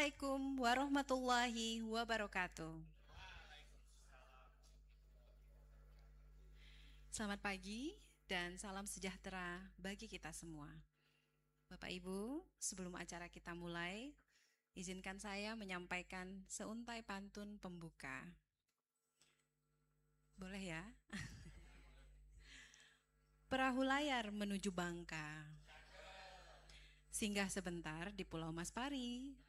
Assalamualaikum warahmatullahi wabarakatuh. Selamat pagi dan salam sejahtera bagi kita semua. Bapak Ibu, sebelum acara kita mulai, izinkan saya menyampaikan seuntai pantun pembuka. Boleh ya? Perahu layar menuju Bangka, singgah sebentar di Pulau Maspari.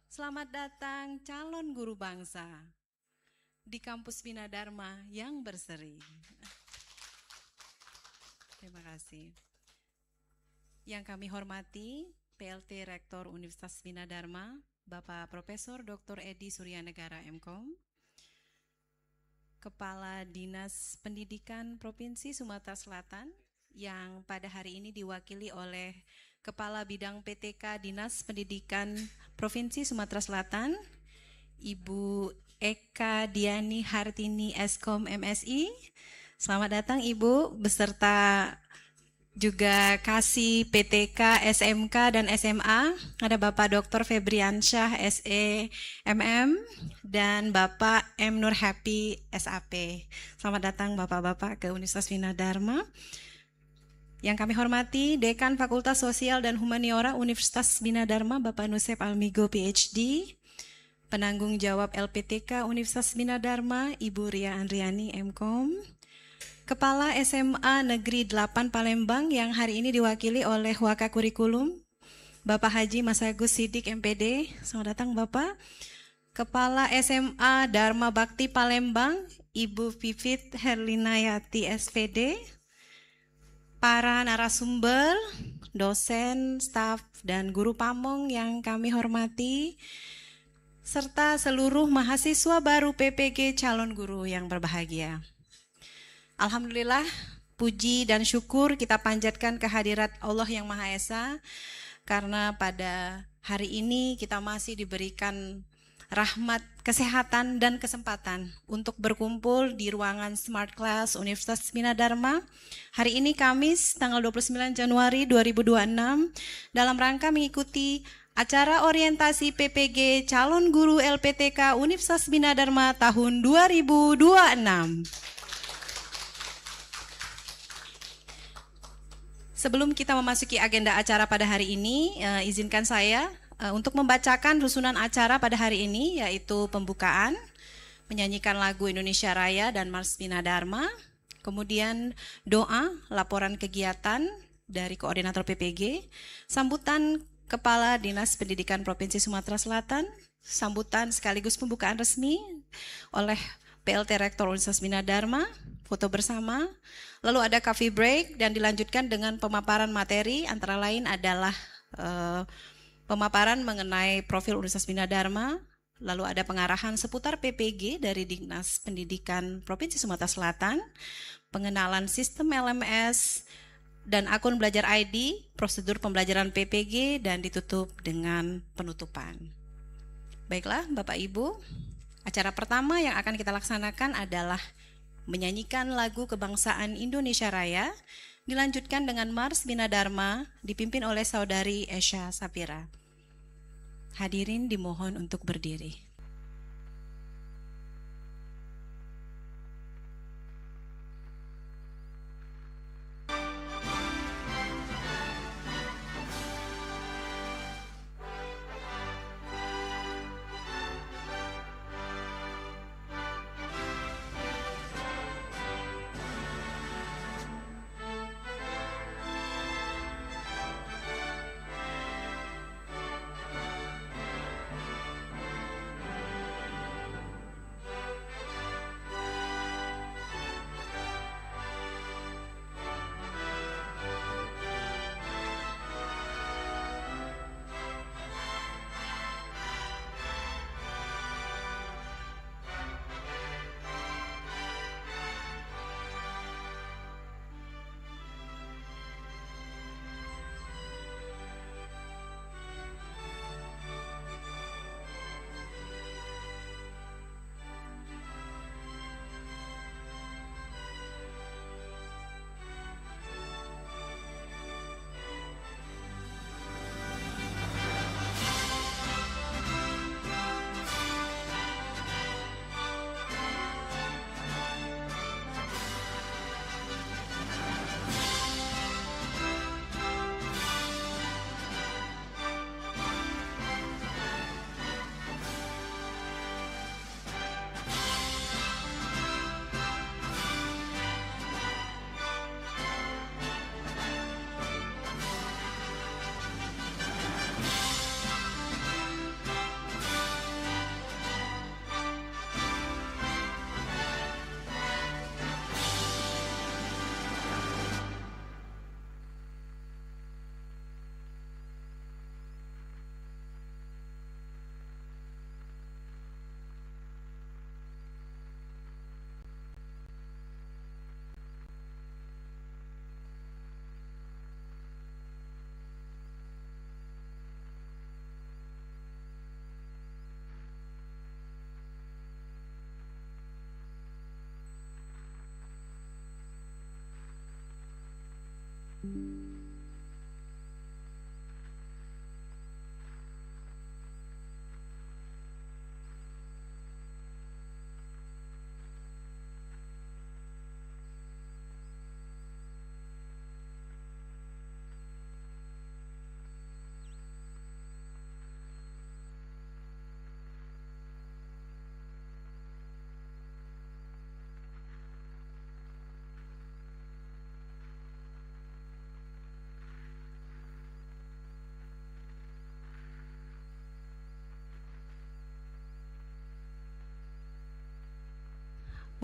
Selamat datang calon guru bangsa di kampus Bina Dharma yang berseri. Terima kasih. Yang kami hormati PLT Rektor Universitas Bina Dharma, Bapak Profesor Dr. Edi Suryanegara MKom, Kepala Dinas Pendidikan Provinsi Sumatera Selatan, yang pada hari ini diwakili oleh Kepala Bidang PTK Dinas Pendidikan Provinsi Sumatera Selatan, Ibu Eka Diani Hartini Eskom MSI. Selamat datang Ibu, beserta juga Kasih PTK, SMK, dan SMA. Ada Bapak Dr. Febriansyah, SE, MM, dan Bapak M. Nur Happy, SAP. Selamat datang Bapak-Bapak ke Universitas Bina Dharma. Yang kami hormati Dekan Fakultas Sosial dan Humaniora Universitas Bina Dharma, Bapak Nusep Almigo, PhD. Penanggung jawab LPTK Universitas Bina Dharma, Ibu Ria Andriani, MKom. Kepala SMA Negeri 8 Palembang yang hari ini diwakili oleh Waka Kurikulum, Bapak Haji Mas Agus Sidik, MPD. Selamat datang Bapak. Kepala SMA Dharma Bakti Palembang, Ibu Vivit Herlinayati, SPD. Para narasumber, dosen, staf, dan guru pamong yang kami hormati, serta seluruh mahasiswa baru PPG calon guru yang berbahagia. Alhamdulillah, puji dan syukur kita panjatkan kehadirat Allah yang Maha Esa, karena pada hari ini kita masih diberikan rahmat, kesehatan, dan kesempatan untuk berkumpul di ruangan Smart Class Universitas Bina Dharma. Hari ini Kamis, tanggal 29 Januari 2026, dalam rangka mengikuti acara orientasi PPG calon guru LPTK Universitas Bina Dharma tahun 2026. Sebelum kita memasuki agenda acara pada hari ini, izinkan saya untuk membacakan susunan acara pada hari ini, yaitu pembukaan, menyanyikan lagu Indonesia Raya dan Mars Bina Dharma, kemudian doa, laporan kegiatan dari koordinator PPG, sambutan Kepala Dinas Pendidikan Provinsi Sumatera Selatan, sambutan sekaligus pembukaan resmi oleh PLT Rektor Universitas Bina Dharma, foto bersama, lalu ada coffee break dan dilanjutkan dengan pemaparan materi, antara lain adalah pemaparan mengenai profil Universitas Bina Dharma, lalu ada pengarahan seputar PPG dari Dinas Pendidikan Provinsi Sumatera Selatan, pengenalan sistem LMS, dan akun belajar ID, prosedur pembelajaran PPG, dan ditutup dengan penutupan. Baiklah Bapak Ibu, acara pertama yang akan kita laksanakan adalah menyanyikan lagu kebangsaan Indonesia Raya, dilanjutkan dengan Mars Bina Dharma, dipimpin oleh Saudari Esha Sapira. Hadirin dimohon untuk berdiri.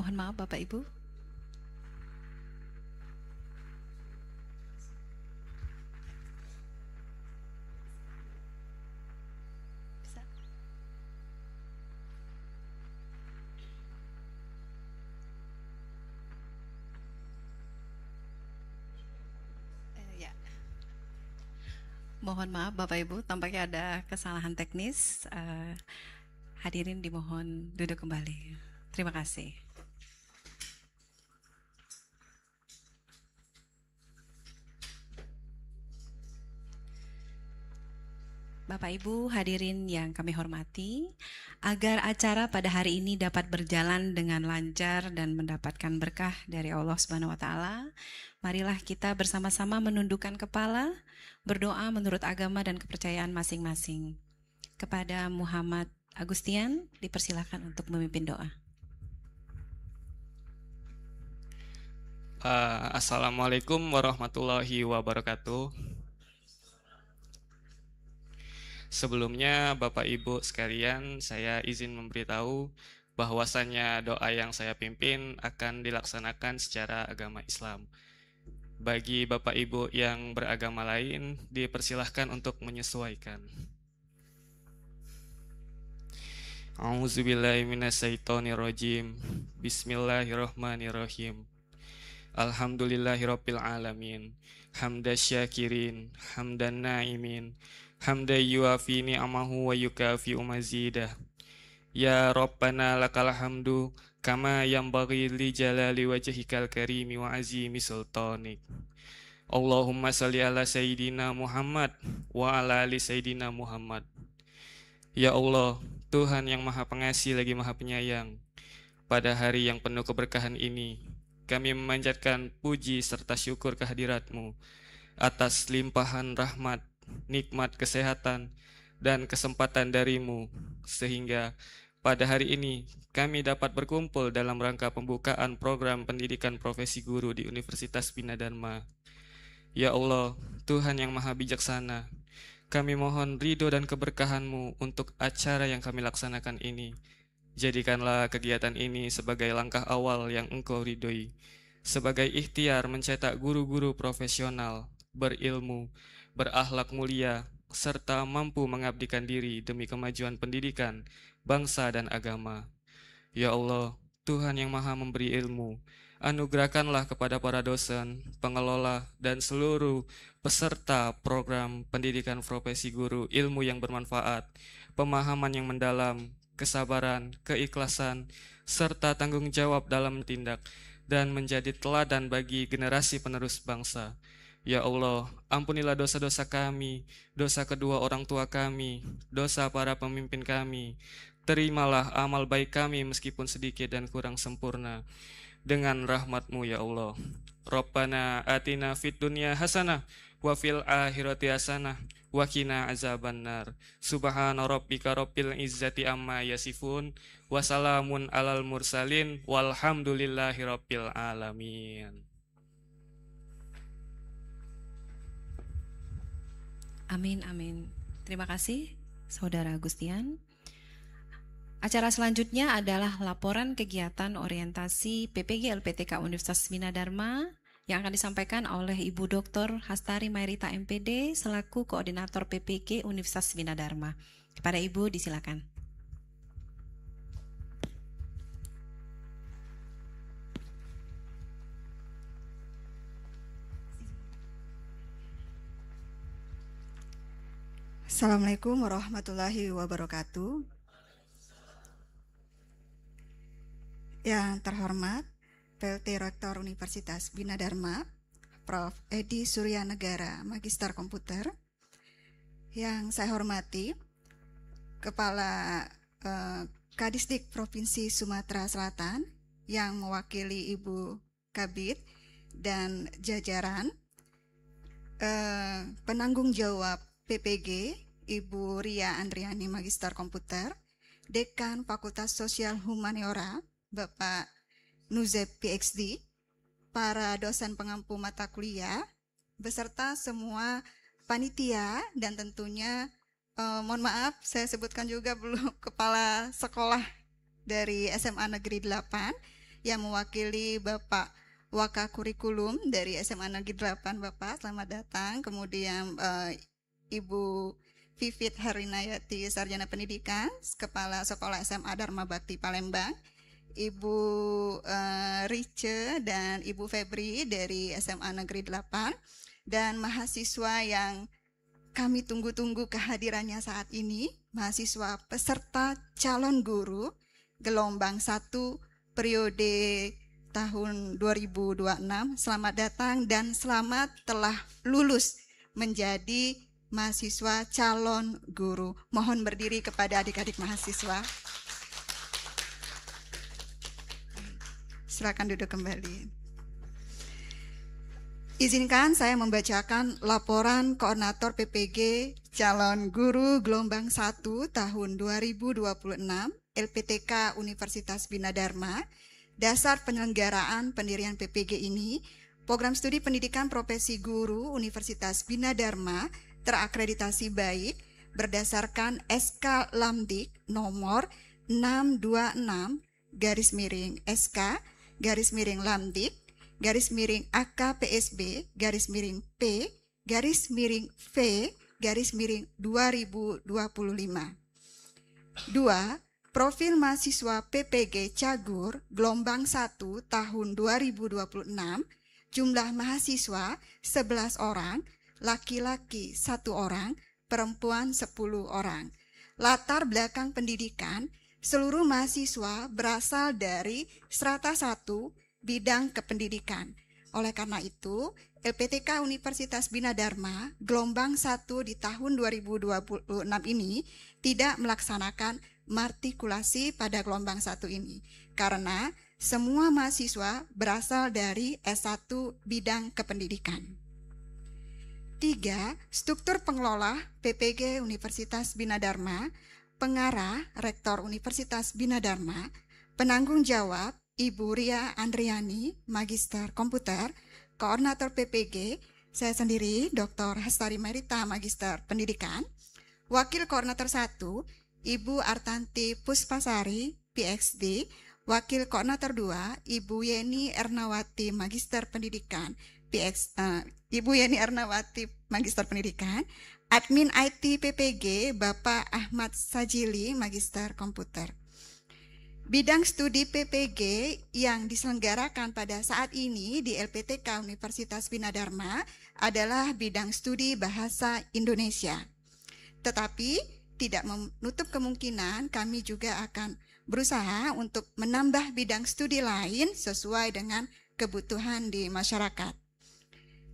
Mohon maaf Bapak Ibu. Ya. Mohon maaf Bapak Ibu, tampaknya ada kesalahan teknis. Hadirin dimohon duduk kembali. Terima kasih. Bapak Ibu hadirin yang kami hormati, agar acara pada hari ini dapat berjalan dengan lancar dan mendapatkan berkah dari Allah Subhanahu wa taala, marilah kita bersama-sama menundukkan kepala, berdoa menurut agama dan kepercayaan masing-masing. Kepada Muhammad Agustian dipersilakan untuk memimpin doa. Assalamualaikum warahmatullahi wabarakatuh. Sebelumnya Bapak Ibu sekalian, saya izin memberitahu bahwasannya doa yang saya pimpin akan dilaksanakan secara agama Islam. Bagi Bapak Ibu yang beragama lain, dipersilahkan untuk menyesuaikan. A'udzubillahiminasyaitonirrajim. Bismillahirrahmanirrahim. Alhamdulillahirabbil alamin. Hamda syakirin, hamdan naimin, hamda yuafi ni'amahu wa yukafi mazidah. Ya Rabbana lakal hamdu kama yanbaghi li jalali wajhikal karimi wa azimi sultanik. Allahumma salli ala sayyidina Muhammad wa ala ali sayyidina Muhammad. Ya Allah, Tuhan yang Maha Pengasih lagi Maha Penyayang, pada hari yang penuh keberkahan ini, kami memanjatkan puji serta syukur kehadirat-Mu atas limpahan rahmat, nikmat kesehatan, dan kesempatan dari-Mu, sehingga pada hari ini kami dapat berkumpul dalam rangka pembukaan program pendidikan profesi guru di Universitas Bina Dharma. Ya Allah, Tuhan yang Maha Bijaksana, kami mohon ridho dan keberkahan-Mu untuk acara yang kami laksanakan ini. Jadikanlah kegiatan ini sebagai langkah awal yang Engkau ridhoi, sebagai ikhtiar mencetak guru-guru profesional, berilmu, berakhlak mulia, serta mampu mengabdikan diri demi kemajuan pendidikan, bangsa dan agama. Ya Allah, Tuhan yang Maha memberi ilmu, anugerahkanlah kepada para dosen, pengelola, dan seluruh peserta program pendidikan profesi guru ilmu yang bermanfaat, pemahaman yang mendalam, kesabaran, keikhlasan, serta tanggung jawab dalam tindak, dan menjadi teladan bagi generasi penerus bangsa. Ya Allah, ampunilah dosa-dosa kami, dosa kedua orang tua kami, dosa para pemimpin kami. Terimalah amal baik kami meskipun sedikit dan kurang sempurna, dengan rahmat-Mu ya Allah. Rabbana atina fid dunya hasanah wa fil akhirati hasanah wa qina azabannar. Subhana rabbika rabbil izzati amma yasifun wa salamun alal mursalin walhamdulillahi rabbil alamin. Amin, amin. Terima kasih, Saudara Agustian. Acara selanjutnya adalah laporan kegiatan orientasi PPG LPTK Universitas Bina Dharma yang akan disampaikan oleh Ibu Dr. Hastari Mairita MPD selaku Koordinator PPG Universitas Bina Dharma. Kepada Ibu disilakan. Assalamualaikum warahmatullahi wabarakatuh. Yang terhormat PLT Rektor Universitas Bina Dharma, Prof. Edi Surya Negara, Magister Komputer. Yang saya hormati Kepala Kadisdik Provinsi Sumatera Selatan yang mewakili Ibu Kabid dan jajaran, penanggung jawab PPG Ibu Ria Andriani, Magister Komputer, Dekan Fakultas Sosial Humaniora Bapak Nuzeb PhD, para dosen pengampu mata kuliah, beserta semua panitia, dan tentunya mohon maaf saya sebutkan juga belum kepala sekolah dari SMA Negeri 8 yang mewakili Bapak Waka Kurikulum dari SMA Negeri 8, Bapak, selamat datang. Kemudian Ibu Vivit Herinayati, Sarjana Pendidikan, Kepala Sekolah SMA Dharma Bakti Palembang, Ibu Rice dan Ibu Febri dari SMA Negeri 8, dan mahasiswa yang kami tunggu-tunggu kehadirannya saat ini, mahasiswa peserta calon guru gelombang 1 periode tahun 2026. Selamat datang dan selamat telah lulus menjadi mahasiswa calon guru. Mohon berdiri kepada adik-adik mahasiswa. Silakan duduk kembali. Izinkan saya membacakan laporan Koordinator PPG Calon Guru Gelombang 1 tahun 2026 LPTK Universitas Bina Dharma. Dasar penyelenggaraan pendirian PPG ini, Program Studi Pendidikan Profesi Guru Universitas Bina Dharma terakreditasi baik berdasarkan SK Lamdik nomor 626/SK/Lamdik _P_P_V_V_2025. 2. Profil mahasiswa PPG Cagur gelombang 1 tahun 2026, jumlah mahasiswa 11 orang, laki-laki 1 orang, perempuan 10 orang. Latar belakang pendidikan, seluruh mahasiswa berasal dari strata 1 bidang kependidikan. Oleh karena itu, LPTK Universitas Bina Dharma gelombang 1 di tahun 2026 ini tidak melaksanakan matrikulasi pada gelombang 1 ini karena semua mahasiswa berasal dari S1 bidang kependidikan. 3. Struktur pengelola PPG Universitas Bina Dharma, pengarah Rektor Universitas Bina Dharma, penanggung jawab Ibu Ria Andriani, Magister Komputer, Koordinator PPG, saya sendiri Dr. Hestari Merita, Magister Pendidikan, Wakil Koordinator 1, Ibu Artanti Puspasari, PhD, Wakil Koordinator 2, Ibu Yeni Ernawati, Magister Pendidikan, Ibu Yeni Ernawati, Magister Pendidikan, Admin IT PPG, Bapak Ahmad Sajili, Magister Komputer. Bidang studi PPG yang diselenggarakan pada saat ini di LPTK Universitas Bina Dharma adalah bidang studi Bahasa Indonesia. Tetapi tidak menutup kemungkinan kami juga akan berusaha untuk menambah bidang studi lain sesuai dengan kebutuhan di masyarakat.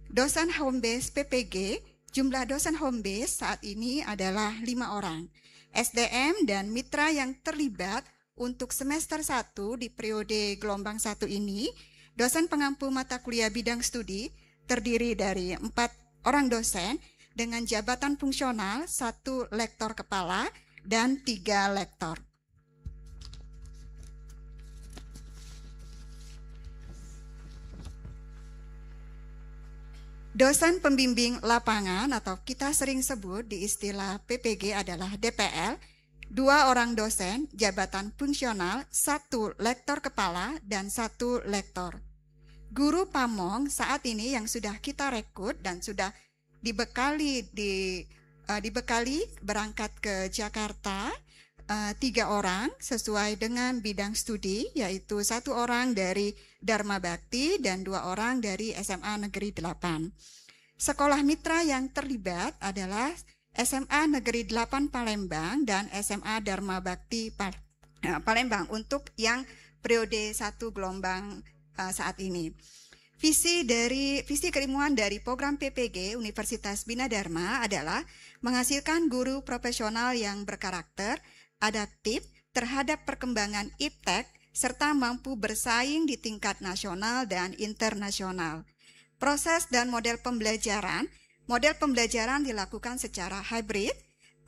Dosen home base PPG, jumlah dosen home base saat ini adalah 5 orang. SDM dan mitra yang terlibat untuk semester 1 di periode gelombang 1 ini, dosen pengampu mata kuliah bidang studi terdiri dari 4 orang dosen dengan jabatan fungsional 1 lektor kepala dan 3 lektor. Dosen pembimbing lapangan atau kita sering sebut di istilah PPG adalah DPL, 2 orang dosen jabatan fungsional, 1 lektor kepala dan 1 lektor. Guru pamong saat ini yang sudah kita rekrut dan sudah dibekali berangkat ke Jakarta 3 orang sesuai dengan bidang studi, yaitu 1 orang dari Dharma Bakti dan 2 orang dari SMA Negeri 8. Sekolah mitra yang terlibat adalah SMA Negeri 8 Palembang dan SMA Dharma Bakti Palembang untuk yang periode 1 gelombang saat ini. Visi keilmuan dari program PPG Universitas Bina Dharma adalah menghasilkan guru profesional yang berkarakter, adaptif terhadap perkembangan iptek, serta mampu bersaing di tingkat nasional dan internasional. Proses dan model pembelajaran dilakukan secara hybrid,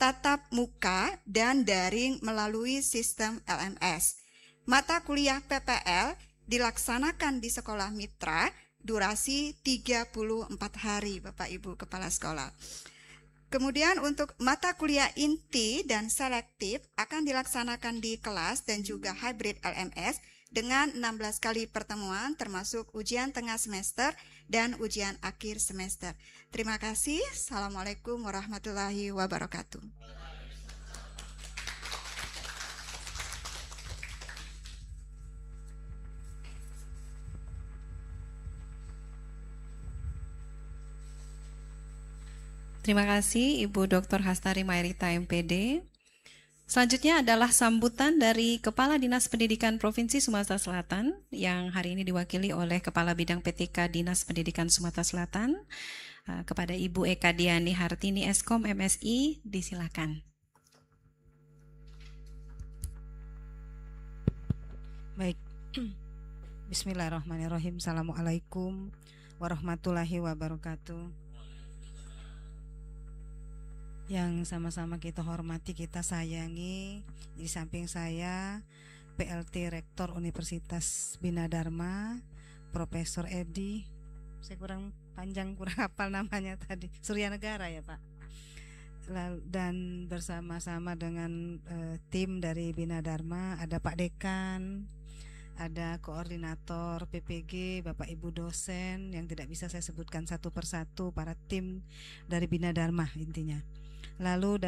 tatap muka, dan daring melalui sistem LMS. Mata kuliah PPL dilaksanakan di sekolah mitra, durasi 34 hari, Bapak Ibu Kepala Sekolah. Kemudian untuk mata kuliah inti dan selektif akan dilaksanakan di kelas dan juga hybrid LMS dengan 16 kali pertemuan termasuk ujian tengah semester dan ujian akhir semester. Terima kasih. Assalamualaikum warahmatullahi wabarakatuh. Terima kasih Ibu Dr. Hastari Mairita MPD. Selanjutnya adalah sambutan dari Kepala Dinas Pendidikan Provinsi Sumatera Selatan yang hari ini diwakili oleh Kepala Bidang PTK Dinas Pendidikan Sumatera Selatan kepada Ibu Eka Diani Hartini Eskom MSI, disilakan. Baik. Bismillahirrahmanirrahim. Assalamualaikum warahmatullahi wabarakatuh. Yang sama-sama kita hormati, kita sayangi. Di samping saya PLT Rektor Universitas Bina Dharma, Profesor Edi. Saya kurang panjang, kurang hafal namanya tadi. Surya Negara ya Pak. Dan bersama-sama dengan tim dari Bina Dharma, ada Pak Dekan, ada koordinator PPG, Bapak Ibu dosen yang tidak bisa saya sebutkan satu persatu, para tim dari Bina Dharma intinya. Lalu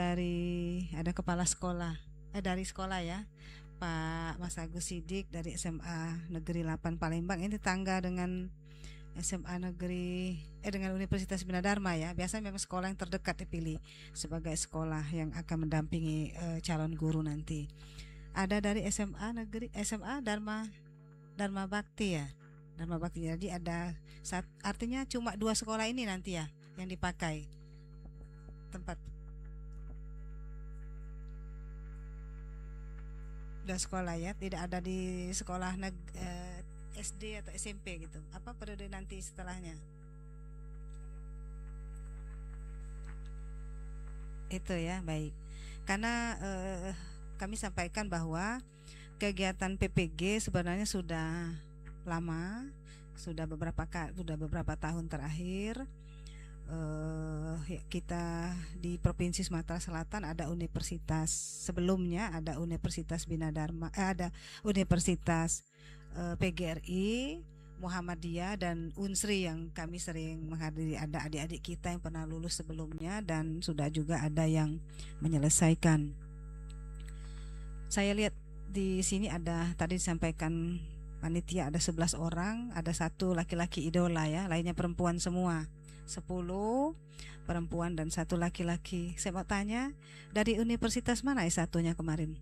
ada kepala sekolah, dari sekolah ya, Pak Mas Agus Sidik dari SMA Negeri 8 Palembang. Ini tetangga dengan SMA Negeri dengan Universitas Bina Dharma ya. Biasanya memang sekolah yang terdekat dipilih sebagai sekolah yang akan mendampingi calon guru nanti. Ada dari SMA Dharma Bakti ya. Dharma Bakti. Jadi artinya cuma 2 sekolah ini nanti ya yang dipakai tempat. Udah sekolah ya, tidak ada di sekolah SD atau SMP gitu. Apa periode nanti setelahnya? Itu ya, baik. Karena kami sampaikan bahwa kegiatan PPG sebenarnya sudah lama, sudah beberapa tahun terakhir. Kita di Provinsi Sumatera Selatan ada universitas, sebelumnya ada Universitas Bina Dharma, ada Universitas PGRI, Muhammadiyah dan Unsri yang kami sering menghadiri. Ada adik-adik kita yang pernah lulus sebelumnya dan sudah juga ada yang menyelesaikan. Saya lihat di sini ada tadi disampaikan panitia ada 11 orang, ada 1 laki-laki idola ya, lainnya perempuan semua. 10 perempuan dan 1 laki-laki. Saya mau tanya, dari universitas mana S1-nya kemarin?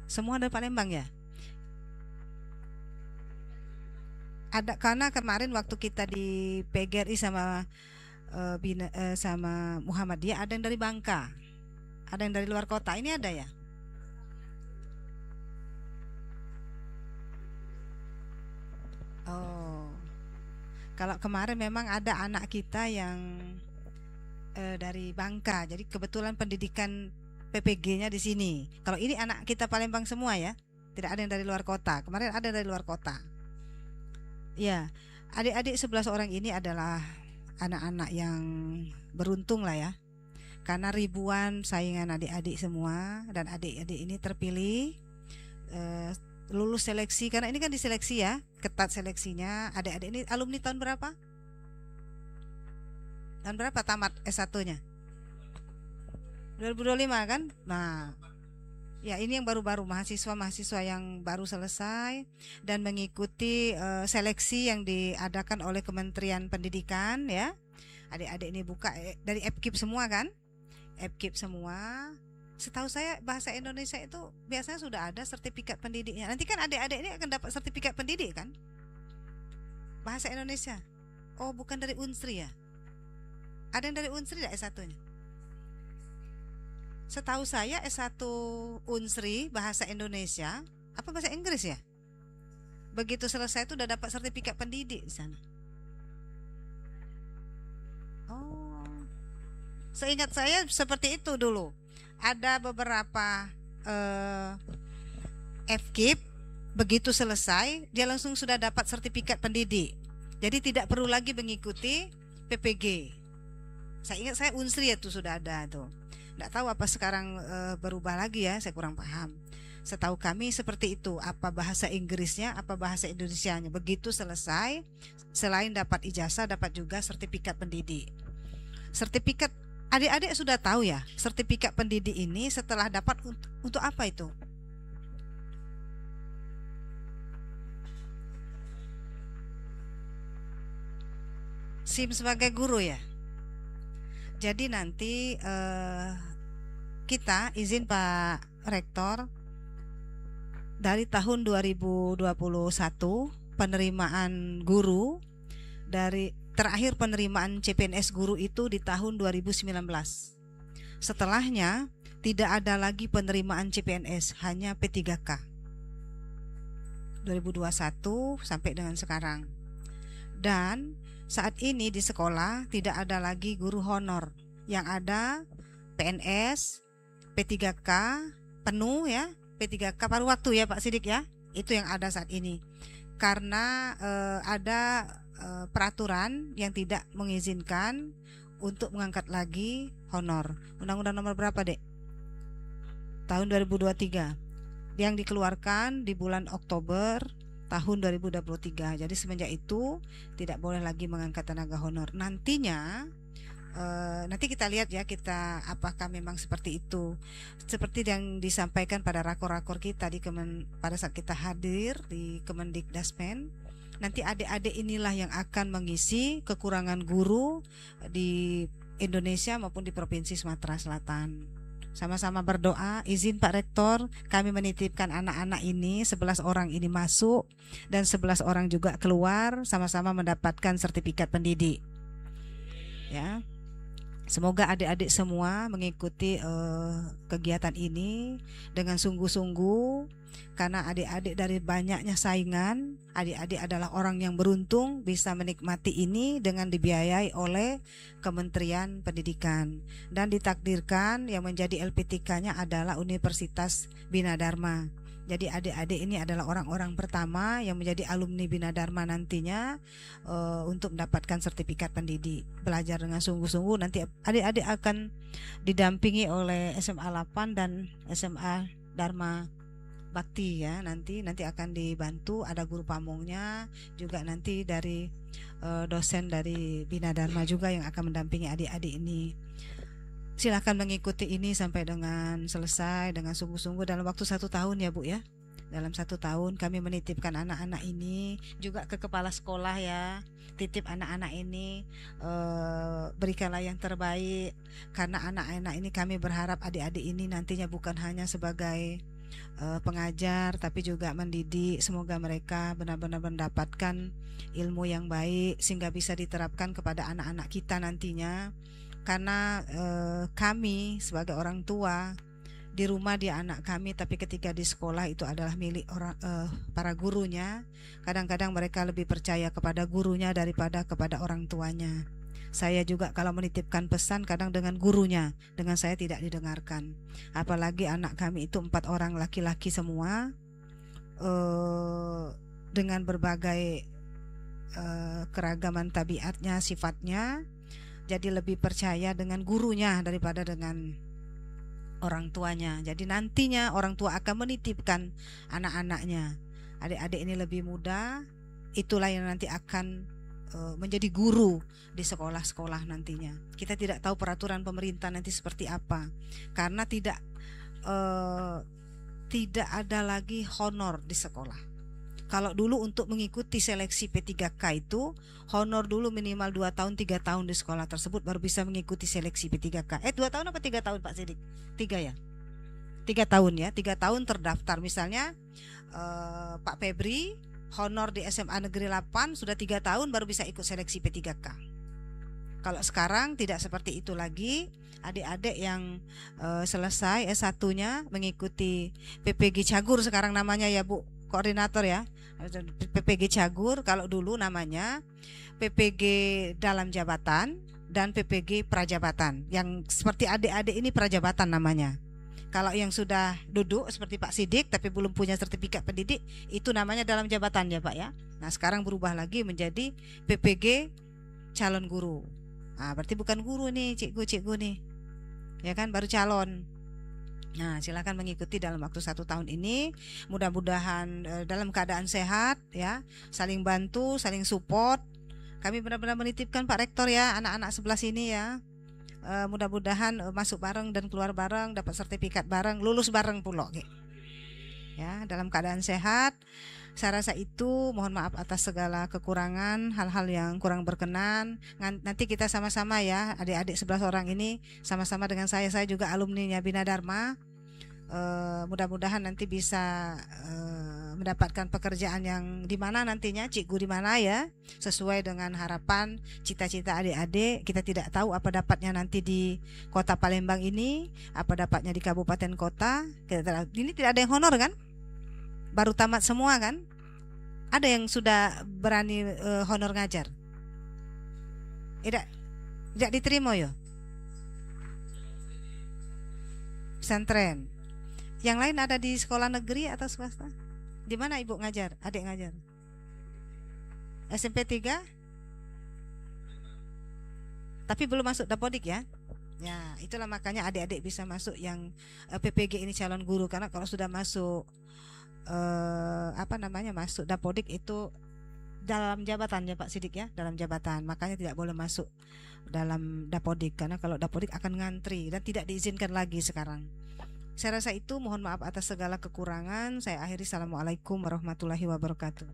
Semua dari Palembang ya? Ada, karena kemarin waktu kita di PGRI sama sama Muhammadiyah ada yang dari Bangka, ada yang dari luar kota. Ini ada ya? Oh. Kalau kemarin memang ada anak kita yang dari Bangka, jadi kebetulan pendidikan PPG-nya di sini. Kalau ini anak kita Palembang semua ya, tidak ada yang dari luar kota. Kemarin ada dari luar kota. Ya, adik-adik 11 orang ini adalah anak-anak yang beruntung lah ya, karena ribuan saingan adik-adik semua, dan adik-adik ini terpilih lulus seleksi, karena ini kan diseleksi ya, ketat seleksinya. Adik-adik ini alumni tahun berapa? Tahun berapa tamat S1-nya? 2025 kan? Nah, ya ini yang baru-baru, mahasiswa yang baru selesai dan mengikuti seleksi yang diadakan oleh Kementerian Pendidikan ya. Adik-adik ini buka dari FKIP semua kan? FKIP semua. Setahu saya bahasa Indonesia itu biasanya sudah ada sertifikat pendidiknya. Nanti kan adik-adik ini akan dapat sertifikat pendidik kan? Bahasa Indonesia. Oh, bukan dari Unsri ya? Ada yang dari Unsri enggak S1-nya? Setahu saya S1 Unsri bahasa Indonesia, apa bahasa Inggris ya? Begitu selesai itu udah dapat sertifikat pendidik di sana. Oh. Seingat saya seperti itu dulu. Ada beberapa FKIP begitu selesai dia langsung sudah dapat sertifikat pendidik. Jadi tidak perlu lagi mengikuti PPG. Saya ingat saya Unsri itu sudah ada tuh. Nggak tahu apa sekarang berubah lagi ya, saya kurang paham. Setahu kami seperti itu. Apa bahasa Inggrisnya, apa bahasa Indonesianya. Begitu selesai, selain dapat ijazah, dapat juga sertifikat pendidik. Sertifikat, adik-adik sudah tahu ya, sertifikat pendidik ini setelah dapat untuk apa itu? SIM sebagai guru ya. Jadi nanti kita izin Pak Rektor, dari tahun 2021 penerimaan guru, dari terakhir penerimaan CPNS guru itu di tahun 2019. Setelahnya tidak ada lagi penerimaan CPNS, hanya P3K 2021 sampai dengan sekarang. Dan saat ini di sekolah tidak ada lagi guru honor, yang ada PNS, P3K penuh ya, P3K paruh waktu ya Pak Sidik ya, itu yang ada saat ini. Karena ada peraturan yang tidak mengizinkan untuk mengangkat lagi honor. Undang-Undang nomor berapa Dek? Tahun 2023 yang dikeluarkan di bulan Oktober tahun 2023. Jadi semenjak itu tidak boleh lagi mengangkat tenaga honor. Nantinya nanti kita lihat ya, kita apakah memang seperti itu. Seperti yang disampaikan pada rakor-rakor kita pada saat kita hadir di Kemendikdasmen, nanti adik-adik inilah yang akan mengisi kekurangan guru di Indonesia maupun di Provinsi Sumatera Selatan. Sama-sama berdoa, izin Pak Rektor, kami menitipkan anak-anak ini, 11 orang ini masuk dan 11 orang juga keluar, sama-sama mendapatkan sertifikat pendidik. Ya. Semoga adik-adik semua mengikuti kegiatan ini dengan sungguh-sungguh, karena adik-adik dari banyaknya saingan, adik-adik adalah orang yang beruntung bisa menikmati ini dengan dibiayai oleh Kementerian Pendidikan, dan ditakdirkan yang menjadi LPTK-nya adalah Universitas Bina Dharma. Jadi adik-adik ini adalah orang-orang pertama yang menjadi alumni Bina Dharma nantinya untuk mendapatkan sertifikat pendidik. Belajar dengan sungguh-sungguh, nanti adik-adik akan didampingi oleh SMA 8 dan SMA Dharma Bakti ya. Nanti akan dibantu, ada guru pamongnya juga, nanti dari dosen dari Bina Dharma juga yang akan mendampingi adik-adik ini. Silakan mengikuti ini sampai dengan selesai dengan sungguh-sungguh dalam waktu 1 tahun ya Bu ya. Dalam 1 tahun kami menitipkan anak-anak ini juga ke kepala sekolah ya. Titip anak-anak ini, berikanlah yang terbaik, karena anak-anak ini kami berharap adik-adik ini nantinya bukan hanya sebagai pengajar tapi juga mendidik. Semoga mereka benar-benar mendapatkan ilmu yang baik sehingga bisa diterapkan kepada anak-anak kita nantinya. Karena kami sebagai orang tua, di rumah dia anak kami, tapi ketika di sekolah itu adalah milik para gurunya. Kadang-kadang mereka lebih percaya kepada gurunya daripada kepada orang tuanya. Saya juga kalau menitipkan pesan kadang dengan gurunya, dengan saya tidak didengarkan. Apalagi anak kami itu 4 orang laki-laki semua, dengan berbagai keragaman tabiatnya, sifatnya. Jadi lebih percaya dengan gurunya daripada dengan orang tuanya. Jadi nantinya orang tua akan menitipkan anak-anaknya. Adik-adik ini lebih muda, itulah yang nanti akan menjadi guru di sekolah-sekolah nantinya. Kita tidak tahu peraturan pemerintah nanti seperti apa, karena tidak ada lagi honor di sekolah. Kalau dulu untuk mengikuti seleksi P3K itu honor dulu minimal 2 tahun 3 tahun di sekolah tersebut baru bisa mengikuti seleksi P3K. 2 tahun apa 3 tahun Pak Sidik? 3 ya? 3 tahun ya, 3 tahun terdaftar. Misalnya Pak Febri honor di SMA Negeri 8 sudah 3 tahun baru bisa ikut seleksi P3K. Kalau sekarang tidak seperti itu lagi. Adik-adik yang selesai S1-nya mengikuti PPG Cagur sekarang namanya ya Bu, koordinator ya, PPG Cagur. Kalau dulu namanya PPG dalam jabatan dan PPG prajabatan. Yang seperti adik-adik ini prajabatan namanya. Kalau yang sudah duduk seperti Pak Sidik tapi belum punya sertifikat pendidik, itu namanya dalam jabatan ya Pak ya. Nah sekarang berubah lagi menjadi PPG calon guru. Nah berarti bukan guru nih, cikgu nih, ya kan, baru calon. Nah, silakan mengikuti dalam waktu 1 tahun ini. Mudah-mudahan dalam keadaan sehat, ya, saling bantu, saling support. Kami benar-benar menitipkan Pak Rektor ya, anak-anak sebelah sini ya. Mudah-mudahan masuk bareng dan keluar bareng, dapat sertifikat bareng, lulus bareng pulo, ya, dalam keadaan sehat. Saya rasa itu, mohon maaf atas segala kekurangan, hal-hal yang kurang berkenan. Nanti kita sama-sama ya, adik-adik 11 orang ini sama-sama dengan saya juga alumninya Bina Dharma. Mudah-mudahan nanti bisa mendapatkan pekerjaan yang di mana nantinya, cikgu di mana ya, sesuai dengan harapan, cita-cita adik-adik. Kita tidak tahu apa dapatnya nanti di kota Palembang ini, apa dapatnya di kabupaten kota. Ini tidak ada yang honor kan? Baru tamat semua kan? Ada yang sudah berani honor ngajar? Tidak diterima ya? Pesantren. Yang lain ada di sekolah negeri atau swasta? Di mana ibu ngajar? Adik ngajar? SMP 3? Tapi belum masuk Dapodik ya? Ya, itulah makanya adik-adik bisa masuk yang PPG ini calon guru, karena kalau sudah masuk masuk Dapodik itu dalam jabatan ya Pak Sidik ya, dalam jabatan, makanya tidak boleh masuk dalam Dapodik, karena kalau Dapodik akan ngantri dan tidak diizinkan lagi sekarang. Saya rasa itu, mohon maaf atas segala kekurangan. Saya akhiri, assalamualaikum warahmatullahi wabarakatuh.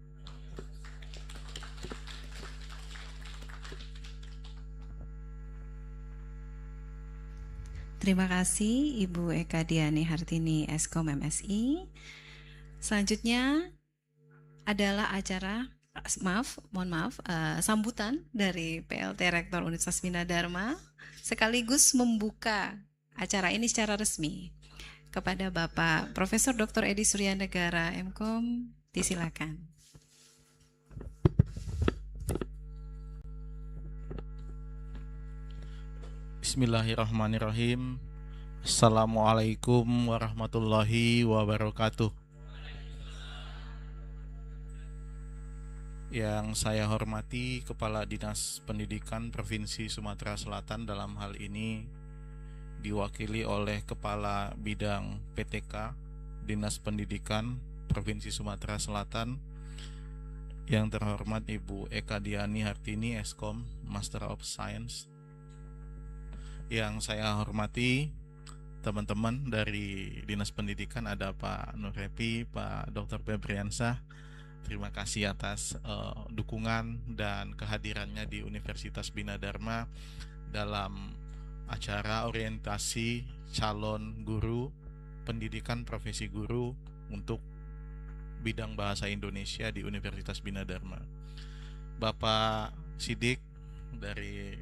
Terima kasih Ibu Eka Diani Hartini Eskom MSI. Selanjutnya adalah acara, sambutan dari PLT Rektor Universitas Bina Dharma, sekaligus membuka acara ini secara resmi. Kepada Bapak Profesor Dr. Edi Suryanegara Mkom, disilakan. Bismillahirrahmanirrahim. Assalamualaikum warahmatullahi wabarakatuh. Yang saya hormati Kepala Dinas Pendidikan Provinsi Sumatera Selatan, dalam hal ini diwakili oleh Kepala Bidang PTK Dinas Pendidikan Provinsi Sumatera Selatan, yang terhormat Ibu Eka Diani Hartini Eskom Master of Science. Yang saya hormati teman-teman dari Dinas Pendidikan, ada Pak Nur Happy, Pak Dr. Febriansah. Terima kasih atas dukungan dan kehadirannya di Universitas Bina Dharma dalam acara orientasi calon guru pendidikan profesi guru untuk bidang bahasa Indonesia di Universitas Bina Dharma. Bapak Sidik dari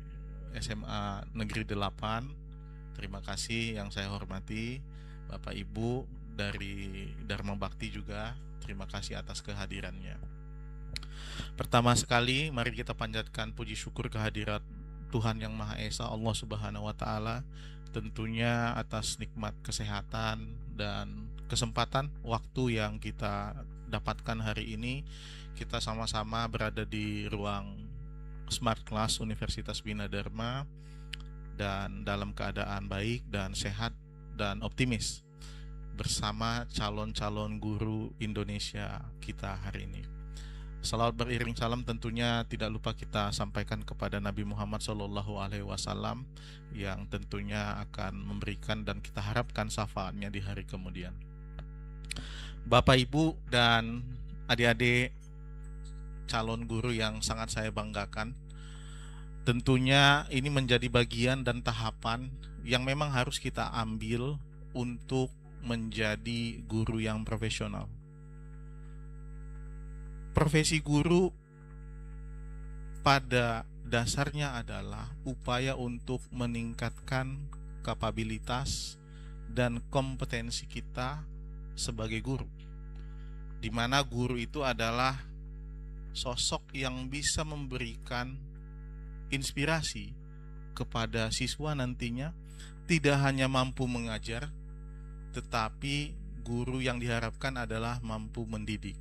SMA Negeri 8, terima kasih yang saya hormati. Bapak Ibu dari Dharma Bakti juga, terima kasih atas kehadirannya. Pertama sekali, mari kita panjatkan puji syukur kehadirat Tuhan Yang Maha Esa, Allah Subhanahu wa Ta'ala, tentunya atas nikmat kesehatan dan kesempatan waktu yang kita dapatkan hari ini. Kita sama-sama berada di ruang Smart Class Universitas Bina Dharma dan dalam keadaan baik dan sehat dan optimis bersama calon-calon guru Indonesia kita hari ini. Salawat beriring salam tentunya tidak lupa kita sampaikan kepada Nabi Muhammad SAW yang tentunya akan memberikan dan kita harapkan syafaatnya di hari kemudian. Bapak, Ibu, dan adik-adik calon guru yang sangat saya banggakan, tentunya ini menjadi bagian dan tahapan yang memang harus kita ambil untuk menjadi guru yang profesional. Profesi guru pada dasarnya adalah upaya untuk meningkatkan kapabilitas dan kompetensi kita sebagai guru, di mana guru itu adalah sosok yang bisa memberikan inspirasi kepada siswa nantinya, tidak hanya mampu mengajar, tetapi guru yang diharapkan adalah mampu mendidik.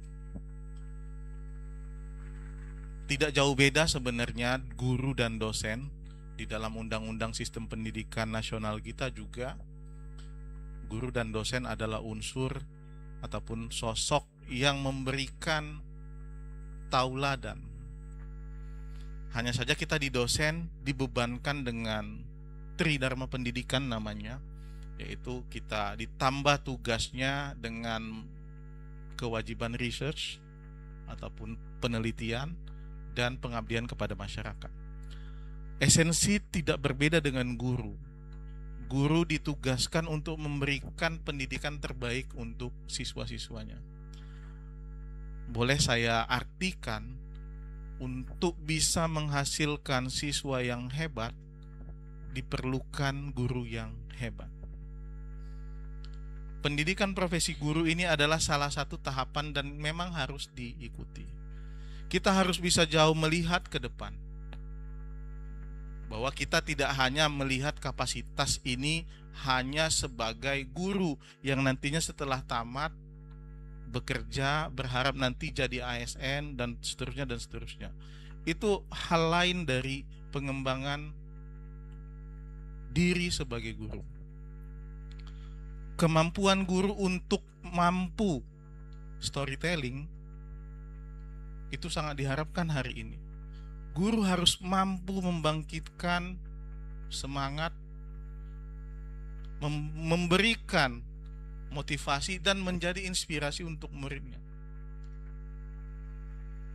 Tidak jauh beda sebenarnya guru dan dosen. Di dalam Undang-Undang Sistem Pendidikan Nasional kita juga, guru dan dosen adalah unsur ataupun sosok yang memberikan tauladan. Hanya saja kita di dosen dibebankan dengan tridharma pendidikan namanya, yaitu kita ditambah tugasnya dengan kewajiban research ataupun penelitian dan pengabdian kepada masyarakat. Esensi tidak berbeda dengan guru. Guru ditugaskan untuk memberikan pendidikan terbaik untuk siswa-siswanya. Boleh saya artikan, untuk bisa menghasilkan siswa yang hebat, diperlukan guru yang hebat. Pendidikan profesi guru ini adalah salah satu tahapan dan memang harus diikuti. Kita harus bisa jauh melihat ke depan, bahwa kita tidak hanya melihat kapasitas ini hanya sebagai guru yang nantinya setelah tamat bekerja berharap nanti jadi ASN dan seterusnya dan seterusnya. Itu hal lain dari pengembangan diri sebagai guru. Kemampuan guru untuk mampu storytelling itu sangat diharapkan hari ini. Guru harus mampu membangkitkan semangat, memberikan motivasi dan menjadi inspirasi untuk muridnya.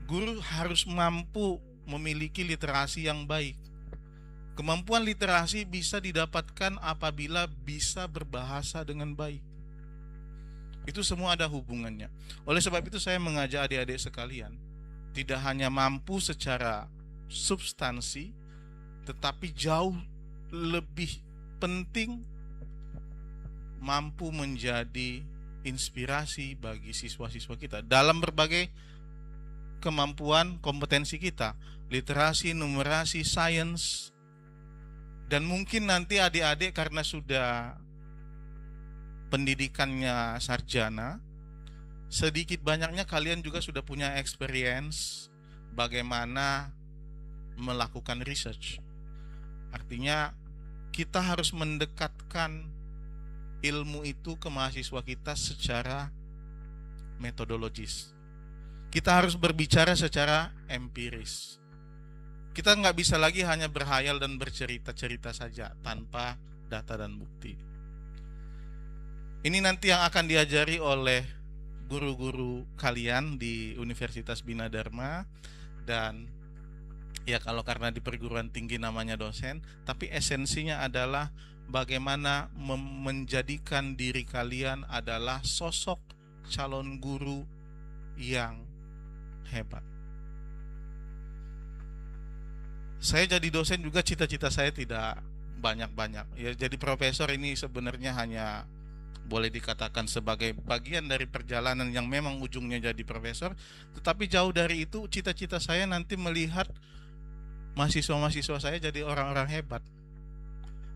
Guru harus mampu memiliki literasi yang baik. Kemampuan literasi bisa didapatkan apabila bisa berbahasa dengan baik. Itu semua ada hubungannya. Oleh sebab itu saya mengajak adik-adik sekalian, tidak hanya mampu secara substansi, tetapi jauh lebih penting mampu menjadi inspirasi bagi siswa-siswa kita dalam berbagai kemampuan kompetensi kita, literasi, numerasi, sains, dan mungkin nanti adik-adik karena sudah pendidikannya sarjana, sedikit banyaknya kalian juga sudah punya experience bagaimana melakukan research. Artinya kita harus mendekatkan ilmu itu ke mahasiswa kita secara metodologis. Kita harus berbicara secara empiris. Kita nggak bisa lagi hanya berhayal dan bercerita-cerita saja tanpa data dan bukti. Ini nanti yang akan diajari oleh guru-guru kalian di Universitas Bina Dharma, dan ya kalau karena di perguruan tinggi namanya dosen, tapi esensinya adalah bagaimana menjadikan diri kalian adalah sosok calon guru yang hebat. Saya jadi dosen juga cita-cita saya tidak banyak-banyak. Ya, jadi profesor ini sebenarnya hanya boleh dikatakan sebagai bagian dari perjalanan yang memang ujungnya jadi profesor. Tetapi jauh dari itu, cita-cita saya nanti melihat mahasiswa-mahasiswa saya jadi orang-orang hebat.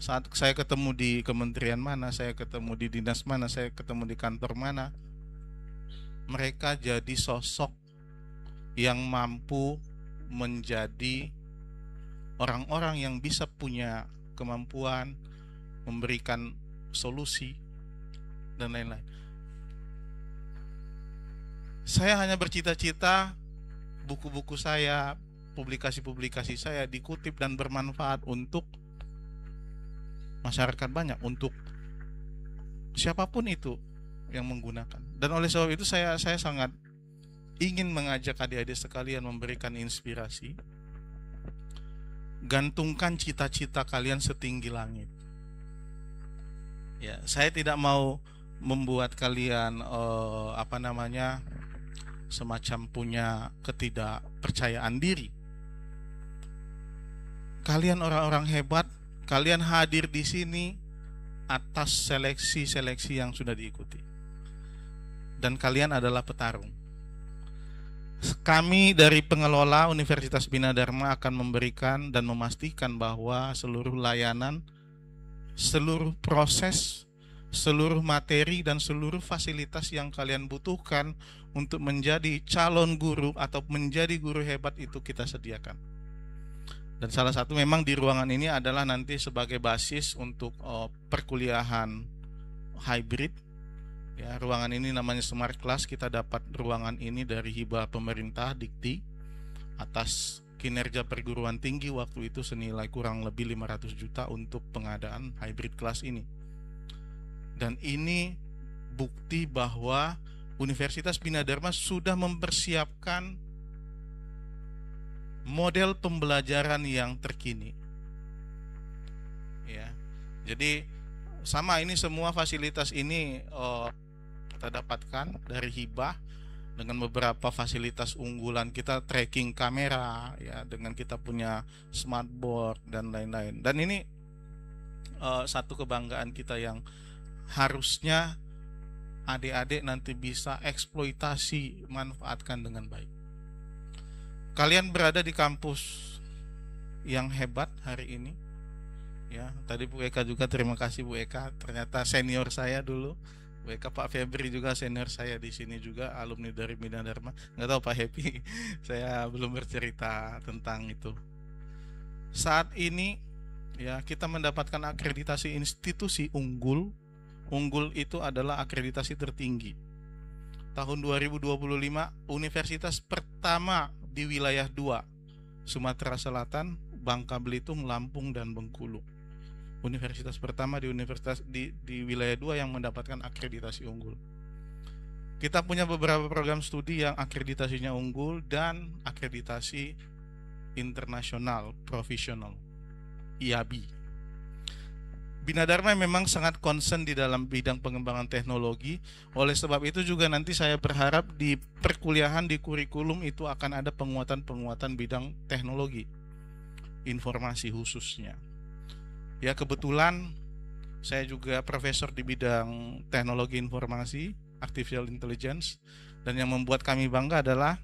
Saat saya ketemu di kementerian mana, saya ketemu di dinas mana, saya ketemu di kantor mana, mereka jadi sosok yang mampu menjadi orang-orang yang bisa punya kemampuan memberikan solusi dan lain-lain. Saya hanya bercita-cita buku-buku saya, publikasi-publikasi saya dikutip dan bermanfaat untuk masyarakat banyak, untuk siapapun itu yang menggunakan. Dan oleh sebab itu saya sangat ingin mengajak adik-adik sekalian memberikan inspirasi. Gantungkan cita-cita kalian setinggi langit. Ya, saya tidak mau membuat kalian semacam punya ketidakpercayaan diri. Kalian orang-orang hebat, kalian hadir di sini atas seleksi-seleksi yang sudah diikuti. Dan kalian adalah petarung. Kami dari pengelola Universitas Bina Dharma akan memberikan dan memastikan bahwa seluruh layanan, seluruh proses, seluruh materi dan seluruh fasilitas yang kalian butuhkan untuk menjadi calon guru atau menjadi guru hebat itu kita sediakan. Dan salah satu memang di ruangan ini adalah nanti sebagai basis untuk perkuliahan hybrid. Ya, ruangan ini namanya Smart Class. Kita dapat ruangan ini dari hibah pemerintah Dikti atas kinerja perguruan tinggi waktu itu senilai kurang lebih 500 juta untuk pengadaan hybrid class ini. Dan ini bukti bahwa Universitas Bina Dharma sudah mempersiapkan model pembelajaran yang terkini. Ya. Jadi sama, ini semua fasilitas ini kita dapatkan dari hibah dengan beberapa fasilitas unggulan. Kita tracking kamera ya, dengan kita punya smartboard dan lain-lain. Dan ini satu kebanggaan kita yang harusnya adik-adik nanti bisa eksploitasi, manfaatkan dengan baik. Kalian berada di kampus yang hebat hari ini. Ya, tadi Bu Eka juga, terima kasih Bu Eka. Ternyata senior saya dulu. Bu Eka, Pak Febri juga senior saya di sini juga, alumni dari Bina Dharma. Nggak tahu Pak Happy, saya belum bercerita tentang itu. Saat ini ya, kita mendapatkan akreditasi institusi unggul. Unggul itu adalah akreditasi tertinggi. Tahun 2025 universitas pertama di wilayah 2 Sumatera Selatan, Bangka Belitung, Lampung, dan Bengkulu. Universitas pertama di wilayah 2 yang mendapatkan akreditasi unggul. Kita punya beberapa program studi yang akreditasinya unggul dan akreditasi internasional profesional, IABI. Bina Dharma memang sangat concern di dalam bidang pengembangan teknologi. Oleh sebab itu juga nanti saya berharap di perkuliahan, di kurikulum itu akan ada penguatan-penguatan bidang teknologi informasi khususnya. Ya, kebetulan saya juga profesor di bidang teknologi informasi, artificial intelligence, dan yang membuat kami bangga adalah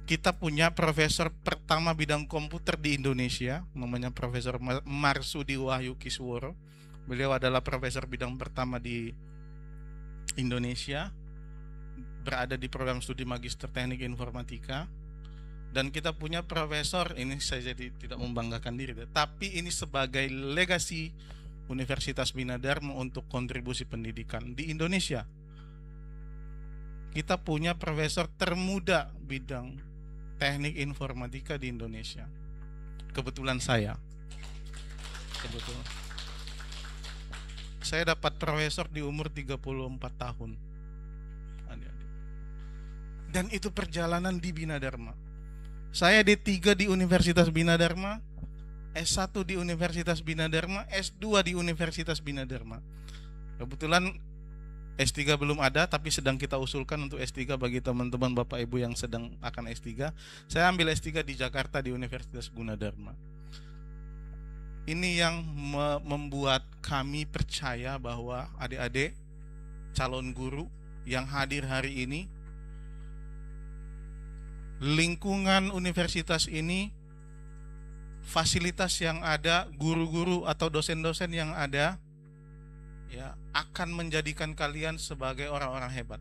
kita punya profesor pertama bidang komputer di Indonesia, namanya Profesor Marsudi Wahyu Kisworo. Beliau adalah profesor bidang pertama di Indonesia, berada di program studi Magister Teknik Informatika. Dan kita punya profesor, ini saya jadi tidak membanggakan diri, tapi ini sebagai legasi Universitas Bina Dharma untuk kontribusi pendidikan di Indonesia. Kita punya profesor termuda bidang teknik informatika di Indonesia. Kebetulan saya dapat profesor di umur 34 tahun. Dan itu perjalanan di Bina Dharma. Saya D3 di Universitas Bina Dharma, S1 di Universitas Bina Dharma, S2 di Universitas Bina Dharma. Kebetulan S3 belum ada, tapi sedang kita usulkan untuk S3 bagi teman-teman Bapak Ibu yang sedang akan S3. Saya ambil S3 di Jakarta di Universitas Gunadarma. Ini yang membuat kami percaya bahwa adik-adik calon guru yang hadir hari ini, lingkungan universitas ini, fasilitas yang ada, guru-guru atau dosen-dosen yang ada, ya, akan menjadikan kalian sebagai orang-orang hebat.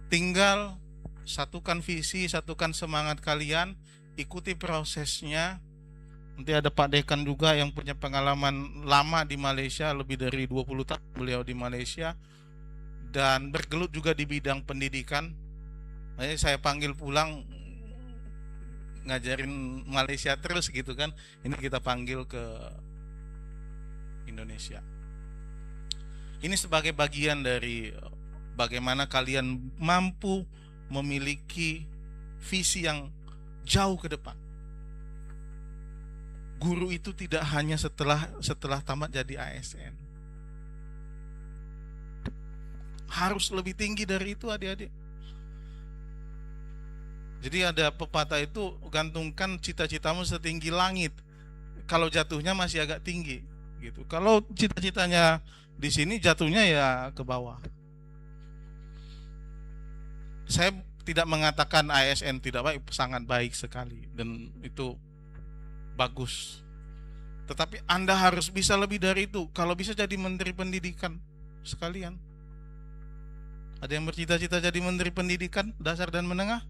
Tinggal satukan visi, satukan semangat kalian, ikuti prosesnya. Nanti ada Pak Dekan juga yang punya pengalaman lama di Malaysia, lebih dari 20 tahun beliau di Malaysia, dan bergelut juga di bidang pendidikan. Jadi saya panggil pulang ngajarin Malaysia terus gitu kan. Ini kita panggil ke Indonesia. Ini sebagai bagian dari bagaimana kalian mampu memiliki visi yang jauh ke depan. Guru itu tidak hanya setelah tamat jadi ASN. Harus lebih tinggi dari itu, adik-adik. Jadi ada pepatah itu, gantungkan cita-citamu setinggi langit. Kalau jatuhnya masih agak tinggi gitu. Kalau cita-citanya di sini, jatuhnya ya ke bawah. Saya tidak mengatakan ASN tidak baik, sangat baik sekali dan itu bagus. Tetapi Anda harus bisa lebih dari itu. Kalau bisa jadi menteri pendidikan sekalian. Ada yang bercita-cita jadi menteri pendidikan dasar dan menengah?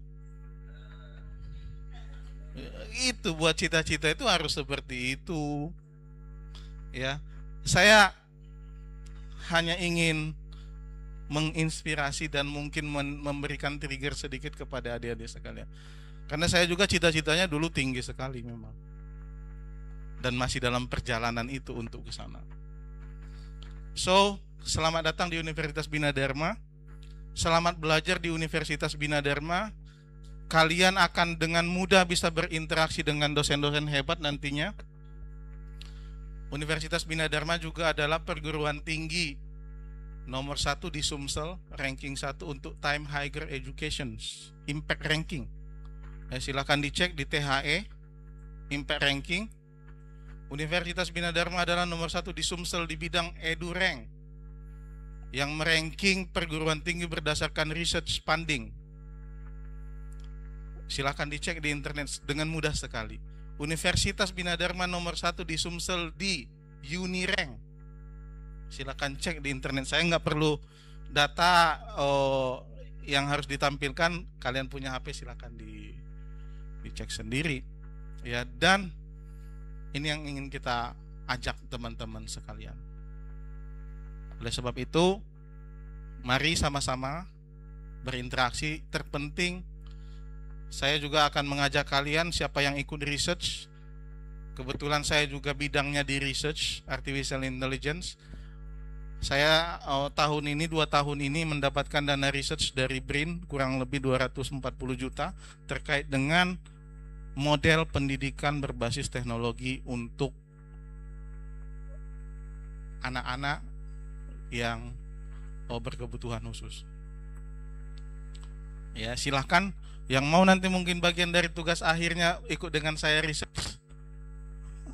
Itu buat cita-cita itu harus seperti itu. Ya. Saya hanya ingin menginspirasi dan mungkin memberikan trigger sedikit kepada adik-adik sekalian. Karena saya juga cita-citanya dulu tinggi sekali memang. Dan masih dalam perjalanan itu untuk ke sana. So, selamat datang di Universitas Bina Dharma. Selamat belajar di Universitas Bina Dharma. Kalian akan dengan mudah bisa berinteraksi dengan dosen-dosen hebat nantinya. Universitas Bina Dharma juga adalah perguruan tinggi nomor 1 di Sumsel, ranking 1 untuk Time Higher Education Impact Ranking. Silakan dicek di THE Impact Ranking. Universitas Bina Dharma adalah nomor 1 di Sumsel di bidang EduRank, yang meranking perguruan tinggi berdasarkan research funding. Silakan dicek di internet dengan mudah sekali. Universitas Bina Dharma nomor 1 di Sumsel di UniRank. Silakan cek di internet. Saya nggak perlu data yang harus ditampilkan. Kalian punya HP, silakan dicek sendiri. Ya, dan ini yang ingin kita ajak teman-teman sekalian. Oleh sebab itu, mari sama-sama berinteraksi. Terpenting, saya juga akan mengajak kalian siapa yang ikut research. Kebetulan saya juga bidangnya di research artificial intelligence. Saya 2 tahun ini mendapatkan dana research dari BRIN kurang lebih 240 juta terkait dengan model pendidikan berbasis teknologi untuk anak-anak yang berkebutuhan khusus. Ya, silahkan yang mau nanti mungkin bagian dari tugas akhirnya ikut dengan saya research.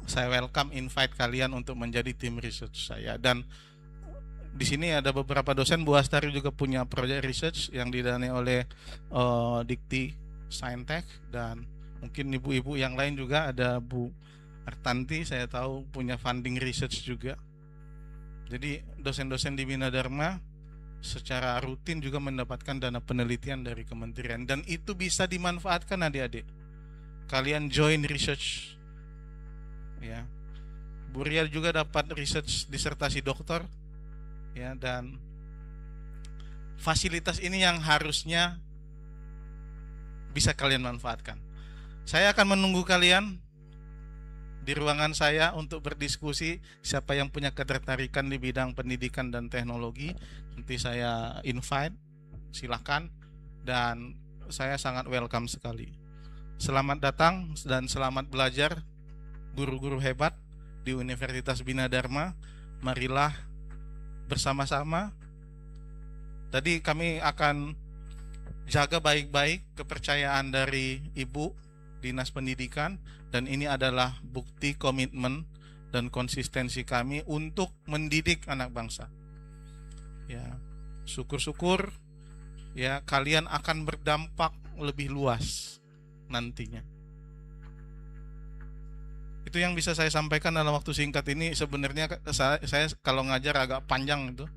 Saya welcome invite kalian untuk menjadi tim research saya. Dan di sini ada beberapa dosen. Bu Astari juga punya proyek research yang didanai oleh Dikti Saintek, dan mungkin ibu-ibu yang lain juga. Ada Bu Artanti, saya tahu punya funding research juga. Jadi dosen-dosen di Bina Dharma secara rutin juga mendapatkan dana penelitian dari kementerian, dan itu bisa dimanfaatkan adik-adik. Kalian join research, ya. Bu Ria juga dapat research disertasi doktor, ya, dan fasilitas ini yang harusnya bisa kalian manfaatkan. Saya akan menunggu kalian di ruangan saya untuk berdiskusi. Siapa yang punya ketertarikan di bidang pendidikan dan teknologi, nanti saya invite, silakan, dan saya sangat welcome sekali. Selamat datang dan selamat belajar guru-guru hebat di Universitas Bina Dharma. Marilah bersama-sama. Tadi kami akan jaga baik-baik kepercayaan dari Ibu Dinas Pendidikan, dan ini adalah bukti komitmen dan konsistensi kami untuk mendidik anak bangsa. Ya, syukur-syukur ya kalian akan berdampak lebih luas nantinya. Itu yang bisa saya sampaikan dalam waktu singkat ini. Sebenarnya saya kalau ngajar agak panjang itu.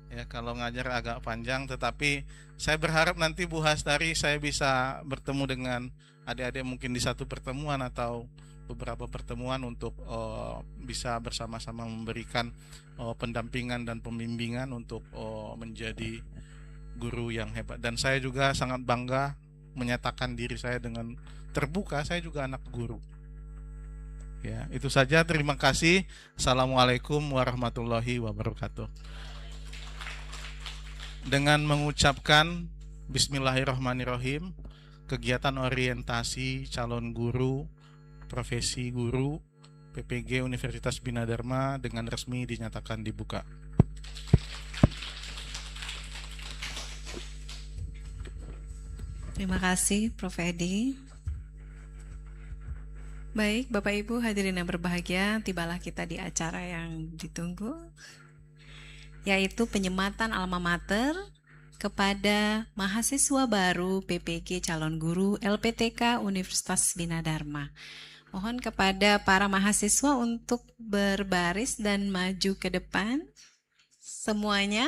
Ya, kalau ngajar agak panjang, tetapi saya berharap nanti Bu Hastari saya bisa bertemu dengan adik-adik mungkin di satu pertemuan atau beberapa pertemuan untuk bisa bersama-sama memberikan pendampingan dan pembimbingan untuk menjadi guru yang hebat. Dan saya juga sangat bangga menyatakan diri saya dengan terbuka, saya juga anak guru. Ya, itu saja. Terima kasih. Assalamualaikum warahmatullahi wabarakatuh. Dengan mengucapkan Bismillahirrahmanirrahim, kegiatan orientasi calon guru, profesi guru PPG Universitas Bina Dharma dengan resmi dinyatakan dibuka. Terima kasih Prof. Edi. Baik, Bapak Ibu hadirin yang berbahagia, tibalah kita di acara yang ditunggu, yaitu penyematan alma mater kepada mahasiswa baru PPG calon guru LPTK Universitas Bina Dharma. Mohon kepada para mahasiswa untuk berbaris dan maju ke depan semuanya.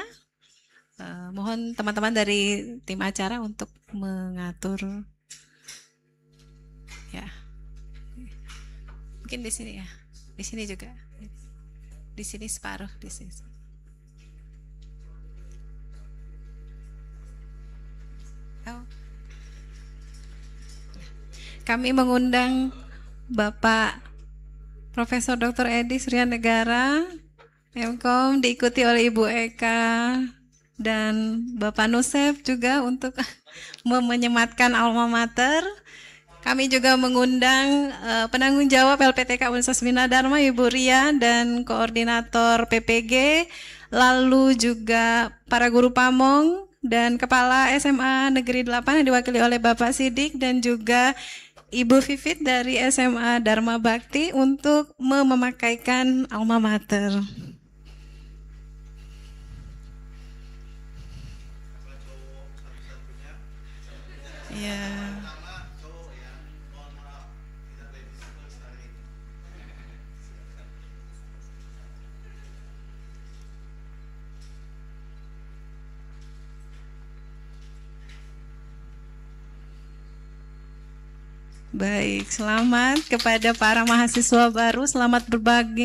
Mohon teman-teman dari tim acara untuk mengatur, ya. Mungkin di sini ya, di sini juga, di sini separuh, di sini. Oh. Kami mengundang Bapak Profesor Dr. Edi Suryanegara, Mkom, diikuti oleh Ibu Eka dan Bapak Nusef juga untuk menyematkan alma mater. Kami juga mengundang penanggung jawab LPTK Universitas Bina Dharma, Ibu Ria, dan koordinator PPG, lalu juga para guru pamong dan kepala SMA Negeri 8 yang diwakili oleh Bapak Sidik dan juga Ibu Vivit dari SMA Dharma Bakti untuk memakaikan alma mater. Ya. Baik, selamat kepada para mahasiswa baru, selamat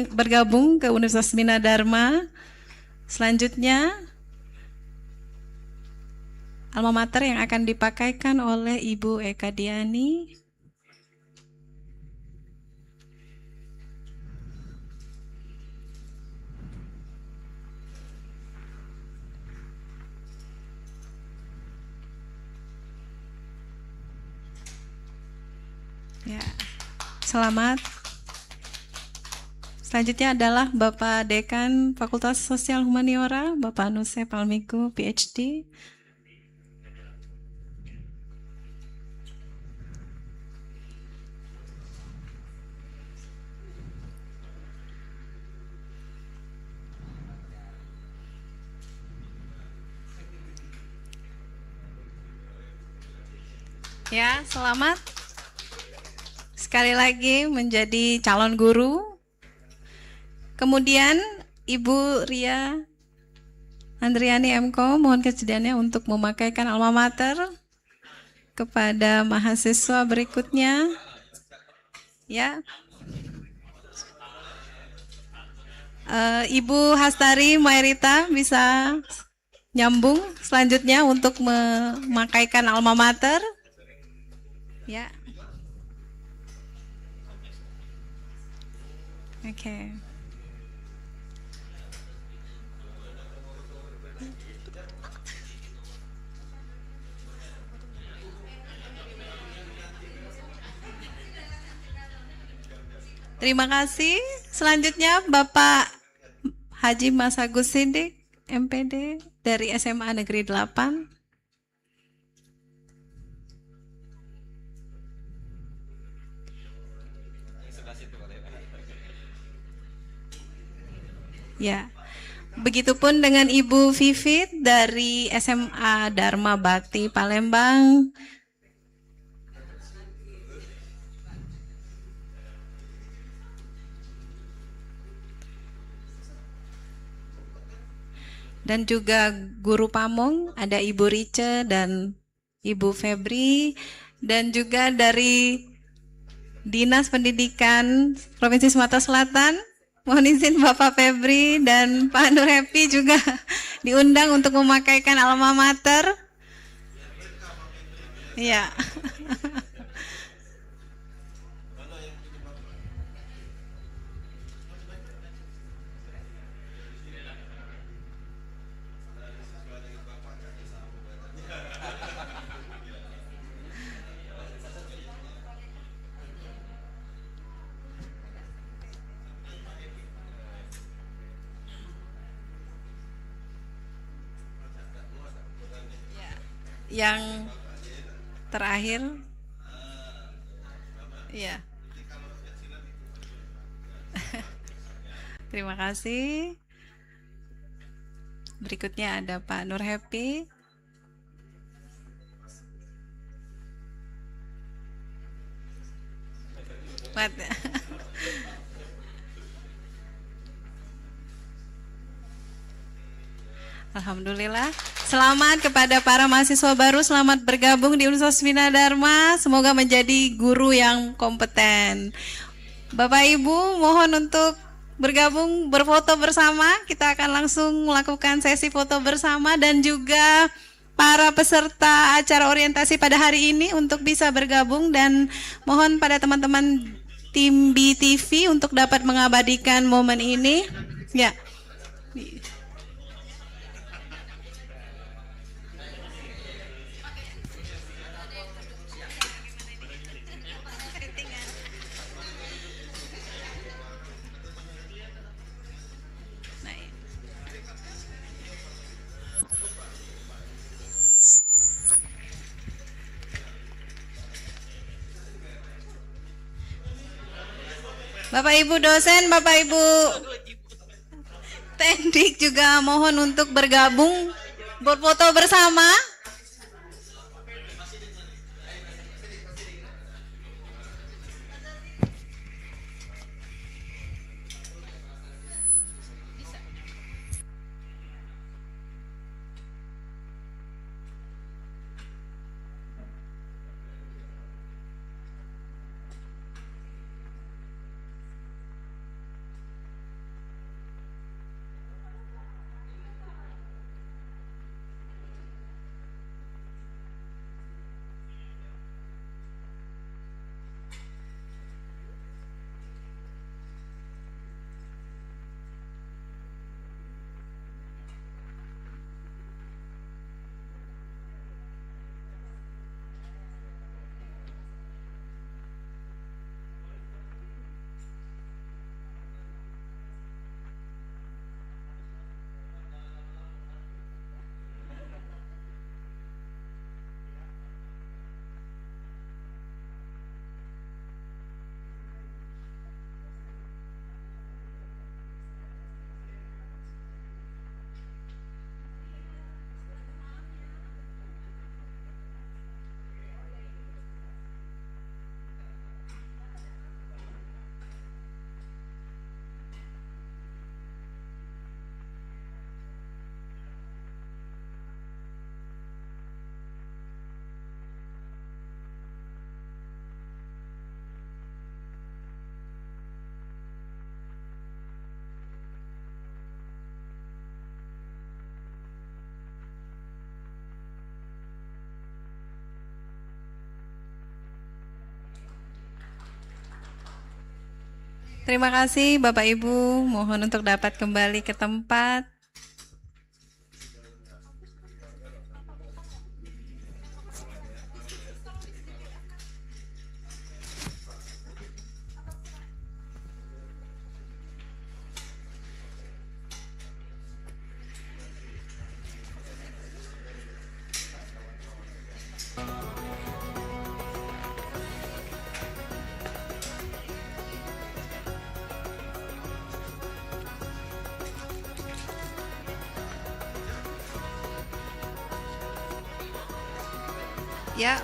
bergabung ke Universitas Bina Dharma. Selanjutnya, alma mater yang akan dipakaikan oleh Ibu Eka Diani. Ya, selamat. Selanjutnya adalah Bapak Dekan Fakultas Sosial Humaniora, Bapak Nusef Almiku, PhD. Ya, selamat. Sekali lagi menjadi calon guru. Kemudian Ibu Ria Andriani MKO, mohon kesediaannya untuk memakaikan alma mater kepada mahasiswa berikutnya. Ya, Ibu Hastari Mairita bisa nyambung selanjutnya untuk memakaikan alma mater. Ya. Oke. Terima kasih. Selanjutnya Bapak Haji Mas Agus Sidik, MPD dari SMA Negeri 8. Ya, begitupun dengan Ibu Vivit dari SMA Dharma Bakti Palembang. Dan juga guru pamong, ada Ibu Rice dan Ibu Febri, dan juga dari Dinas Pendidikan Provinsi Sumatera Selatan. Mohon izin Bapak Febri dan Pak Nur Happy juga diundang untuk memakaikan alma mater. Iya. Yang terakhir, ya. Terima kasih. Berikutnya ada Pak Nur Happy. Alhamdulillah. Selamat kepada para mahasiswa baru, selamat bergabung di Universitas Bina Dharma. Semoga menjadi guru yang kompeten. Bapak Ibu, mohon untuk bergabung berfoto bersama. Kita akan langsung melakukan sesi foto bersama dan juga para peserta acara orientasi pada hari ini untuk bisa bergabung, dan mohon pada teman-teman tim BTV untuk dapat mengabadikan momen ini. Ya. Bapak Ibu dosen, Bapak Ibu teknik juga mohon untuk bergabung berfoto bersama. Terima kasih Bapak Ibu, mohon untuk dapat kembali ke tempat. Ya,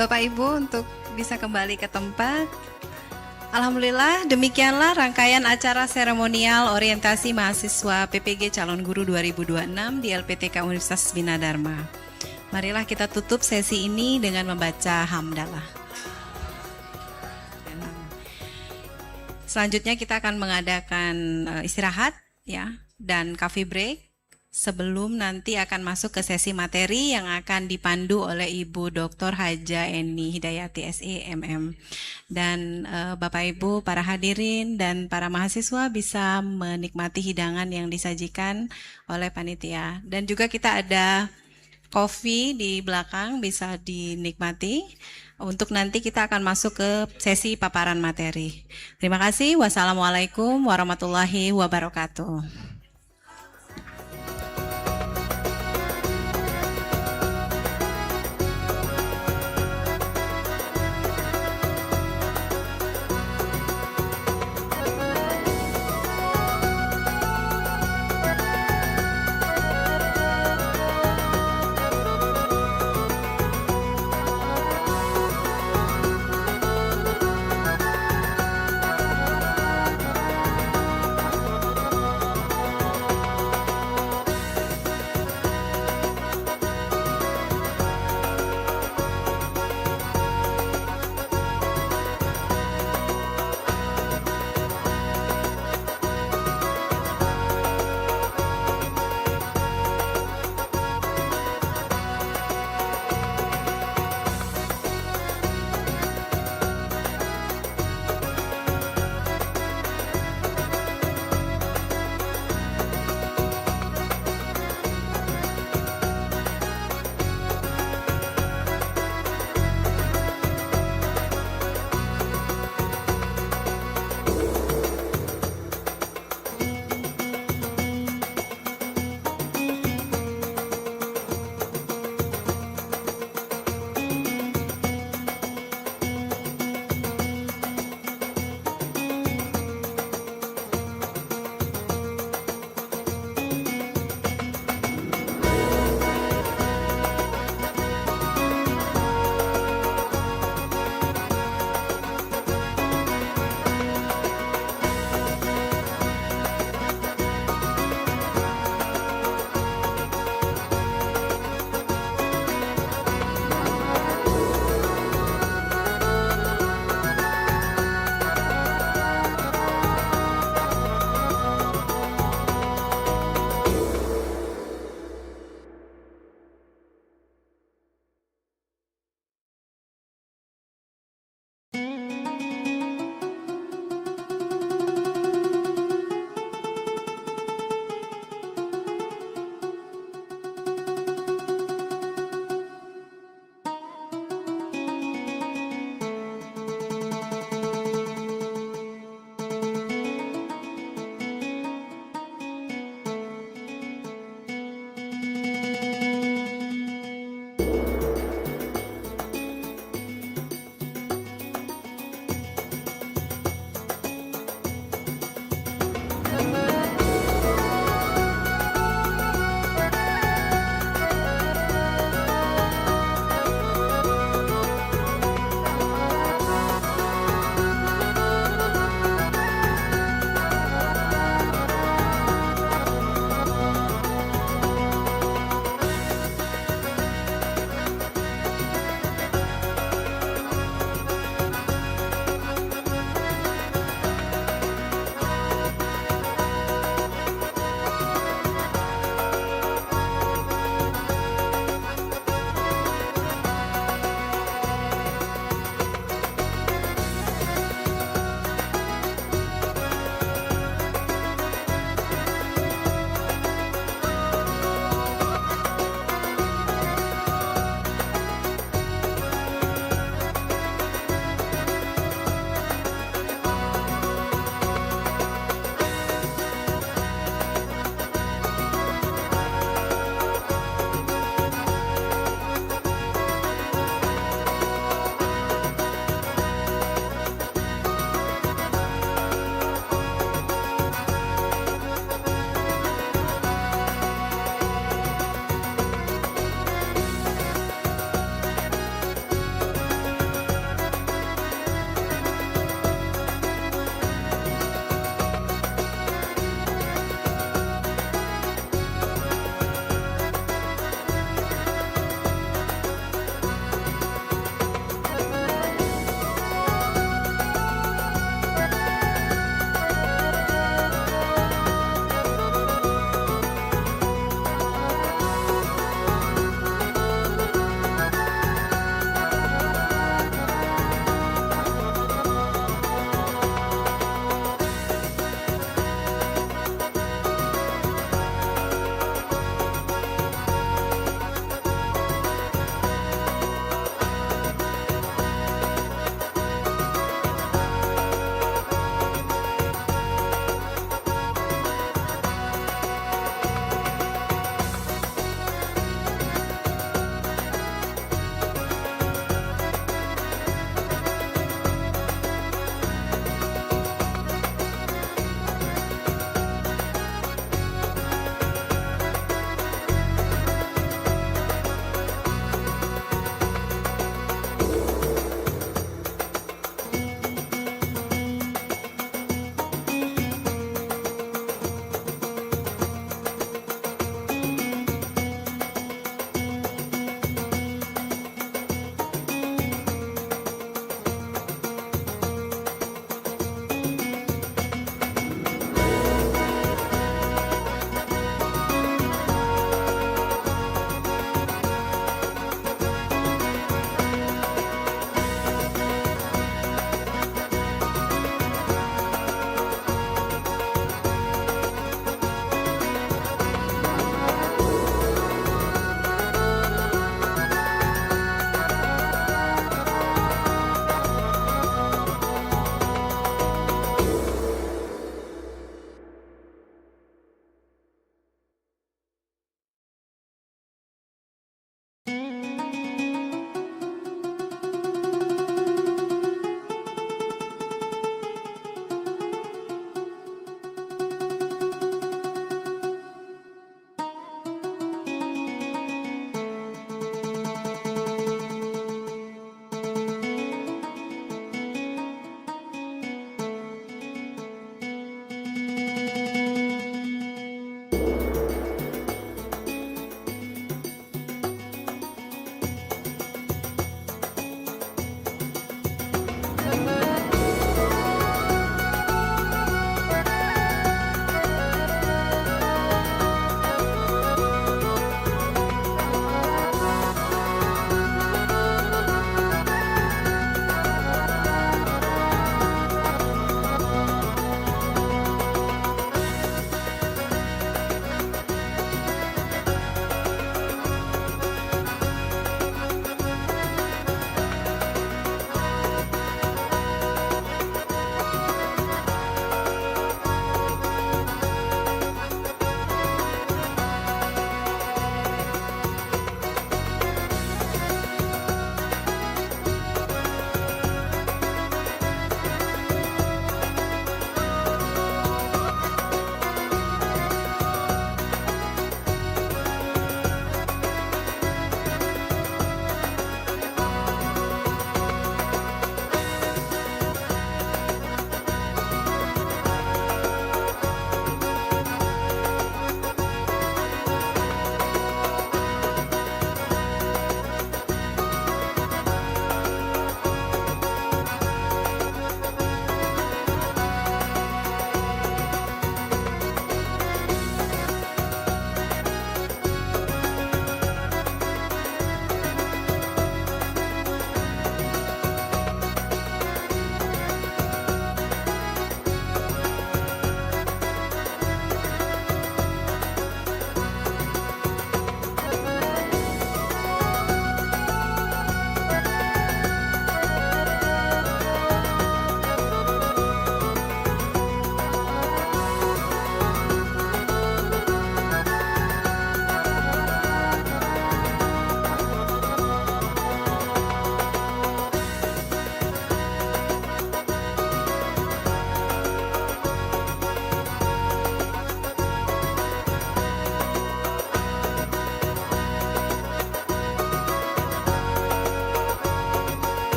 Bapak Ibu untuk bisa kembali ke tempat. Alhamdulillah, demikianlah rangkaian acara seremonial orientasi mahasiswa PPG Calon Guru 2026 di LPTK Universitas Bina Dharma. Marilah kita tutup sesi ini dengan membaca hamdalah. Selanjutnya kita akan mengadakan istirahat ya dan coffee break. Sebelum nanti akan masuk ke sesi materi yang akan dipandu oleh Ibu Dr. Haja Eni Hidayati SE MM. Dan Bapak Ibu para hadirin dan para mahasiswa bisa menikmati hidangan yang disajikan oleh panitia. Dan juga kita ada kopi di belakang bisa dinikmati. Untuk nanti kita akan masuk ke sesi paparan materi. Terima kasih. Wassalamualaikum warahmatullahi wabarakatuh.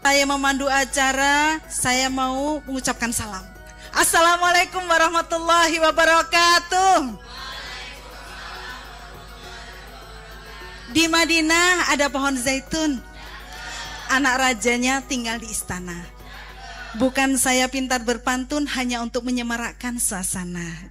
saya memandu acara, saya mau mengucapkan salam. Assalamualaikum warahmatullahi wabarakatuh. Di Madinah ada pohon zaitun. Anak rajanya tinggal di istana. Bukan saya pintar berpantun hanya untuk menyemarakkan suasana.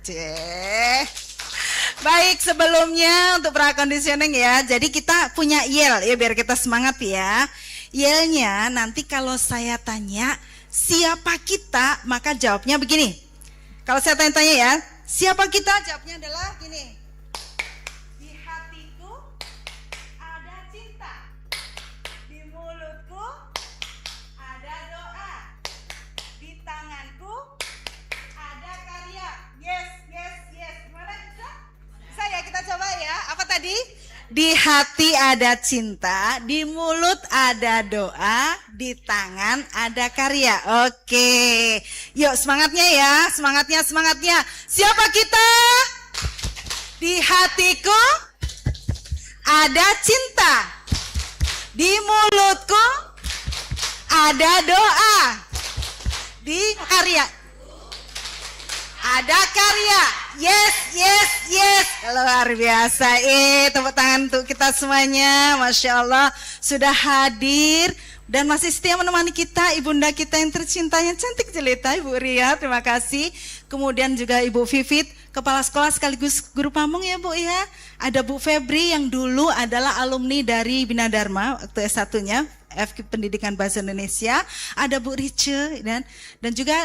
Baik, sebelumnya untuk prakondisioning ya. Jadi kita punya yel ya biar kita semangat ya. Yelnya nanti kalau saya tanya siapa kita, maka jawabnya begini. Kalau saya tanya-tanya ya, siapa kita? Jawabnya adalah gini. Di hatiku ada cinta. Di mulutku ada doa. Di tanganku ada karya. Yes, yes, yes. Gimana bisa? Saya kita coba ya. Apa tadi? Di hati ada cinta, di mulut ada doa, di tangan ada karya. Oke. Yuk semangatnya ya, semangatnya. Siapa kita? Di hatiku ada cinta. Di mulutku ada doa. Di karya ada karya. Yes, yes, yes. Luar biasa. Tepuk tangan untuk kita semuanya. Masya Allah sudah hadir dan masih setia menemani kita ibunda kita yang tercintanya cantik jelita Ibu Ria. Terima kasih. Kemudian juga Ibu Vivit, kepala sekolah sekaligus guru pamong ya Bu ya. Ada Bu Febri yang dulu adalah alumni dari Bina Dharma waktu S1-nya. FK Pendidikan Bahasa Indonesia, ada Bu Rice dan juga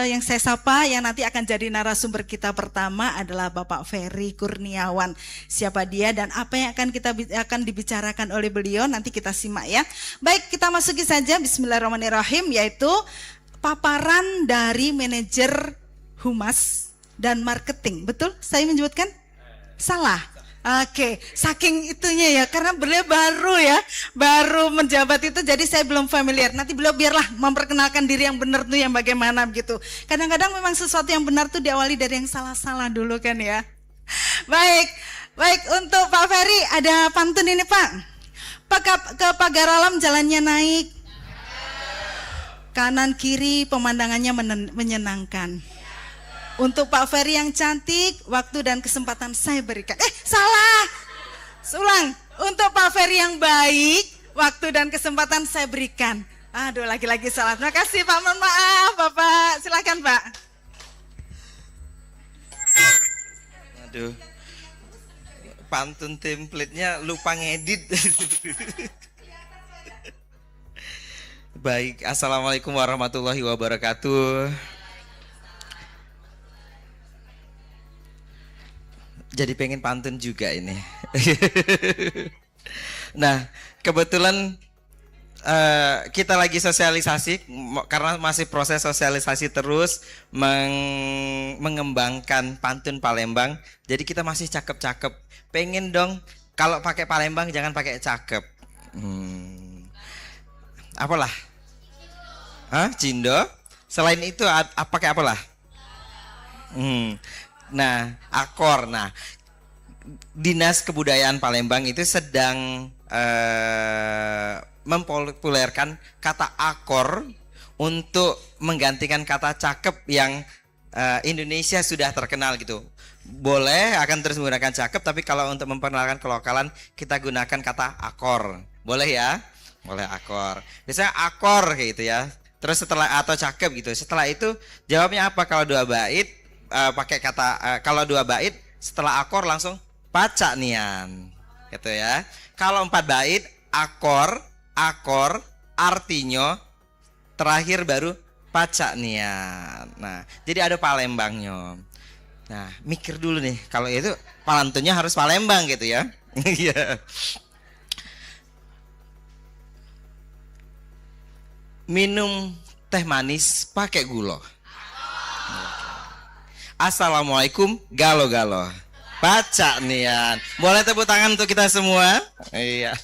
yang saya sapa yang nanti akan jadi narasumber kita pertama adalah Bapak Ferry Kurniawan. Siapa dia dan apa yang akan dibicarakan oleh beliau nanti kita simak ya. Baik, kita masuki saja bismillahirrahmanirrahim yaitu paparan dari manajer humas dan marketing. Betul? Saya menyebutkan salah. Oke, saking itunya ya, karena beliau baru menjabat itu, jadi saya belum familiar. Nanti beliau biarlah memperkenalkan diri yang benar tuh yang bagaimana begitu. Kadang-kadang memang sesuatu yang benar tuh diawali dari yang salah-salah dulu kan ya. Baik untuk Pak Ferry ada pantun ini Pak. Ke pagar alam jalannya naik, kanan kiri pemandangannya menyenangkan. Untuk Pak Ferry yang cantik, waktu dan kesempatan saya berikan. Salah. Ulang. Untuk Pak Ferry yang baik, waktu dan kesempatan saya berikan. Aduh, lagi-lagi salah. Terima kasih Pak. Mohon maaf, Bapak. Silakan Pak. Aduh. Pantun template-nya lupa ngedit. Baik, Assalamualaikum warahmatullahi wabarakatuh. Jadi pengen pantun juga ini. Nah, kebetulan kita lagi sosialisasi karena masih proses sosialisasi terus mengembangkan pantun Palembang. Jadi kita masih cakep-cakep. Pengen dong kalau pakai Palembang jangan pakai cakep. Apalah? Cindo. Selain itu pakai apalah? Nah, akor. Nah, Dinas Kebudayaan Palembang itu sedang mempopulerkan kata akor untuk menggantikan kata cakep yang Indonesia sudah terkenal gitu. Boleh akan terus menggunakan cakep, tapi kalau untuk memperkenalkan kelokalan kita gunakan kata akor. Boleh ya? Boleh akor. Biasanya akor kayak gitu ya. Terus setelah atau cakep gitu. Setelah itu jawabnya apa kalau dua bait? Pakai kata kalau dua bait setelah akor langsung pacak nian gitu ya. Kalau 4 bait akor artinya terakhir baru pacak nian. Nah, jadi ada Palembangnya. Nah, mikir dulu nih kalau itu palantunnya harus Palembang gitu ya. Iya. Minum teh manis pakai gula. Assalamualaikum galo-galo. Baca nian. Boleh tepuk tangan untuk kita semua? Iya.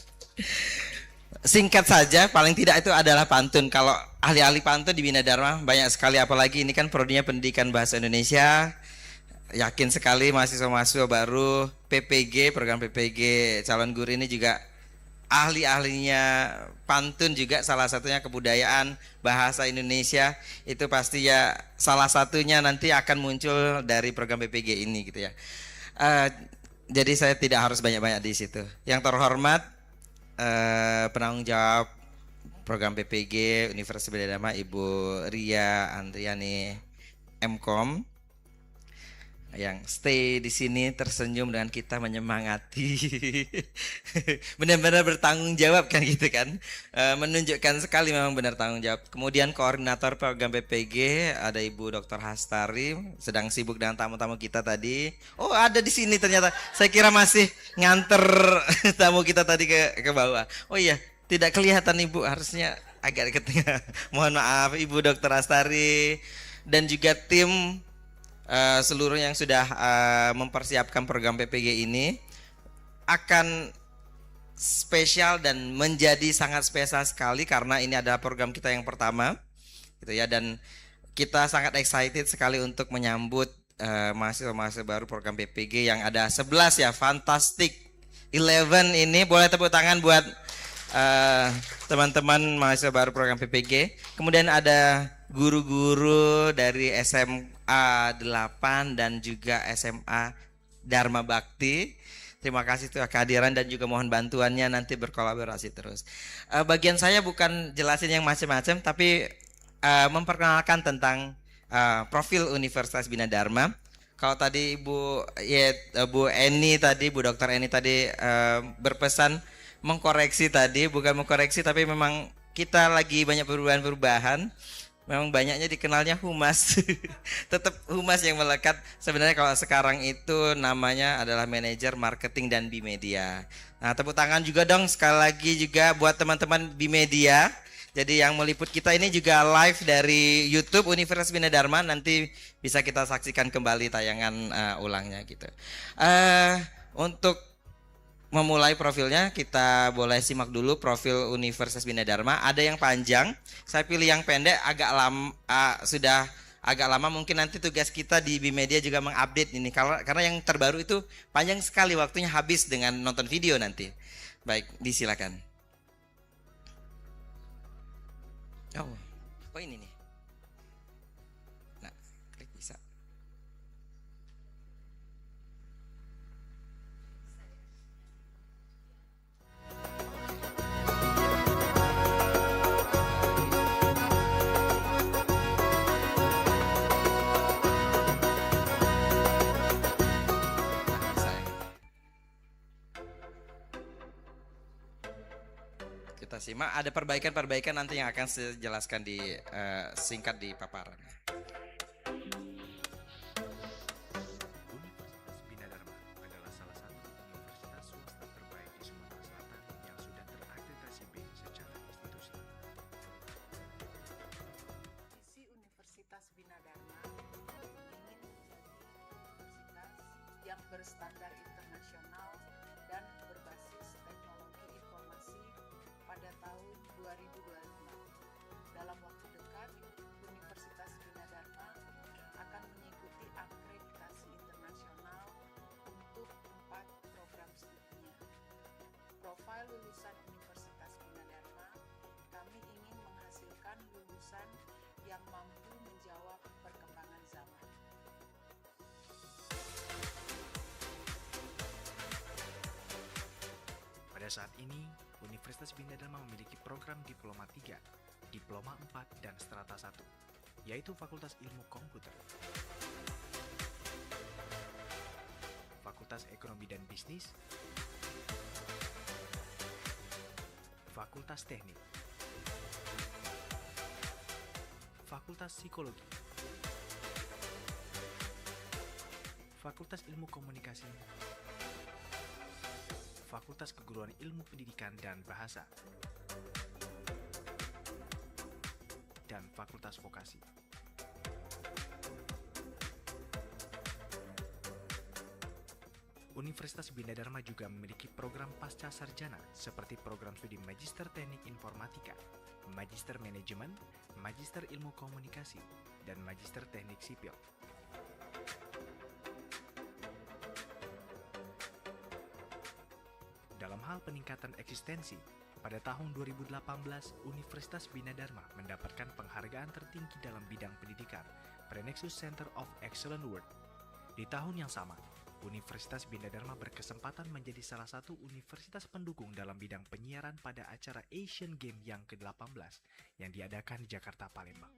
Singkat saja, paling tidak itu adalah pantun. Kalau ahli-ahli pantun di Bina Dharma banyak sekali, apalagi ini kan prodinya Pendidikan Bahasa Indonesia. Yakin sekali mahasiswa-mahasiswa baru PPG, program PPG calon guru ini juga ahli-ahlinya pantun juga, salah satunya kebudayaan bahasa Indonesia, itu pasti ya salah satunya nanti akan muncul dari program PPG ini gitu ya. Jadi saya tidak harus banyak-banyak di situ. Yang terhormat penanggung jawab program PPG Universitas Bina Dharma Ibu Ria Andriani Mkom, yang stay di sini tersenyum dengan kita, menyemangati. Benar-benar bertanggung jawab kan gitu kan. Menunjukkan sekali memang benar tanggung jawab. Kemudian koordinator program PPG ada Ibu Dr. Hastari, sedang sibuk dengan tamu-tamu kita tadi. Oh, ada di sini ternyata. Saya kira masih nganter tamu kita tadi ke bawah. Oh iya, tidak kelihatan Ibu, harusnya agak ke tengah. Mohon maaf Ibu Dr. Hastari dan juga tim seluruh yang sudah mempersiapkan program PPG ini akan spesial dan menjadi sangat spesial sekali karena ini adalah program kita yang pertama gitu ya, dan kita sangat excited sekali untuk menyambut mahasiswa-mahasiswa baru program PPG yang ada 11 ya, Fantastic 11 ini. Boleh tepuk tangan buat teman-teman mahasiswa baru program PPG. Kemudian ada guru-guru dari SMA 8 dan juga SMA Dharma Bakti. Terima kasih tuh kehadiran dan juga mohon bantuannya, nanti berkolaborasi terus. Bagian saya bukan jelasin yang macam-macam, tapi memperkenalkan tentang profil Universitas Bina Dharma. Kalau tadi Bu Eni tadi, Bu Dr. Eni tadi berpesan mengkoreksi tadi, bukan mengkoreksi tapi memang kita lagi banyak perubahan-perubahan. Memang banyaknya dikenalnya humas. Tetap humas yang melekat. Sebenarnya kalau sekarang itu namanya adalah manajer marketing dan Bimedia. Nah, tepuk tangan juga dong sekali lagi juga buat teman-teman Bimedia. Jadi yang meliput kita ini juga live dari YouTube Universitas Bina Dharma. Nanti bisa kita saksikan kembali tayangan ulangnya gitu. Untuk memulai profilnya, kita boleh simak dulu profil Universitas Bina Dharma. Ada yang panjang, saya pilih yang pendek, agak lama, sudah agak lama. Mungkin nanti tugas kita di Bimedia juga mengupdate ini, karena yang terbaru itu panjang sekali, waktunya habis dengan nonton video nanti. Baik, disilakan. Oh ini nih. Nah, klik bisa. Kita simak, ada perbaikan-perbaikan nanti yang akan saya jelaskan di singkat di paparan. Universitas Bina Dharma adalah salah satu universitas swasta terbaik di Sumatera Selatan yang sudah terakreditasi B secara institusi. Visi Universitas Bina Dharma ingin menjadi universitas yang berstandar internasional dan berbasis teknologi informasi pada tahun 2025. Dalam waktu dekat, Universitas Bina Dharma akan mengikuti akreditasi internasional untuk 4 program studinya. Profil lulusan Universitas Bina Dharma, kami ingin menghasilkan lulusan yang mampu menjawab perkembangan zaman. Pada saat ini, Universitas Bina Dharma memiliki program Diploma 3, Diploma 4, dan Strata 1, yaitu Fakultas Ilmu Komputer, Fakultas Ekonomi dan Bisnis, Fakultas Teknik, Fakultas Psikologi, Fakultas Ilmu Komunikasi, Fakultas Keguruan Ilmu Pendidikan dan Bahasa, dan Fakultas Vokasi. Universitas Bina Dharma juga memiliki program pasca sarjana seperti program studi Magister Teknik Informatika, Magister Manajemen, Magister Ilmu Komunikasi, dan Magister Teknik Sipil. Dalam hal peningkatan eksistensi, pada tahun 2018 Universitas Bina Dharma mendapatkan penghargaan tertinggi dalam bidang pendidikan, Prenexus Center of Excellent Work. Di tahun yang sama, Universitas Bina Dharma berkesempatan menjadi salah satu universitas pendukung dalam bidang penyiaran pada acara Asian Games yang ke-18 yang diadakan di Jakarta, Palembang.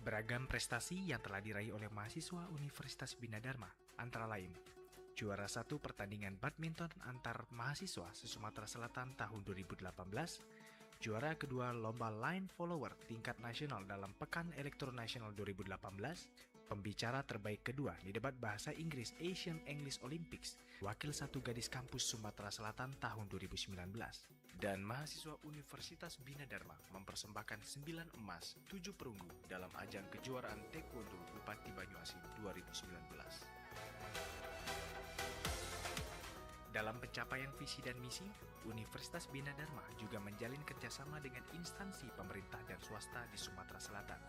Beragam prestasi yang telah diraih oleh mahasiswa Universitas Bina Dharma, antara lain juara 1 pertandingan badminton antar mahasiswa se-Sumatera Selatan tahun 2018, juara kedua lomba line follower tingkat nasional dalam Pekan Elektronasional 2018, pembicara terbaik kedua di debat bahasa Inggris Asian English Olympics, wakil 1 gadis kampus Sumatera Selatan tahun 2019, dan mahasiswa Universitas Bina Dharma mempersembahkan 9 emas, 7 perunggu dalam ajang kejuaraan Taekwondo Bupati Banyuasin 2019. Dalam pencapaian visi dan misi, Universitas Bina Dharma juga menjalin kerjasama dengan instansi pemerintah dan swasta di Sumatera Selatan.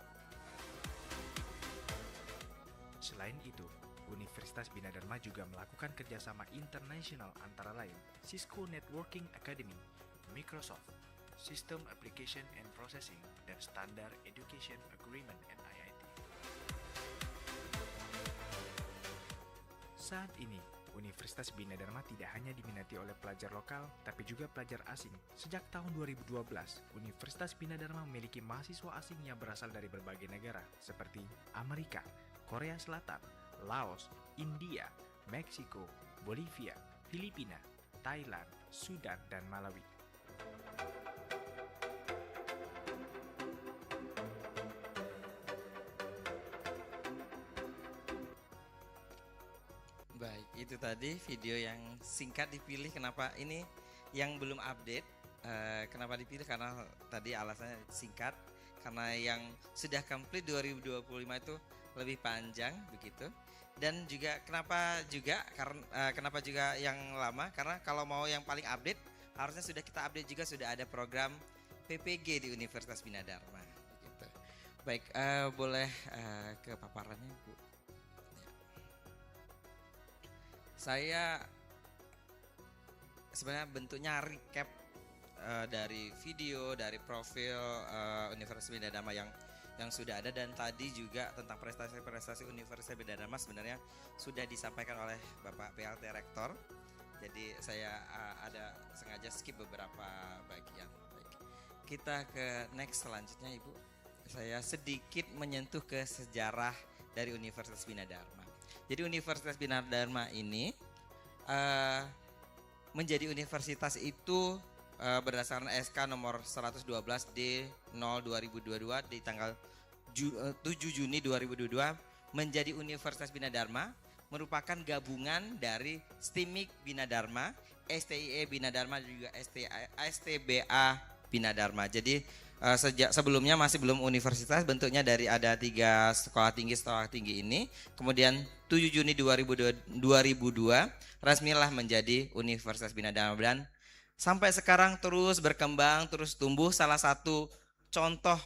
Selain itu, Universitas Bina Dharma juga melakukan kerjasama internasional antara lain Cisco Networking Academy, Microsoft, System Application and Processing, dan Standard Education Agreement NIIT. Saat ini, Universitas Bina Dharma tidak hanya diminati oleh pelajar lokal, tapi juga pelajar asing. Sejak tahun 2012, Universitas Bina Dharma memiliki mahasiswa asing yang berasal dari berbagai negara, seperti Amerika, Korea Selatan, Laos, India, Meksiko, Bolivia, Filipina, Thailand, Sudan, dan Malawi. Baik, itu tadi video yang singkat dipilih. Kenapa ini yang belum update? Kenapa dipilih? Karena tadi alasannya singkat. Karena yang sudah complete 2025 itu lebih panjang begitu. Dan juga kenapa juga yang lama? Karena kalau mau yang paling update, harusnya sudah kita update juga, sudah ada program PPG di Universitas Bina Dharma. Begitu. Baik, boleh ke paparannya, Bu. Saya sebenarnya bentuknya recap dari video, dari profil Universitas Bina Dharma yang sudah ada, dan tadi juga tentang prestasi-prestasi Universitas Bina Dharma sebenarnya sudah disampaikan oleh Bapak PLT Rektor. Jadi saya ada sengaja skip beberapa bagian. Baik. Kita ke next selanjutnya, Ibu. Saya sedikit menyentuh ke sejarah dari Universitas Bina Dharma. Jadi Universitas Bina Dharma ini menjadi universitas itu berdasarkan SK nomor 112 D0/2022 di tanggal 7 Juni 2022 menjadi Universitas Bina Dharma, merupakan gabungan dari STIMIK Bina Dharma, STIE Bina Dharma, dan juga STBA Bina Dharma. Jadi sejak sebelumnya masih belum universitas, bentuknya dari ada 3 sekolah tinggi ini. Kemudian 7 Juni 2002 resmilah menjadi Universitas Bina Dharma, dan sampai sekarang terus berkembang, terus tumbuh. Salah satu contoh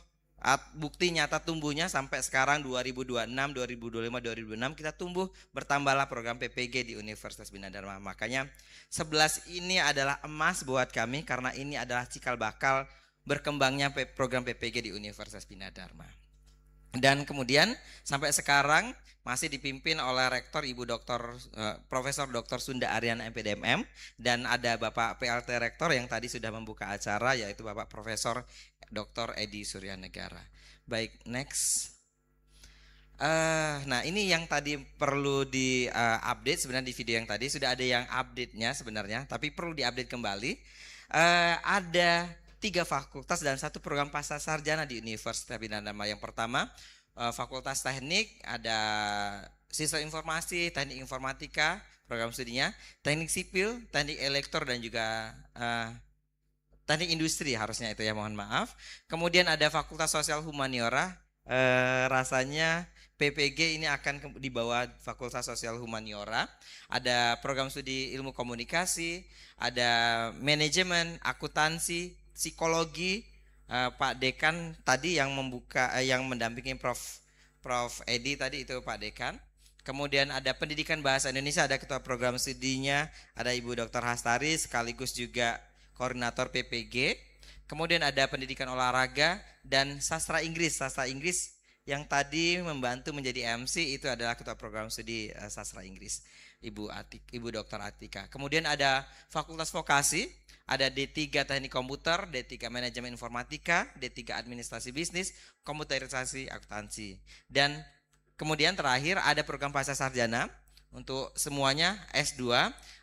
bukti nyata tumbuhnya sampai sekarang 2026, 2025, 2026 kita tumbuh, bertambahlah program PPG di Universitas Bina Dharma. Makanya 11 ini adalah emas buat kami, karena ini adalah cikal bakal berkembangnya program PPG di Universitas Bina Dharma. Dan kemudian sampai sekarang masih dipimpin oleh Rektor Ibu Profesor Dr. Sunda Aryana MPDMM, dan ada Bapak PLT Rektor yang tadi sudah membuka acara, yaitu Bapak Profesor Dr. Edi Suryanegara. Baik, next. Nah, ini yang tadi perlu di-update. Sebenarnya di video yang tadi sudah ada yang update-nya sebenarnya, tapi perlu di-update kembali. Ada 3 fakultas dan 1 program pascasarjana di Universitas Bina Dharma. Yang pertama, Fakultas Teknik, ada Sistem Informasi, Teknik Informatika, program studinya, Teknik Sipil, Teknik Elektro, dan juga Teknik Industri, harusnya itu ya, mohon maaf. Kemudian ada Fakultas Sosial Humaniora, rasanya PPG ini akan di bawah Fakultas Sosial Humaniora. Ada program studi Ilmu Komunikasi, ada Manajemen, Akuntansi, Psikologi. Pak Dekan tadi yang mendampingi Prof Edi tadi itu Pak Dekan. Kemudian ada pendidikan bahasa Indonesia, ada ketua program studinya, ada Ibu Dr. Hastari sekaligus juga koordinator PPG. Kemudian ada pendidikan olahraga dan sastra Inggris. Sastra Inggris yang tadi membantu menjadi MC itu adalah ketua program studi sastra Inggris, Ibu Dr. Atika. Kemudian ada fakultas vokasi, ada D3 Teknik Komputer, D3 Manajemen Informatika, D3 Administrasi Bisnis, Komputerisasi Akuntansi. Dan kemudian terakhir ada program pasca sarjana untuk semuanya S2,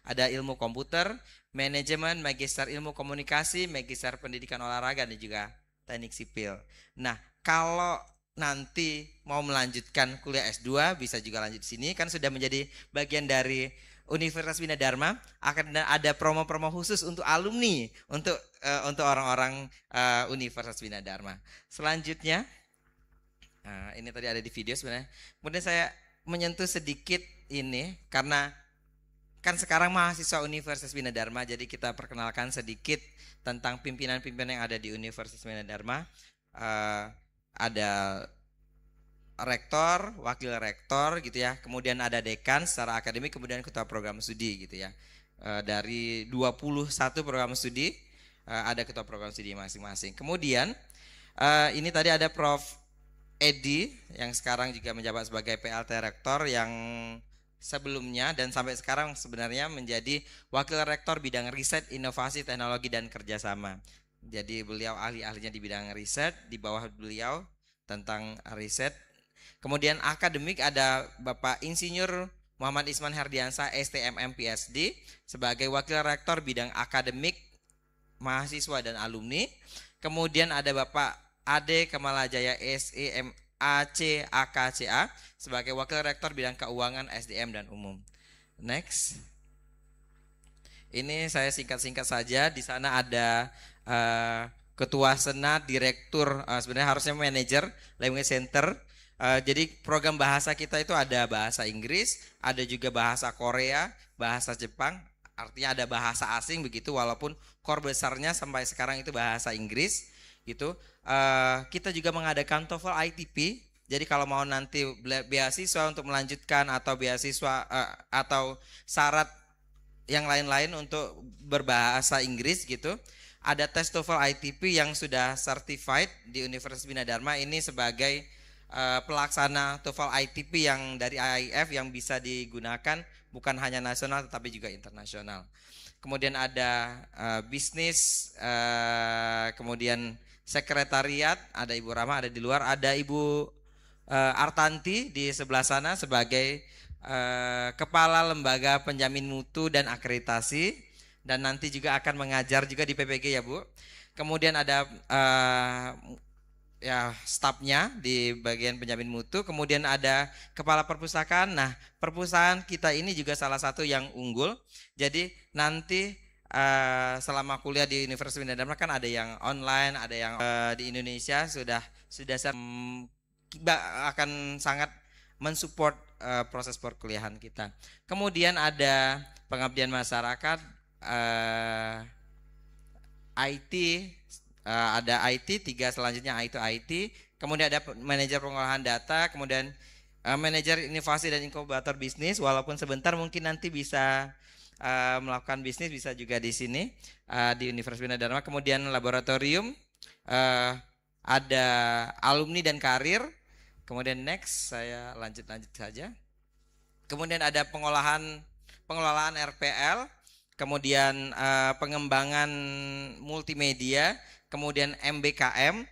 ada ilmu komputer, manajemen, magister ilmu komunikasi, magister pendidikan olahraga dan juga teknik sipil. Nah, kalau nanti mau melanjutkan kuliah S2 bisa juga lanjut di sini, kan sudah menjadi bagian dari Universitas Bina Dharma. Akan ada promo-promo khusus untuk alumni, untuk orang-orang Universitas Bina Dharma. Selanjutnya, ini tadi ada di video sebenarnya. Kemudian saya menyentuh sedikit ini karena kan sekarang mahasiswa Universitas Bina Dharma, jadi kita perkenalkan sedikit tentang pimpinan-pimpinan yang ada di Universitas Bina Dharma. Ada rektor, wakil rektor gitu ya, kemudian ada dekan secara akademik, kemudian ketua program studi gitu ya. Dari 21 program studi ada ketua program studi masing-masing. Kemudian ini tadi ada Prof. Edi yang sekarang juga menjabat sebagai PLT rektor, yang sebelumnya dan sampai sekarang sebenarnya menjadi wakil rektor bidang riset, inovasi, teknologi dan kerjasama. Jadi beliau ahli-ahlinya di bidang riset, di bawah beliau tentang riset. Kemudian akademik ada Bapak Insinyur Muhammad Isman Herdiansa STMM PhD sebagai wakil rektor bidang akademik, mahasiswa dan alumni. Kemudian ada Bapak Ade Kamalajaya SEMAC AKCA sebagai wakil rektor bidang keuangan, SDM dan umum. Next. Ini saya singkat-singkat saja. Di sana ada ketua senat, direktur, sebenarnya harusnya manajer language center. Jadi program bahasa kita itu ada bahasa Inggris, ada juga bahasa Korea, bahasa Jepang. Artinya ada bahasa asing begitu, walaupun core besarnya sampai sekarang itu bahasa Inggris gitu. Kita juga mengadakan TOEFL ITP. Jadi kalau mau nanti beasiswa untuk melanjutkan atau beasiswa atau syarat yang lain-lain untuk berbahasa Inggris gitu, ada tes TOEFL ITP yang sudah certified di Universitas Bina Dharma ini sebagai pelaksana TOEFL ITP yang dari AIF yang bisa digunakan bukan hanya nasional tetapi juga internasional. Kemudian ada bisnis, kemudian sekretariat, ada Ibu Rama ada di luar, ada Ibu Artanti di sebelah sana sebagai kepala lembaga penjamin mutu dan akreditasi. Dan nanti juga akan mengajar juga di PPG ya Bu. Kemudian ada ya stafnya di bagian penjamin mutu. Kemudian ada kepala perpustakaan. Nah, perpustakaan kita ini juga salah satu yang unggul. Jadi nanti selama kuliah di Universitas Bina Dharma kan ada yang online, ada yang di Indonesia sudah akan sangat mensupport proses perkuliahan kita. Kemudian ada pengabdian masyarakat, IT, ada IT 3 selanjutnya itu IT. Kemudian ada manajer pengolahan data, kemudian manajer inovasi dan inkubator bisnis. Walaupun sebentar mungkin nanti bisa melakukan bisnis bisa juga di sini di Universitas Bina Dharma. Kemudian laboratorium, ada alumni dan karir. Kemudian next saya lanjut saja. Kemudian ada pengelolaan RPL, kemudian pengembangan multimedia, kemudian MBKM.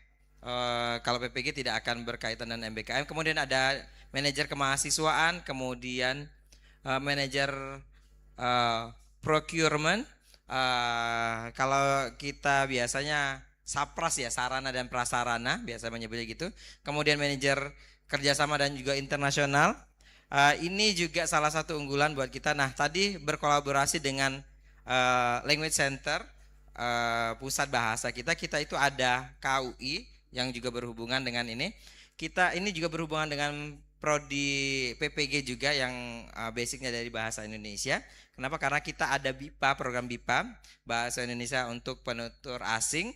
Kalau PPG tidak akan berkaitan dengan MBKM. Kemudian ada manajer kemahasiswaan, kemudian manajer procurement. Kalau kita biasanya Sapras ya, sarana dan prasarana biasa menyebutnya gitu. Kemudian manajer kerjasama dan juga internasional. Ini juga salah satu unggulan buat kita. Nah, tadi berkolaborasi dengan Language Center, pusat bahasa kita itu ada KUI yang juga berhubungan dengan ini. Kita ini juga berhubungan dengan prodi PPG juga yang basicnya dari bahasa Indonesia. Kenapa? Karena kita ada BIPA, program BIPA, bahasa Indonesia untuk penutur asing.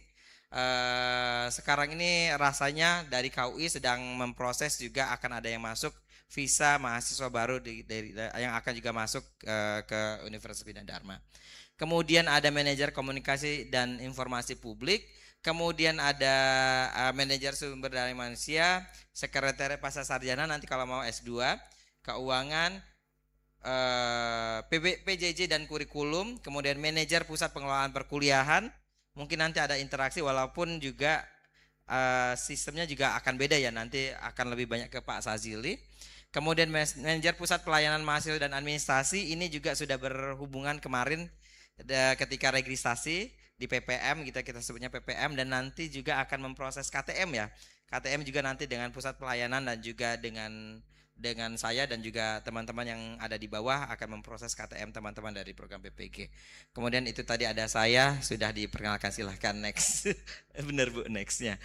Sekarang ini rasanya dari KUI sedang memproses juga akan ada yang masuk visa mahasiswa baru yang akan juga masuk ke Universitas Bina Dharma. Kemudian ada manajer komunikasi dan informasi publik, kemudian ada manajer sumber daya manusia, sekretariat pasca sarjana nanti kalau mau S2, keuangan, PJJ dan kurikulum, kemudian manajer pusat pengelolaan perkuliahan, mungkin nanti ada interaksi walaupun juga sistemnya juga akan beda ya, nanti akan lebih banyak ke Pak Sazili. Kemudian manajer pusat pelayanan mahasiswa dan administrasi, ini juga sudah berhubungan kemarin ketika registrasi di PPM, kita sebutnya PPM, dan nanti juga akan memproses KTM ya. KTM juga nanti dengan pusat pelayanan dan juga dengan saya dan juga teman-teman yang ada di bawah akan memproses KTM teman-teman dari program PPG. Kemudian itu tadi ada saya, sudah diperkenalkan, silahkan next. Bener Bu, nextnya.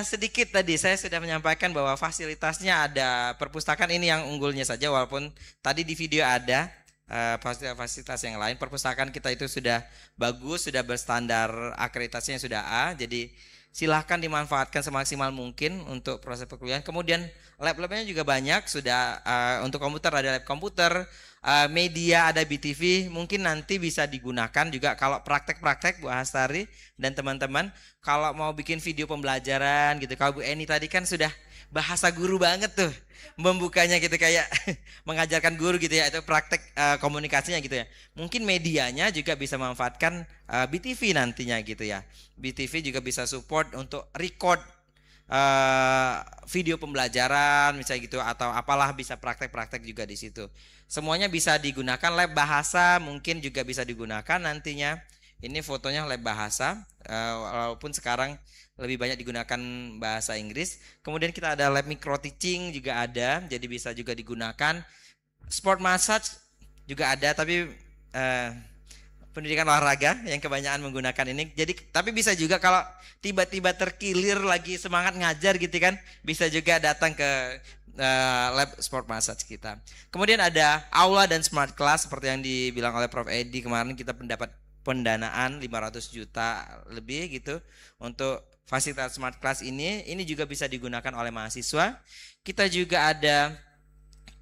Sedikit tadi saya sudah menyampaikan bahwa fasilitasnya ada perpustakaan, ini yang unggulnya saja, walaupun tadi di video ada fasilitas yang lain. Perpustakaan kita itu sudah bagus, sudah berstandar akreditasinya sudah A, jadi silahkan dimanfaatkan semaksimal mungkin untuk proses perkuliahan. Kemudian lab-labnya juga banyak, sudah untuk komputer ada lab komputer, media ada BTV, mungkin nanti bisa digunakan juga kalau praktek-praktek Bu Hastari dan teman-teman kalau mau bikin video pembelajaran gitu. Kalau Bu Eni tadi kan sudah bahasa guru banget tuh membukanya gitu, kayak mengajarkan guru gitu ya, itu praktek komunikasinya gitu ya. Mungkin medianya juga bisa memanfaatkan BTV nantinya gitu ya. BTV juga bisa support untuk record video pembelajaran misalnya gitu, atau apalah, bisa praktek-praktek juga di situ. Semuanya bisa digunakan. Lab bahasa mungkin juga bisa digunakan nantinya. Ini fotonya lab bahasa, walaupun sekarang lebih banyak digunakan bahasa Inggris. Kemudian kita ada lab micro teaching juga ada, jadi bisa juga digunakan. Sport massage juga ada, tapi pendidikan olahraga yang kebanyakan menggunakan ini. Jadi tapi bisa juga kalau tiba-tiba terkilir lagi semangat ngajar gitu kan, bisa juga datang ke lab sport massage kita. Kemudian ada aula dan smart class seperti yang dibilang oleh Prof Edi kemarin, kita mendapat pendanaan 500 juta lebih gitu untuk fasilitas smart class ini juga bisa digunakan oleh mahasiswa. Kita juga ada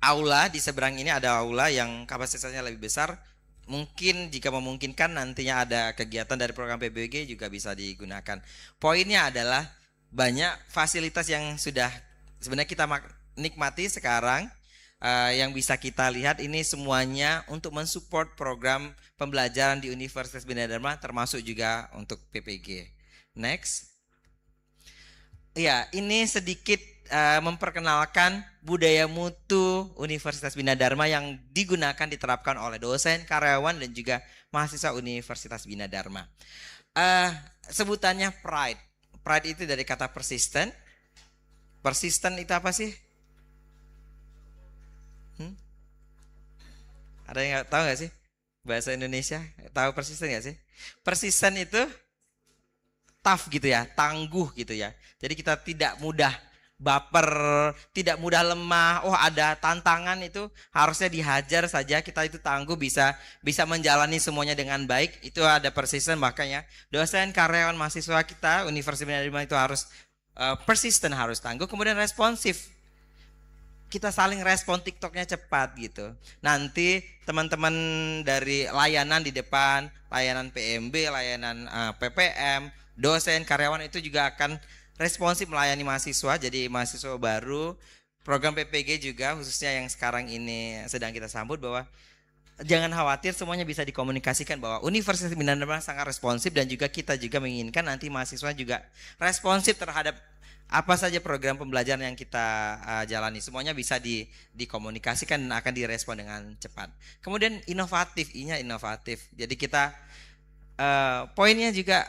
aula, di seberang ini ada aula yang kapasitasnya lebih besar. Mungkin jika memungkinkan nantinya ada kegiatan dari program PBG juga bisa digunakan. Poinnya adalah banyak fasilitas yang sudah sebenarnya kita nikmati sekarang, yang bisa kita lihat ini semuanya untuk mensupport program pembelajaran di Universitas Bina Dharma, termasuk juga untuk PPG. Next. Ya, ini sedikit memperkenalkan budaya mutu Universitas Bina Dharma yang digunakan, diterapkan oleh dosen, karyawan, dan juga mahasiswa Universitas Bina Dharma. Sebutannya pride. Pride itu dari kata persistent. Persistent itu apa sih? Ada yang tahu nggak sih bahasa Indonesia? Tahu persistent nggak sih? Persistent itu tough gitu ya, tangguh gitu ya. Jadi kita tidak mudah baper, tidak mudah lemah. Oh, ada tantangan itu harusnya dihajar saja. Kita itu tangguh, bisa menjalani semuanya dengan baik. Itu ada persisten. Makanya dosen, karyawan, mahasiswa kita Universitas Bina Dharma itu harus persisten, harus tangguh. Kemudian responsif. Kita saling respon, TikToknya cepat gitu. Nanti teman-teman dari layanan di depan, layanan PMB, layanan PPM, dosen, karyawan itu juga akan responsif melayani mahasiswa. Jadi mahasiswa baru, program PPG juga khususnya yang sekarang ini sedang kita sambut, bahwa jangan khawatir, semuanya bisa dikomunikasikan bahwa Universitas Bina Dharma sangat responsif, dan juga kita juga menginginkan nanti mahasiswa juga responsif terhadap apa saja program pembelajaran yang kita jalani. Semuanya bisa dikomunikasikan dan akan direspon dengan cepat. Kemudian inovatif, I-nya inovatif. Jadi kita poinnya juga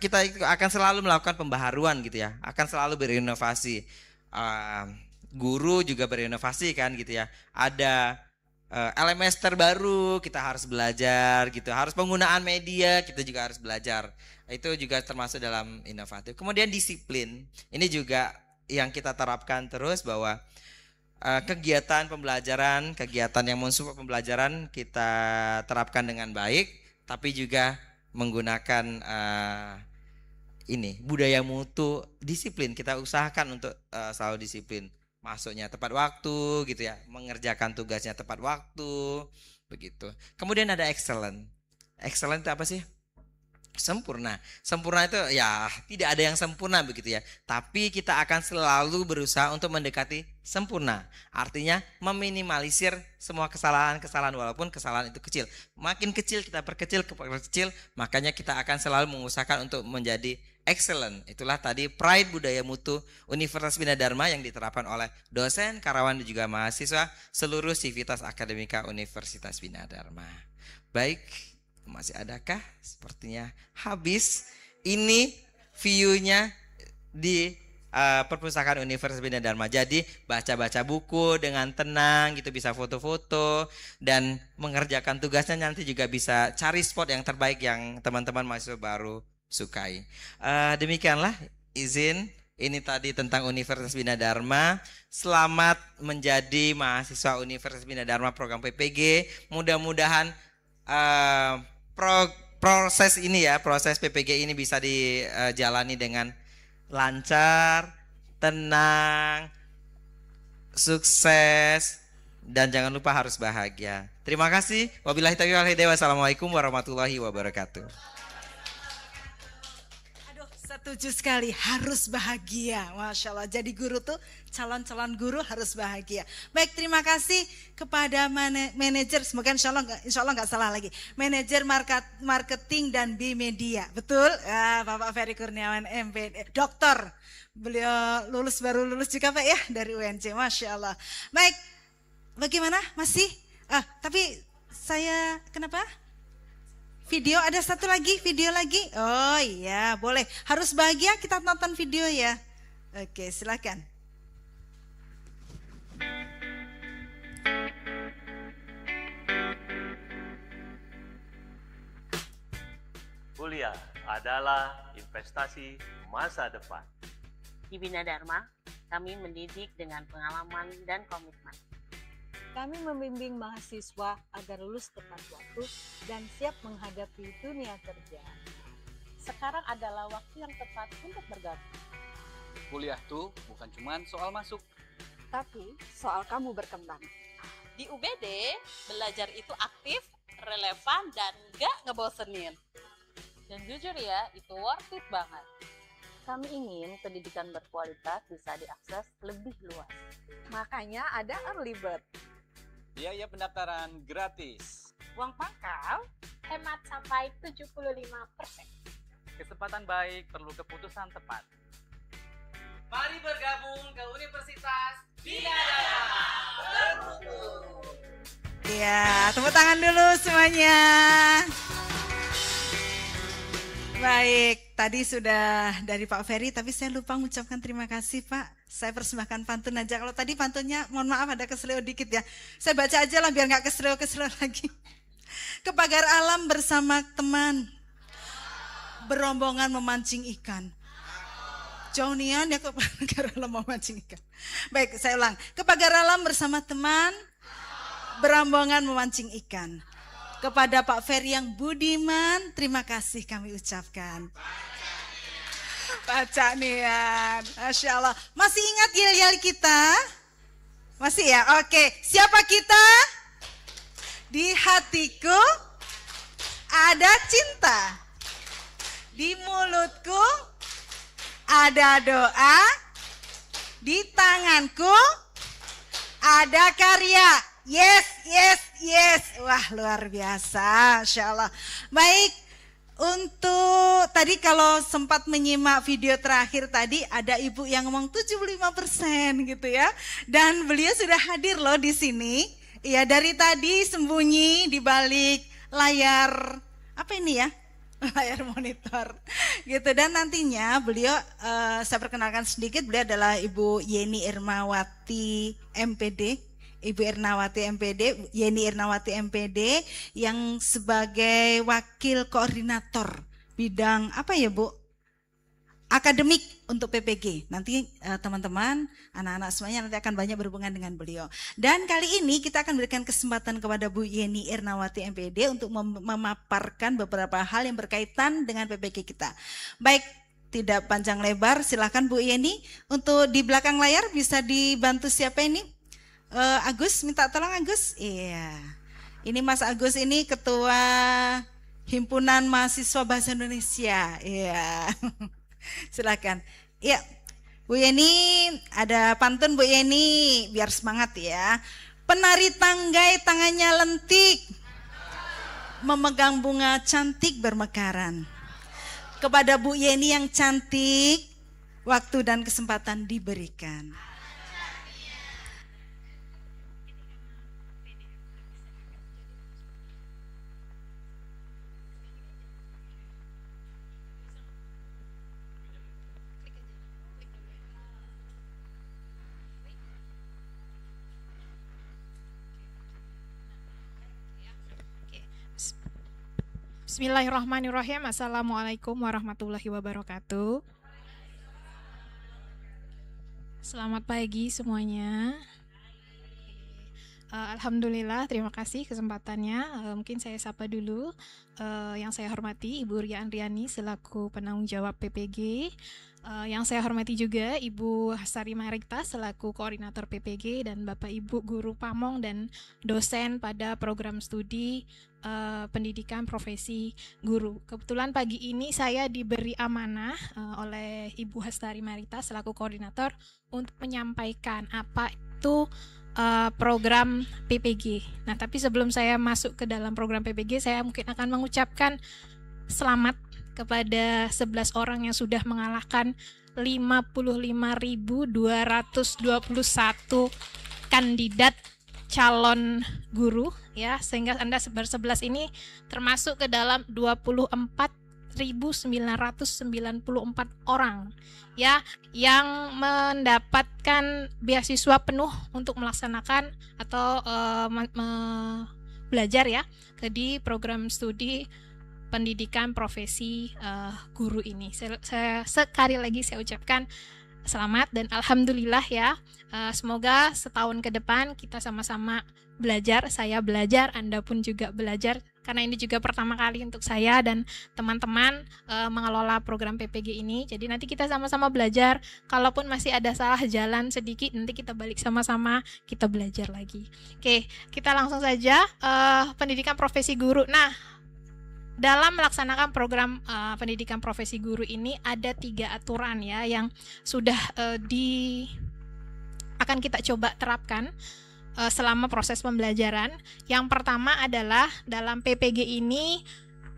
kita akan selalu melakukan pembaharuan gitu ya, akan selalu berinovasi. Guru juga berinovasi kan gitu ya. Ada LMS terbaru, kita harus belajar gitu. Harus penggunaan media, kita juga harus belajar. Itu juga termasuk dalam inovatif. Kemudian disiplin, ini juga yang kita terapkan terus, bahwa kegiatan pembelajaran, kegiatan yang mensupport pembelajaran kita terapkan dengan baik, tapi juga menggunakan ini budaya mutu, disiplin. Kita usahakan untuk selalu disiplin. masuknya tepat waktu gitu ya, mengerjakan tugasnya tepat waktu begitu. Kemudian ada excellent. Excellent itu apa sih? Sempurna. Sempurna itu ya tidak ada yang sempurna begitu ya. Tapi kita akan selalu berusaha untuk mendekati sempurna. Artinya meminimalisir semua kesalahan-kesalahan walaupun kesalahan itu kecil. Makin kecil kita perkecil, makanya kita akan selalu mengusahakan untuk menjadi excellent. Itulah tadi pride budaya mutu Universitas Bina Dharma yang diterapkan oleh dosen, karyawan dan juga mahasiswa seluruh sivitas akademika Universitas Bina Dharma. Baik, masih adakah? Sepertinya habis. Ini view-nya di perpustakaan Universitas Bina Dharma. Jadi baca-baca buku dengan tenang gitu, bisa foto-foto dan mengerjakan tugasnya, nanti juga bisa cari spot yang terbaik yang teman-teman mahasiswa baru sukai. Demikianlah izin ini tadi tentang Universitas Bina Dharma. Selamat menjadi mahasiswa Universitas Bina Dharma program PPG. Mudah-mudahan proses ini ya, proses PPG ini bisa dijalani dengan lancar, tenang, sukses, dan jangan lupa harus bahagia. Terima kasih. Wabillahi taufiq wal hidayah. Wassalamualaikum warahmatullahi wabarakatuh. Setuju sekali, harus bahagia. Masya Allah, jadi guru tuh calon-calon guru harus bahagia. Baik, terima kasih kepada manajer, semoga insya Allah nggak salah lagi. Manajer marketing dan B-Media, betul? Bapak Ferry Kurniawan MPD, dokter. Beliau baru lulus juga Pak ya dari UNC, Masya Allah. Baik, bagaimana masih? Tapi saya kenapa? Video ada satu lagi, video lagi. Oh iya, boleh. Harus bahagia, kita nonton video ya. Oke, silakan. Kuliah adalah investasi masa depan. Di Bina Dharma, kami mendidik dengan pengalaman dan komitmen. Kami membimbing mahasiswa agar lulus tepat waktu dan siap menghadapi dunia kerja. Sekarang adalah waktu yang tepat untuk bergabung. Kuliah tuh bukan cuma soal masuk, tapi soal kamu berkembang. Di UBD, belajar itu aktif, relevan, dan gak ngebosenin. Dan jujur ya, itu worth it banget. Kami ingin pendidikan berkualitas bisa diakses lebih luas. Makanya ada early bird. Biaya pendaftaran gratis. Uang pangkal hemat sampai 75%. Kesempatan baik perlu keputusan tepat. Mari bergabung ke Universitas Bina Dharma. Bermutu. Ya, tepuk tangan dulu semuanya. Baik, tadi sudah dari Pak Ferry, tapi saya lupa mengucapkan terima kasih Pak. Saya persembahkan pantun aja. Kalau tadi pantunnya, mohon maaf ada keselio dikit ya. Saya baca aja lah biar nggak keselio lagi. Ke pagar alam bersama teman, berombongan memancing ikan. Jauh nian ya ke pagar alam memancing ikan. Baik, saya ulang. Ke pagar alam bersama teman, berombongan memancing ikan. Kepada Pak Ferry yang budiman, terima kasih kami ucapkan. Baca nian, Masya Allah. Masih ingat yel-yel kita? Masih ya? Oke, siapa kita? Di hatiku ada cinta. Di mulutku ada doa. Di tanganku ada karya. Yes, yes, yes. Wah, luar biasa, Masya Allah. Baik, untuk tadi kalau sempat menyimak video terakhir tadi ada ibu yang ngomong 75% gitu ya. Dan beliau sudah hadir loh di sini. Ya, dari tadi sembunyi di balik layar, apa ini ya? Layar monitor gitu. Dan nantinya beliau, saya perkenalkan sedikit, beliau adalah Ibu Yeni Irnawati MPD. Ibu Irnawati MPD, Yeni Irnawati MPD yang sebagai wakil koordinator bidang apa ya Bu? Akademik untuk PPG. Nanti teman-teman, anak-anak semuanya nanti akan banyak berhubungan dengan beliau. Dan kali ini kita akan berikan kesempatan kepada Bu Yeni Irnawati MPD untuk memaparkan beberapa hal yang berkaitan dengan PPG kita. Baik, tidak panjang lebar, silakan Bu Yeni. Untuk di belakang layar bisa dibantu siapa ini? Agus, minta tolong Agus. Iya. Ini Mas Agus ini Ketua Himpunan Mahasiswa Bahasa Indonesia. Iya. Silakan. Iya. Bu Yeni, ada pantun Bu Yeni, biar semangat ya. Penari tanggai tangannya lentik, memegang bunga cantik bermekaran. Kepada Bu Yeni yang cantik, waktu dan kesempatan diberikan. Bismillahirrahmanirrahim. Assalamualaikum warahmatullahi wabarakatuh. Selamat pagi semuanya. Alhamdulillah, terima kasih kesempatannya. Mungkin saya sapa dulu. Yang saya hormati Ibu Ria Andriani selaku penanggung jawab PPG. Yang saya hormati juga Ibu Hastari Marikta selaku koordinator PPG dan Bapak Ibu guru pamong dan dosen pada program studi pendidikan profesi guru. Kebetulan pagi ini saya diberi amanah oleh Ibu Hastari Marikta selaku koordinator untuk menyampaikan apa itu program PPG. Nah, tapi sebelum saya masuk ke dalam program PPG, saya mungkin akan mengucapkan selamat kepada 11 orang yang sudah mengalahkan 55.221 kandidat calon guru ya, sehingga Anda ber-11 ini termasuk ke dalam 24.994 orang ya yang mendapatkan beasiswa penuh untuk melaksanakan atau belajar ya di program studi pendidikan profesi guru ini. Saya sekali lagi saya ucapkan selamat dan alhamdulillah ya. Semoga setahun ke depan kita sama-sama belajar, saya belajar, Anda pun juga belajar, karena ini juga pertama kali untuk saya dan teman-teman mengelola program PPG ini. Jadi nanti kita sama-sama belajar, kalaupun masih ada salah jalan sedikit, nanti kita balik sama-sama, kita belajar lagi. Oke, kita langsung saja pendidikan profesi guru. Nah, dalam melaksanakan program pendidikan profesi guru ini ada 3 aturan ya yang sudah akan kita coba terapkan selama proses pembelajaran. Yang pertama adalah dalam PPG ini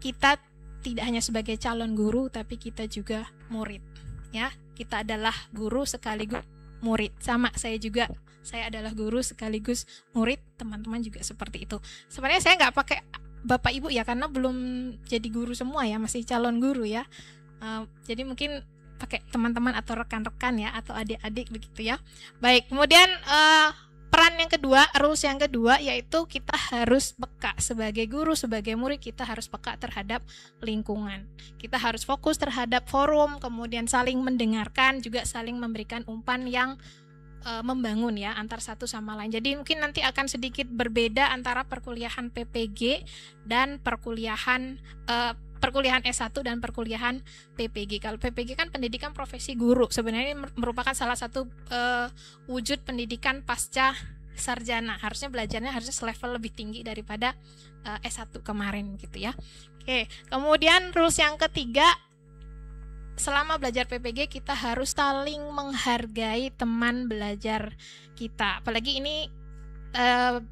kita tidak hanya sebagai calon guru tapi kita juga murid ya. Kita adalah guru sekaligus murid. Sama saya adalah guru sekaligus murid, teman-teman juga seperti itu. Sebenarnya saya nggak pakai Bapak Ibu ya, karena belum jadi guru semua ya, masih calon guru ya. Jadi mungkin pakai teman-teman atau rekan-rekan ya, atau adik-adik begitu ya. Baik, kemudian peran yang kedua, rules yang kedua yaitu kita harus peka sebagai guru, sebagai murid kita harus peka terhadap lingkungan. Kita harus fokus terhadap forum, kemudian saling mendengarkan, juga saling memberikan umpan yang membangun ya antar satu sama lain. Jadi mungkin nanti akan sedikit berbeda antara perkuliahan PPG dan perkuliahan S1 dan perkuliahan PPG. Kalau PPG kan pendidikan profesi guru, sebenarnya ini merupakan salah satu wujud pendidikan pasca sarjana. Harusnya belajarnya harusnya selevel lebih tinggi daripada S1 kemarin gitu ya. Oke, kemudian rules yang ketiga, selama belajar PPG kita harus saling menghargai teman belajar kita. Apalagi ini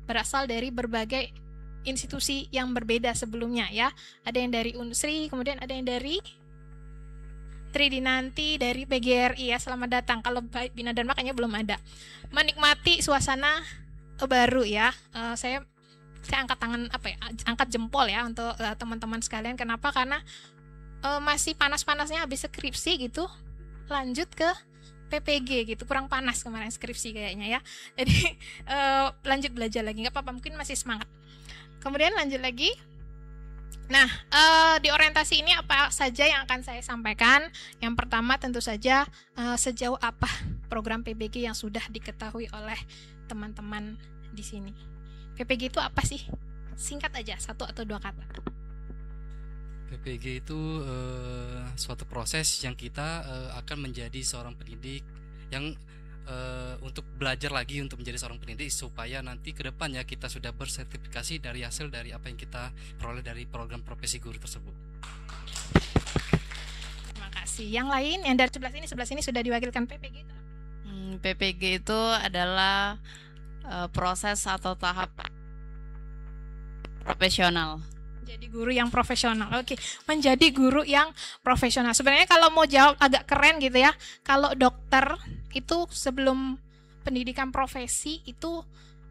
berasal dari berbagai institusi yang berbeda sebelumnya ya. Ada yang dari Unsri, kemudian ada yang dari Tridinanti, dari PGRI ya. Selamat datang. Kalau Bina Dharma kayaknya belum ada. Menikmati suasana baru ya. Saya angkat tangan angkat jempol ya untuk teman-teman sekalian. Kenapa? Karena masih panas-panasnya habis skripsi gitu, lanjut ke PPG gitu, kurang panas kemarin skripsi kayaknya ya. Jadi lanjut belajar lagi, nggak apa-apa, mungkin masih semangat. Kemudian lanjut lagi. Nah, di orientasi ini apa saja yang akan saya sampaikan? Yang pertama tentu saja sejauh apa program PPG yang sudah diketahui oleh teman-teman di sini. PPG itu apa sih? Singkat aja, 1 atau 2 kata. PPG itu suatu proses yang kita akan menjadi seorang pendidik yang untuk belajar lagi untuk menjadi seorang pendidik supaya nanti ke depannya kita sudah bersertifikasi dari hasil dari apa yang kita peroleh dari program profesi guru tersebut. Terima kasih. Yang lain yang dari sebelah sini sudah diwakilkan PPG. PPG itu adalah proses atau tahap profesional. Jadi guru yang profesional. Oke, menjadi guru yang profesional. Sebenarnya kalau mau jawab agak keren gitu ya. Kalau dokter itu sebelum pendidikan profesi itu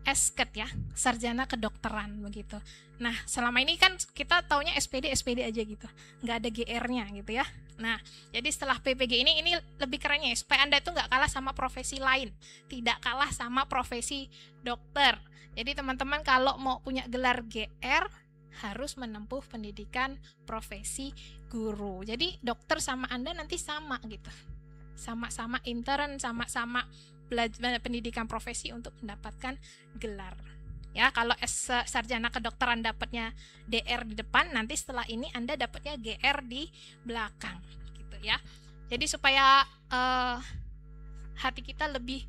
SKED ya, sarjana kedokteran begitu. Nah, selama ini kan kita taunya SPD aja gitu. Nggak ada GR-nya gitu ya. Nah, jadi setelah PPG ini lebih kerennya ya, supaya Anda itu nggak kalah sama profesi lain. Tidak kalah sama profesi dokter. Jadi teman-teman kalau mau punya gelar GR harus menempuh pendidikan profesi guru. Jadi dokter sama Anda nanti sama gitu. Sama-sama intern, sama-sama belajar pendidikan profesi untuk mendapatkan gelar. Ya, kalau sarjana kedokteran dapatnya DR di depan, nanti setelah ini Anda dapatnya GR di belakang gitu ya. Jadi supaya hati kita lebih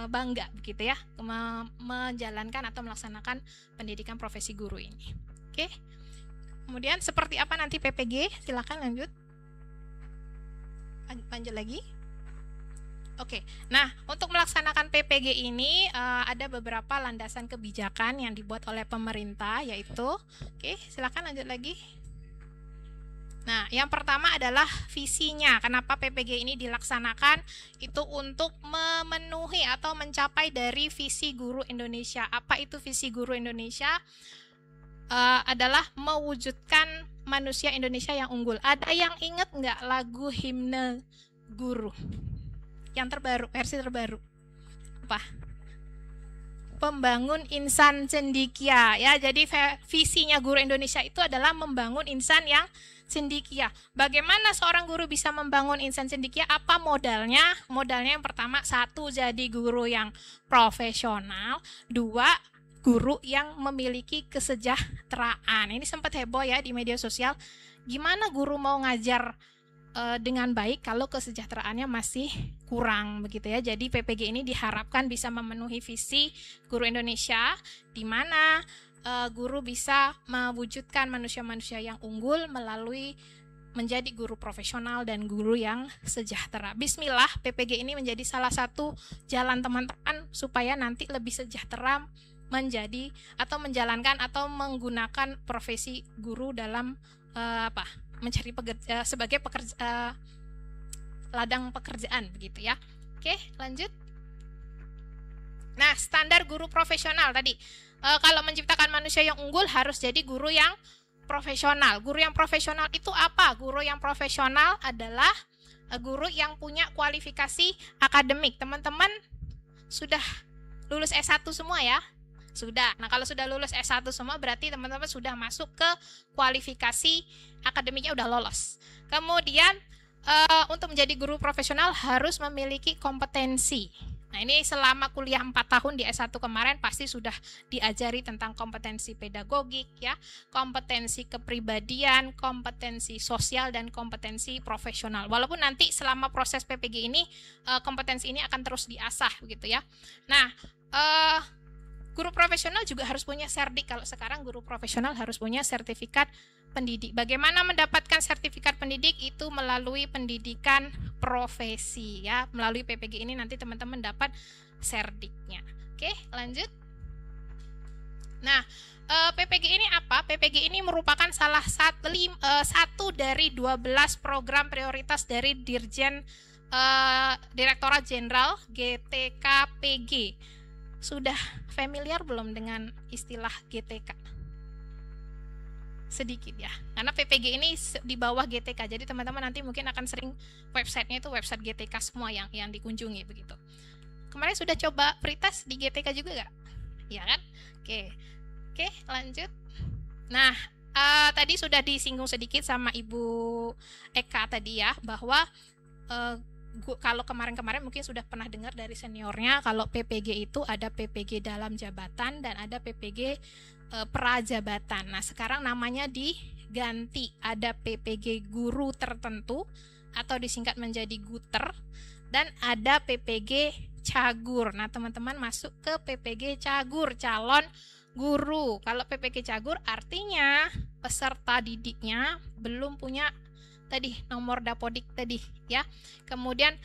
bangga begitu ya menjalankan atau melaksanakan pendidikan profesi guru ini. Oke. Kemudian seperti apa nanti PPG? Silakan lanjut. Lanjut lagi. Oke. Nah, untuk melaksanakan PPG ini ada beberapa landasan kebijakan yang dibuat oleh pemerintah, yaitu silakan lanjut lagi. Nah, yang pertama adalah visinya. Kenapa PPG ini dilaksanakan? Itu untuk memenuhi atau mencapai dari visi guru Indonesia. Apa itu visi guru Indonesia? Adalah mewujudkan manusia Indonesia yang unggul. Ada yang ingat nggak lagu himne guru? Yang terbaru, versi terbaru. Apa? Pembangun insan cendekia ya. Jadi visinya guru Indonesia itu adalah membangun insan yang cendekia. Bagaimana seorang guru bisa membangun insan cendekia? Apa modalnya? Modalnya yang pertama, 1, jadi guru yang profesional. 2, guru yang memiliki kesejahteraan. Ini sempat heboh ya di media sosial. Gimana guru mau ngajar dengan baik kalau kesejahteraannya masih kurang begitu ya. Jadi PPG ini diharapkan bisa memenuhi visi guru Indonesia, di mana guru bisa mewujudkan manusia-manusia yang unggul melalui menjadi guru profesional dan guru yang sejahtera. Bismillah, PPG ini menjadi salah satu jalan teman-teman supaya nanti lebih sejahtera menjadi atau menjalankan atau menggunakan profesi guru dalam mencari sebagai ladang pekerjaan begitu ya. Oke, lanjut. Nah, standar guru profesional tadi. Kalau menciptakan manusia yang unggul harus jadi guru yang profesional. Guru yang profesional itu apa? Guru yang profesional adalah guru yang punya kualifikasi akademik. Teman-teman sudah lulus S1 semua ya? Sudah. Nah, kalau sudah lulus S1 semua berarti teman-teman sudah masuk ke kualifikasi akademiknya, udah lolos. Kemudian untuk menjadi guru profesional harus memiliki kompetensi. Nah, ini selama kuliah 4 tahun di S1 kemarin pasti sudah diajari tentang kompetensi pedagogik ya, kompetensi kepribadian, kompetensi sosial dan kompetensi profesional. Walaupun nanti selama proses PPG ini kompetensi ini akan terus diasah begitu ya. Nah, guru profesional juga harus punya serdik. Kalau sekarang guru profesional harus punya sertifikat pendidik. Bagaimana mendapatkan sertifikat pendidik? Itu melalui pendidikan profesi ya. Melalui PPG ini nanti teman-teman dapat serdiknya. Oke, lanjut. Nah, PPG ini apa? PPG ini merupakan salah satu dari 12 program prioritas dari Dirjen Direktorat Jenderal GTK-PG. Sudah familiar belum dengan istilah GTK? Sedikit ya, karena PPG ini di bawah GTK, jadi teman-teman nanti mungkin akan sering websitenya itu website GTK semua yang dikunjungi begitu. Kemarin sudah coba pretest di GTK juga nggak? Ya kan? Oke, lanjut. Nah, tadi sudah disinggung sedikit sama Ibu Eka tadi ya, bahwa kalau kemarin-kemarin mungkin sudah pernah dengar dari seniornya, kalau PPG itu ada PPG dalam jabatan dan ada PPG prajabatan. Nah, sekarang namanya diganti, ada PPG guru tertentu atau disingkat menjadi guter, dan ada PPG cagur. Nah, teman-teman masuk ke PPG cagur, calon guru. Kalau PPG cagur artinya peserta didiknya belum punya tadi nomor dapodik tadi ya. Kemudian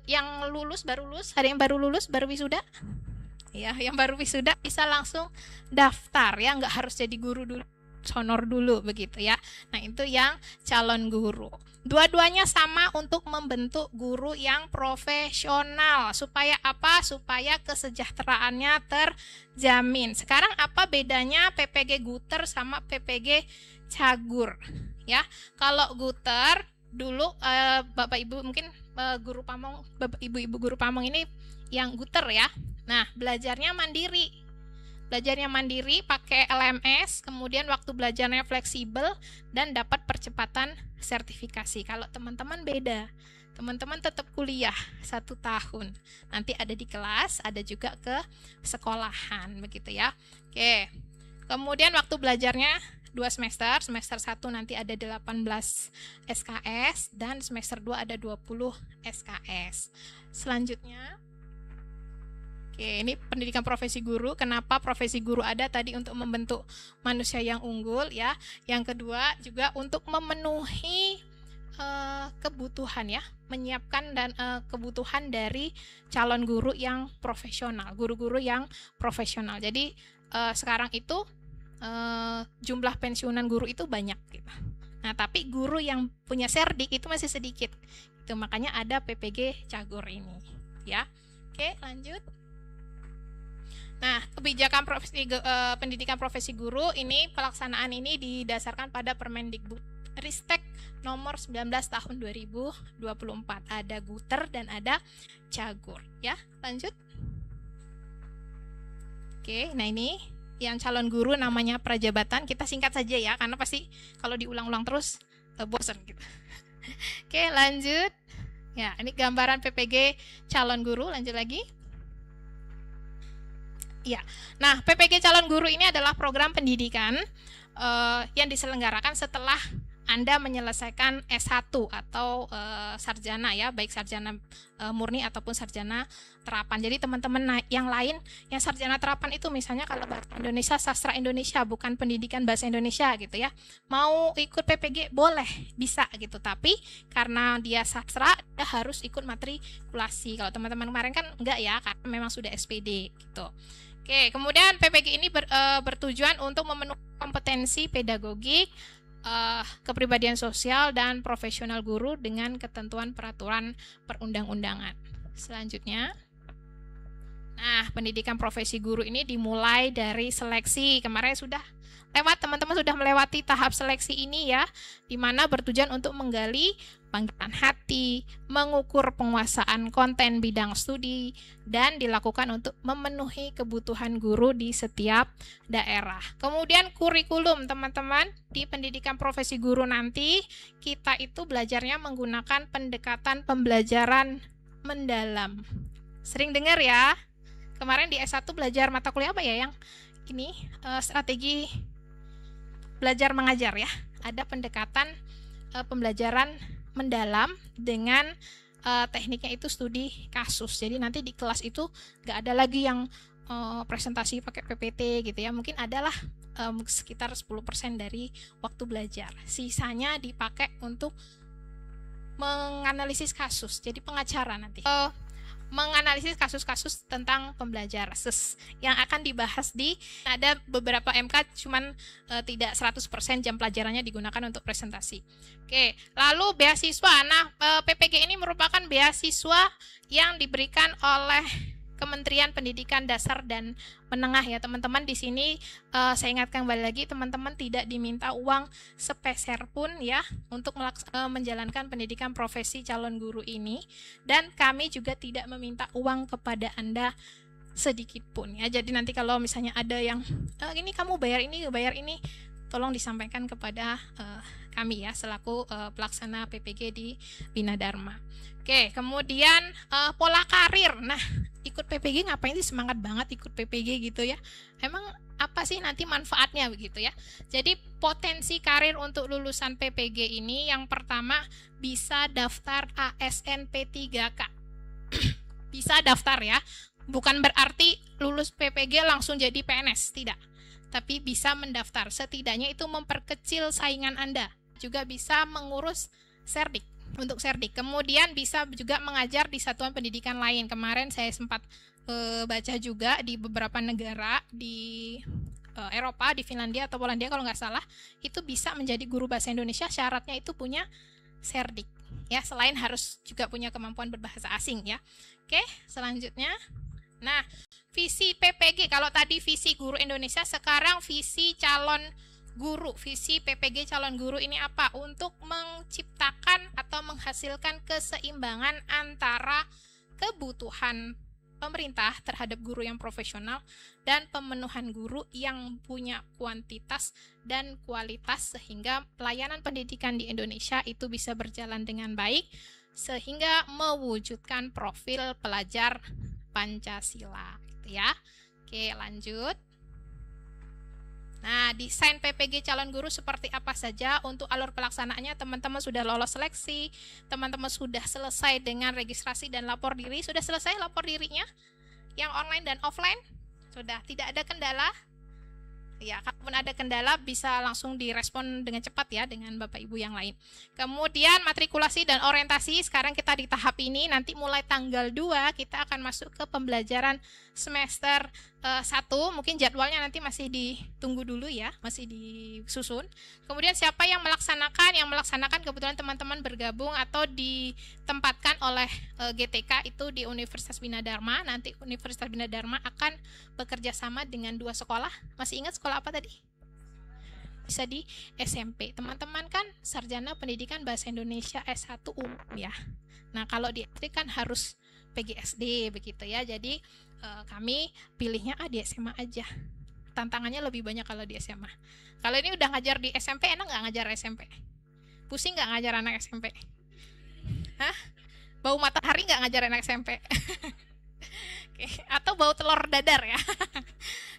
yang lulus, baru lulus, ada yang baru lulus, baru wisuda? Ya, yang baru wisuda bisa langsung daftar ya, nggak harus jadi guru dulu, honor dulu begitu ya. Nah, itu yang calon guru. Dua-duanya sama untuk membentuk guru yang profesional. Supaya apa? Supaya kesejahteraannya terjamin. Sekarang apa bedanya PPG guter sama PPG cagur? Ya, kalau guter dulu Bapak Ibu mungkin guru pamong, Bapak Ibu guru pamong ini yang guter ya. Nah, belajarnya mandiri. Belajarnya mandiri pakai LMS, kemudian waktu belajarnya fleksibel dan dapat percepatan sertifikasi. Kalau teman-teman beda, teman-teman tetap kuliah 1 tahun. Nanti ada di kelas, ada juga ke sekolahan begitu ya. Oke. Kemudian waktu belajarnya 2 semester, semester 1 nanti ada 18 SKS dan semester 2 ada 20 SKS. Selanjutnya, oke, ini pendidikan profesi guru. Kenapa profesi guru ada tadi? Untuk membentuk manusia yang unggul ya. Yang kedua juga untuk memenuhi kebutuhan ya, menyiapkan dan kebutuhan dari calon guru yang profesional, guru-guru yang profesional. Jadi sekarang itu jumlah pensiunan guru itu banyak gitu. Nah, tapi guru yang punya serdik itu masih sedikit. Itu makanya ada PPG cagur ini ya. Oke, lanjut. Nah, kebijakan pendidikan profesi guru ini, pelaksanaan ini didasarkan pada Permendikbud Ristek nomor 19 tahun 2024. Ada guter dan ada cagur ya. Lanjut. Oke, nah ini yang calon guru namanya prajabatan. Kita singkat saja ya, karena pasti kalau diulang-ulang terus bosan gitu. Oke, lanjut. Ya, ini gambaran PPG calon guru. Lanjut lagi. Ya, nah PPG calon guru ini adalah program pendidikan yang diselenggarakan setelah Anda menyelesaikan S1 atau sarjana ya, baik sarjana murni ataupun sarjana terapan. Jadi teman-teman yang lain yang sarjana terapan itu misalnya kalau bahasa Indonesia, sastra Indonesia, bukan pendidikan bahasa Indonesia gitu ya. Mau ikut PPG boleh, bisa gitu. Tapi karena dia sastra, dia harus ikut matrikulasi. Kalau teman-teman kemarin kan enggak ya, karena memang sudah SPD gitu. Oke, kemudian PPG ini bertujuan untuk memenuhi kompetensi pedagogik, kepribadian sosial dan profesional guru dengan ketentuan peraturan perundang-undangan. Selanjutnya, nah pendidikan profesi guru ini dimulai dari seleksi. Kemarin sudah lewat, teman-teman sudah melewati tahap seleksi ini ya, di mana bertujuan untuk menggali panggilan hati, mengukur penguasaan konten bidang studi, dan dilakukan untuk memenuhi kebutuhan guru di setiap daerah. Kemudian kurikulum teman-teman, di pendidikan profesi guru nanti kita itu belajarnya menggunakan pendekatan pembelajaran mendalam. Sering dengar ya, kemarin di S1 belajar mata kuliah apa ya yang ini strategi belajar mengajar ya. Ada pendekatan pembelajaran mendalam dengan tekniknya itu studi kasus. Jadi nanti di kelas itu nggak ada lagi yang presentasi pakai PPT gitu ya. Mungkin adalah sekitar 10% dari waktu belajar. Sisanya dipakai untuk menganalisis kasus. Jadi pengacara nanti. Menganalisis kasus-kasus tentang pembelajaran yang akan dibahas di ada beberapa MK cuman tidak 100% jam pelajarannya digunakan untuk presentasi. Oke, lalu beasiswa. Nah, PPG ini merupakan beasiswa yang diberikan oleh Kementerian Pendidikan Dasar dan Menengah ya teman-teman. Di sini saya ingatkan kembali lagi, teman-teman tidak diminta uang sepeser pun ya untuk menjalankan pendidikan profesi calon guru ini, dan kami juga tidak meminta uang kepada Anda sedikit pun ya. Jadi nanti kalau misalnya ada yang ini kamu bayar ini, tolong disampaikan kepada kami ya selaku pelaksana PPG di Bina Dharma. Oke, kemudian pola karir. Nah, ikut PPG ngapain sih, semangat banget ikut PPG gitu ya? Emang apa sih nanti manfaatnya begitu ya? Jadi potensi karir untuk lulusan PPG ini yang pertama bisa daftar ASN P3K. Bisa daftar ya. Bukan berarti lulus PPG langsung jadi PNS, tidak. Tapi bisa mendaftar. Setidaknya itu memperkecil saingan Anda. Juga bisa mengurus Serdik. Untuk Serdik. Kemudian bisa juga mengajar di satuan pendidikan lain. Kemarin saya sempat baca juga di beberapa negara di Eropa, di Finlandia atau Polandia kalau nggak salah, itu bisa menjadi guru bahasa Indonesia. Syaratnya itu punya Serdik. Ya, selain harus juga punya kemampuan berbahasa asing ya. Oke, selanjutnya. Nah, visi PPG, kalau tadi visi guru Indonesia, sekarang visi calon guru. Visi PPG calon guru ini apa? Untuk menciptakan atau menghasilkan keseimbangan antara kebutuhan pemerintah terhadap guru yang profesional dan pemenuhan guru yang punya kuantitas dan kualitas, sehingga pelayanan pendidikan di Indonesia itu bisa berjalan dengan baik sehingga mewujudkan profil pelajar Pancasila gitu ya. Oke, lanjut. Nah, desain PPG calon guru seperti apa saja? Untuk alur pelaksanaannya, teman-teman sudah lolos seleksi, teman-teman sudah selesai dengan registrasi dan lapor diri. Sudah selesai lapor dirinya? Yang online dan offline? Sudah, tidak ada kendala? Ya, kalaupun ada kendala bisa langsung direspon dengan cepat ya dengan Bapak Ibu yang lain. Kemudian matrikulasi dan orientasi, sekarang kita di tahap ini, nanti mulai tanggal 2 kita akan masuk ke pembelajaran semester 1, mungkin jadwalnya nanti masih ditunggu dulu ya, masih disusun. Kemudian siapa yang melaksanakan? Yang melaksanakan kebetulan teman-teman bergabung atau ditempatkan oleh GTK itu di Universitas Bina Dharma. Nanti Universitas Bina Dharma akan bekerja sama dengan 2 sekolah. Masih ingat sekolah apa tadi? Bisa di SMP. Teman-teman kan sarjana pendidikan bahasa Indonesia S1 umum ya. Nah, kalau di SD kan harus PGSD begitu ya. Jadi kami pilihnya di SMA aja. Tantangannya lebih banyak kalau di SMA. Kalau ini udah ngajar di SMP, enak nggak ngajar SMP? Pusing nggak ngajar anak SMP? Hah? Bau matahari nggak ngajar anak SMP? Oke. Atau bau telur dadar ya?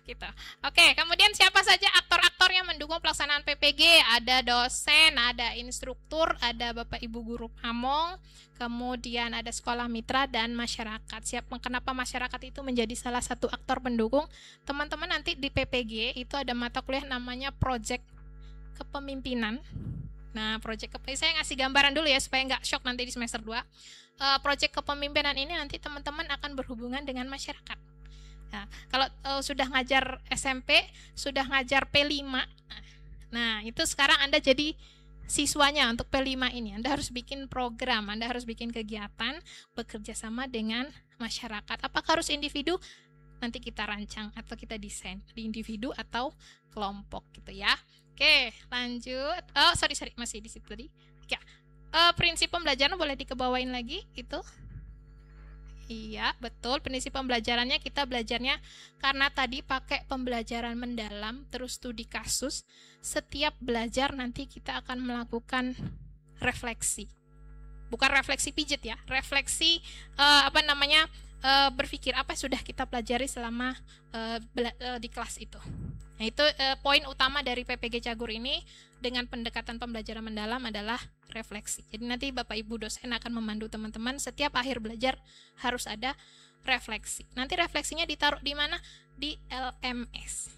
Gitu. Oke, kemudian siapa saja aktor-aktor yang mendukung pelaksanaan PPG? Ada dosen, ada instruktur, ada Bapak Ibu guru pamong, kemudian ada sekolah mitra dan masyarakat. Kenapa masyarakat itu menjadi salah satu aktor pendukung? Teman-teman nanti di PPG itu ada mata kuliah namanya Project Kepemimpinan. Nah, saya ngasih gambaran dulu ya supaya nggak shock nanti di semester 2. Project Kepemimpinan ini nanti teman-teman akan berhubungan dengan masyarakat. Nah, kalau sudah ngajar SMP, sudah ngajar P5, nah itu sekarang Anda jadi siswanya untuk P5 ini. Anda harus bikin program, Anda harus bikin kegiatan, bekerja sama dengan masyarakat. Apakah harus individu? Nanti kita rancang atau kita desain di individu atau kelompok gitu ya. Oke, lanjut. Sorry, masih di situ tadi. Ya, prinsip pembelajaran boleh dikebawain lagi itu. Iya, betul. Prinsip pembelajarannya kita belajarnya karena tadi pakai pembelajaran mendalam, terus studi kasus. Setiap belajar nanti kita akan melakukan refleksi. Bukan refleksi pijet ya, refleksi berpikir apa yang sudah kita pelajari selama di kelas itu. Nah, itu poin utama dari PPG Cagur ini dengan pendekatan pembelajaran mendalam adalah refleksi. Jadi nanti Bapak Ibu dosen akan memandu teman-teman setiap akhir belajar harus ada refleksi. Nanti refleksinya ditaruh di mana? Di LMS.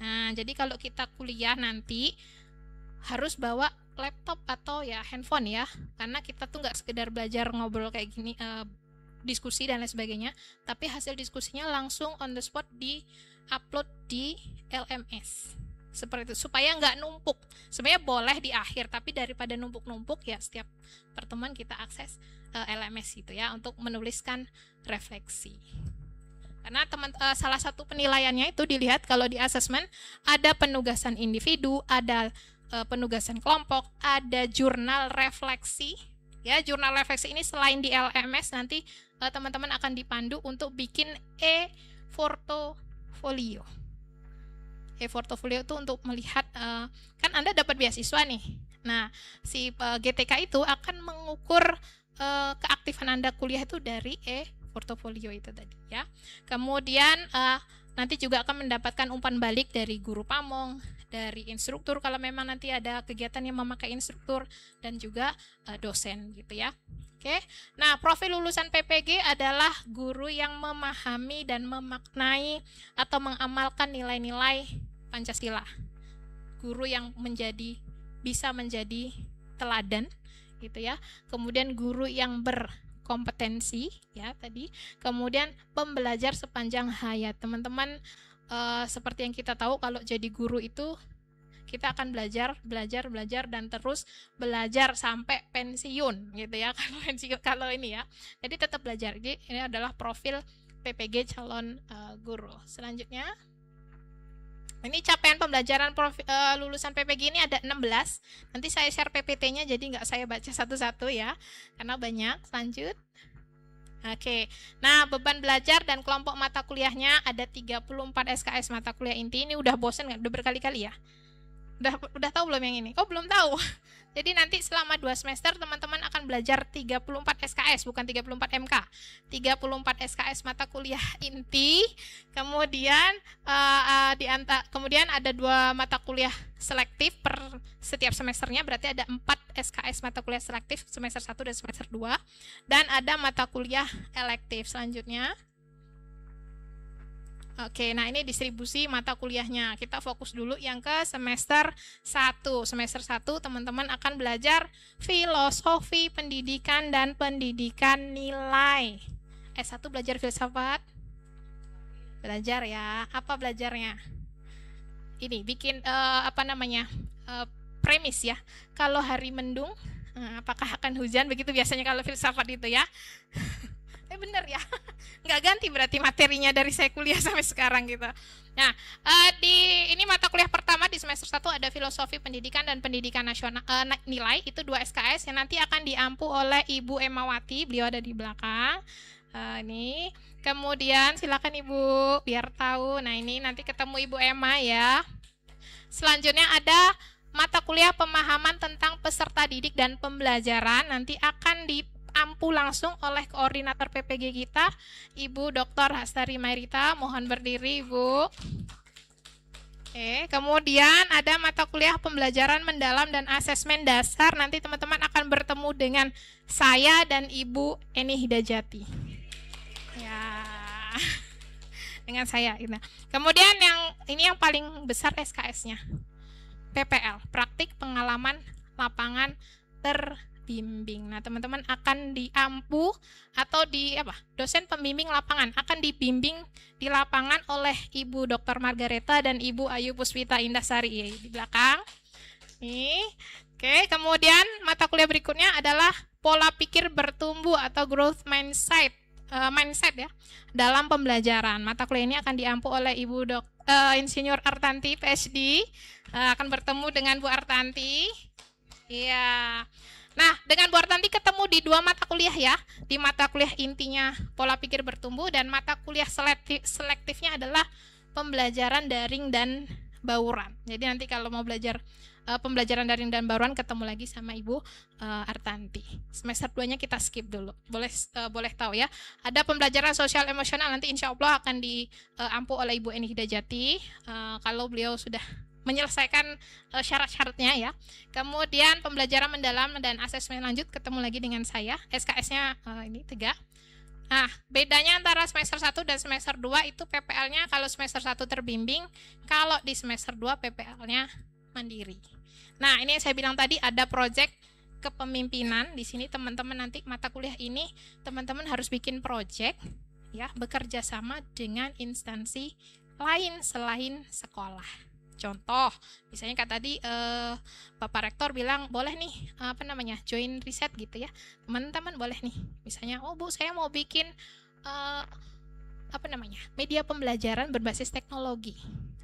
Nah, jadi kalau kita kuliah nanti harus bawa laptop atau ya handphone ya, karena kita tuh nggak sekedar belajar ngobrol kayak gini, diskusi dan lain sebagainya, tapi hasil diskusinya langsung on the spot di upload di LMS seperti itu supaya nggak numpuk. Sebenarnya boleh di akhir, tapi daripada numpuk-numpuk ya setiap pertemuan kita akses LMS gitu ya untuk menuliskan refleksi. Karena salah satu penilaiannya itu dilihat kalau di asesmen ada penugasan individu, ada penugasan kelompok, ada jurnal refleksi. Ya, jurnal refleksi ini selain di LMS nanti teman-teman akan dipandu untuk bikin e-portofolio. E-portofolio itu untuk melihat kan Anda dapat beasiswa nih. Nah, si GTK itu akan mengukur keaktifan Anda kuliah itu dari portofolio itu tadi ya. Kemudian nanti juga akan mendapatkan umpan balik dari guru pamong, dari instruktur kalau memang nanti ada kegiatan yang memakai instruktur, dan juga dosen gitu ya. Oke. Nah, profil lulusan PPG adalah guru yang memahami dan memaknai atau mengamalkan nilai-nilai Pancasila. Guru yang bisa menjadi teladan gitu ya. Kemudian guru yang berkompetensi ya tadi. Kemudian pembelajar sepanjang hayat. Teman-teman seperti yang kita tahu kalau jadi guru itu kita akan belajar dan terus belajar sampai pensiun gitu ya. Kalau ini ya. Jadi tetap belajar. Jadi ini adalah profil PPG calon guru. Selanjutnya ini capaian pembelajaran lulusan PPG ini ada 16. Nanti saya share PPT-nya jadi nggak saya baca satu-satu ya, karena banyak. Lanjut. Oke. Nah, beban belajar dan kelompok mata kuliahnya ada 34 SKS mata kuliah inti. Ini udah bosen nggak? Udah berkali-kali ya? Udah tahu belum yang ini? Oh, belum tahu. Jadi nanti selama 2 semester teman-teman akan belajar 34 SKS, bukan 34 MK. 34 SKS mata kuliah inti. Kemudian kemudian ada 2 mata kuliah selektif per setiap semesternya, berarti ada 4 SKS mata kuliah selektif semester 1 dan semester 2, dan ada mata kuliah elektif. Selanjutnya oke, nah ini distribusi mata kuliahnya. Kita fokus dulu yang ke semester 1. Semester 1 teman-teman akan belajar filosofi pendidikan dan pendidikan nilai. S1 belajar filsafat. Belajar ya. Apa belajarnya? Ini bikin premis ya. Kalau hari mendung, apakah akan hujan? Begitu biasanya kalau filsafat itu ya. Bener ya, nggak ganti berarti materinya dari saya kuliah sampai sekarang gitu. Nah, ini mata kuliah pertama di semester 1 ada filosofi pendidikan dan pendidikan nasional nilai, itu 2 SKS yang nanti akan diampu oleh Ibu Emawati, beliau ada di belakang. Ini, kemudian silakan Ibu biar tahu. Nah ini nanti ketemu Ibu Emma ya. Selanjutnya ada mata kuliah pemahaman tentang peserta didik dan pembelajaran, nanti akan diampu langsung oleh koordinator PPG kita, Ibu Dr. Hastari Mairita. Mohon berdiri, Ibu. Oke, kemudian ada mata kuliah pembelajaran mendalam dan asesmen dasar. Nanti teman-teman akan bertemu dengan saya dan Ibu Eni Hidajati. Ya, dengan saya. Gitu. Kemudian yang paling besar SKS-nya, PPL, praktik pengalaman lapangan terbimbing. Nah, teman-teman akan diampu atau dosen pembimbing lapangan akan dibimbing di lapangan oleh Ibu Dr. Margareta dan Ibu Ayu Puspita Indasari di belakang. Nih. Oke, kemudian mata kuliah berikutnya adalah pola pikir bertumbuh atau growth mindset ya dalam pembelajaran. Mata kuliah ini akan diampu oleh Ibu Insinyur Artanti PhD. Akan bertemu dengan Bu Artanti. Iya. Nah, dengan Bu Artanti ketemu di 2 mata kuliah ya. Di mata kuliah intinya pola pikir bertumbuh, dan mata kuliah selektifnya adalah pembelajaran daring dan bauran. Jadi nanti kalau mau belajar pembelajaran daring dan bauran ketemu lagi sama Ibu Artanti. Semester 2-nya kita skip dulu. Boleh tahu ya. Ada pembelajaran sosial emosional, nanti insya Allah akan diampu oleh Ibu Eni Hidajati kalau beliau sudah menyelesaikan syarat-syaratnya ya. Kemudian pembelajaran mendalam dan asesmen lanjut ketemu lagi dengan saya. SKS-nya ini 3. Nah, bedanya antara semester 1 dan semester 2 itu PPL-nya kalau semester 1 terbimbing, kalau di semester 2 PPL-nya mandiri. Nah, ini yang saya bilang tadi ada proyek kepemimpinan. Di sini teman-teman nanti mata kuliah ini teman-teman harus bikin proyek ya, bekerja sama dengan instansi lain selain sekolah. Contoh, misalnya kayak tadi Bapak Rektor bilang boleh nih join riset gitu ya. Teman-teman boleh nih. Misalnya, oh Bu, saya mau bikin media pembelajaran berbasis teknologi.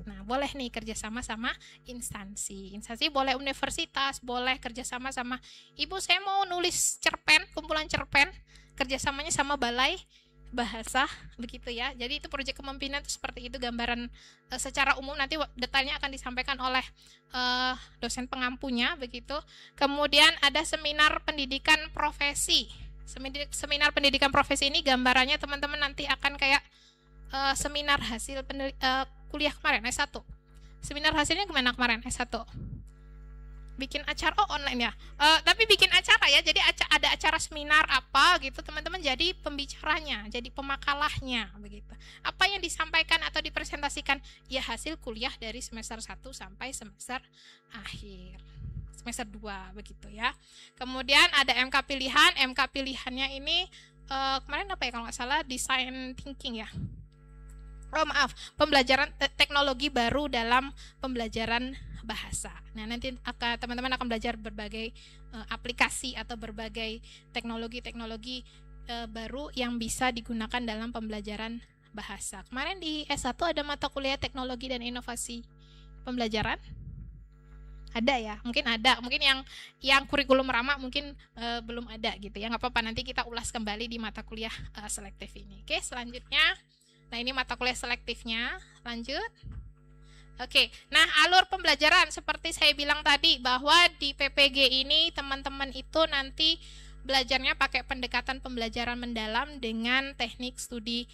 Nah, boleh nih kerjasama sama instansi. Instansi boleh universitas, boleh kerjasama sama Ibu, saya mau nulis cerpen, kumpulan cerpen, kerjasamanya sama balai bahasa, begitu ya. Jadi itu proyek kepemimpinan itu seperti itu gambaran secara umum, nanti detailnya akan disampaikan oleh dosen pengampunya, begitu. Kemudian ada seminar pendidikan profesi. Seminar pendidikan profesi ini gambarannya teman-teman nanti akan kayak seminar hasil kuliah kemarin S1. Seminar hasilnya gimana kemarin S1? Bikin acara online ya. Tapi bikin acara ya. Jadi ada acara seminar apa gitu, teman-teman jadi pembicaranya, jadi pemakalahnya begitu. Apa yang disampaikan atau dipresentasikan ya hasil kuliah dari semester 1 sampai semester akhir. Semester 2 begitu ya. Kemudian ada MK pilihan. MK pilihannya ini kemarin apa ya kalau nggak salah design thinking ya. Oh maaf, pembelajaran teknologi baru dalam pembelajaran bahasa. Nah, nanti teman-teman akan belajar berbagai aplikasi atau berbagai teknologi-teknologi baru yang bisa digunakan dalam pembelajaran bahasa. Kemarin di S1 ada mata kuliah teknologi dan inovasi pembelajaran. Ada ya, mungkin ada, mungkin yang kurikulum ramah mungkin belum ada gitu ya. Nggak apa-apa, nanti kita ulas kembali di mata kuliah selektif ini. Oke, selanjutnya. Nah, ini mata kuliah selektifnya. Lanjut. Oke, nah alur pembelajaran seperti saya bilang tadi bahwa di PPG ini teman-teman itu nanti belajarnya pakai pendekatan pembelajaran mendalam dengan teknik studi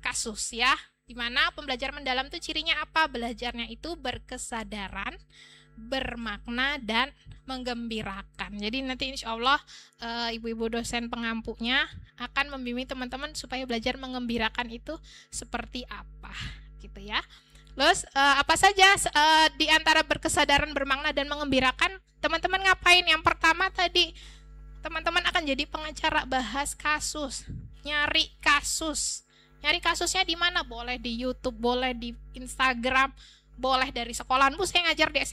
kasus ya. Dimana pembelajaran mendalam itu cirinya apa? Belajarnya itu berkesadaran, bermakna, dan menggembirakan. Jadi nanti insya Allah ibu-ibu dosen pengampunya akan membimbing teman-teman supaya belajar menggembirakan itu seperti apa gitu ya. Terus apa saja di antara berkesadaran, bermakna, dan mengembirakan, teman-teman ngapain? Yang pertama tadi, teman-teman akan jadi pengacara bahas kasus, nyari kasus. Nyari kasusnya di mana? Boleh di YouTube, boleh di Instagram, boleh dari sekolahan. Bu, saya ngajar di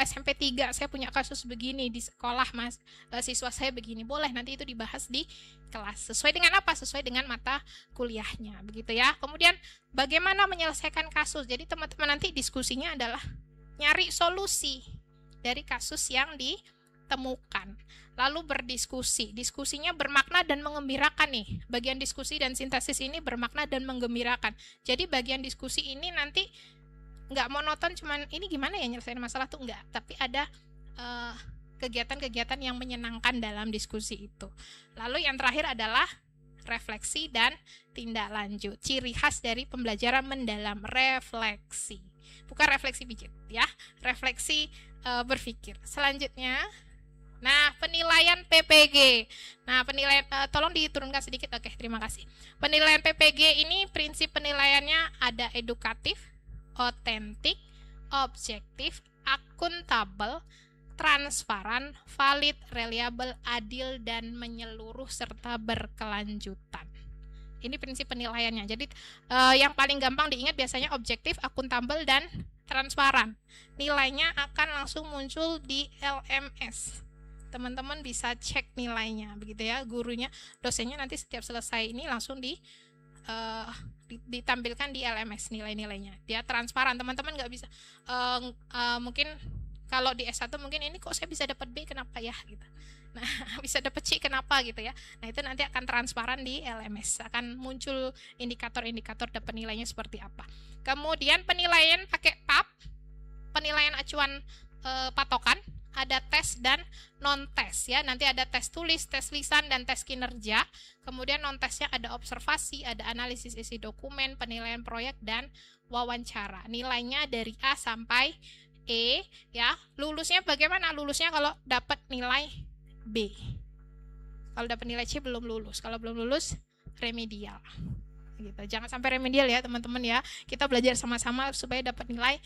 SMP 3, saya punya kasus begini di sekolah, Mas. Siswa saya begini. Boleh, nanti itu dibahas di kelas. Sesuai dengan apa? Sesuai dengan mata kuliahnya, begitu ya. Kemudian bagaimana menyelesaikan kasus? Jadi teman-teman nanti diskusinya adalah nyari solusi dari kasus yang ditemukan. Lalu berdiskusi. Diskusinya bermakna dan mengembirakan nih. Bagian diskusi dan sintesis ini bermakna dan menggembirakan. Jadi bagian diskusi ini nanti nggak monoton cuman ini gimana ya nyelesain masalah tuh, enggak. Tapi ada kegiatan-kegiatan yang menyenangkan dalam diskusi itu. Lalu yang terakhir adalah refleksi dan tindak lanjut. Ciri khas dari pembelajaran mendalam, refleksi. Bukan refleksi pijit ya, refleksi berpikir. Selanjutnya, nah penilaian PPG. Nah penilaian, tolong diturunkan sedikit. Oke, terima kasih. Penilaian PPG ini prinsip penilaiannya ada edukatif, otentik, objektif, akuntabel, transparan, valid, reliable, adil, dan menyeluruh serta berkelanjutan. Ini prinsip penilaiannya. Jadi yang paling gampang diingat biasanya objektif, akuntabel, dan transparan. Nilainya akan langsung muncul di LMS. Teman-teman bisa cek nilainya, begitu ya. Gurunya, dosennya nanti setiap selesai ini langsung ditampilkan di LMS nilai-nilainya. Dia transparan, teman-teman nggak bisa mungkin kalau di S1 mungkin ini kok saya bisa dapat B, kenapa ya gitu. Nah, bisa dapat C, kenapa gitu ya. Nah, itu nanti akan transparan di LMS, akan muncul indikator-indikator dapat nilainya seperti apa. Kemudian penilaian pakai PAP, penilaian acuan patokan, ada tes dan non-tes ya. Nanti ada tes tulis, tes lisan, dan tes kinerja. Kemudian non-tesnya ada observasi, ada analisis isi dokumen, penilaian proyek, dan wawancara. Nilainya dari A sampai E ya. Lulusnya bagaimana? Lulusnya kalau dapat nilai B. Kalau dapat nilai C belum lulus. Kalau belum lulus remedial. Gitu. Jangan sampai remedial ya, teman-teman ya. Kita belajar sama-sama supaya dapat nilai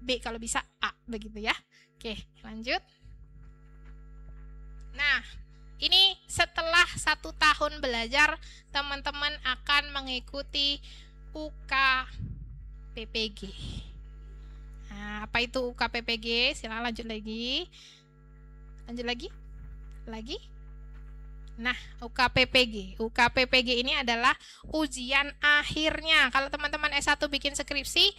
B, kalau bisa A, begitu ya. Oke, lanjut. Nah, ini setelah 1 tahun belajar, teman-teman akan mengikuti UKPPG. Nah, apa itu UKPPG? Silakan lanjut lagi. Lanjut lagi? Lagi? Nah, UKPPG. UKPPG ini adalah ujian akhirnya. Kalau teman-teman S1 bikin skripsi,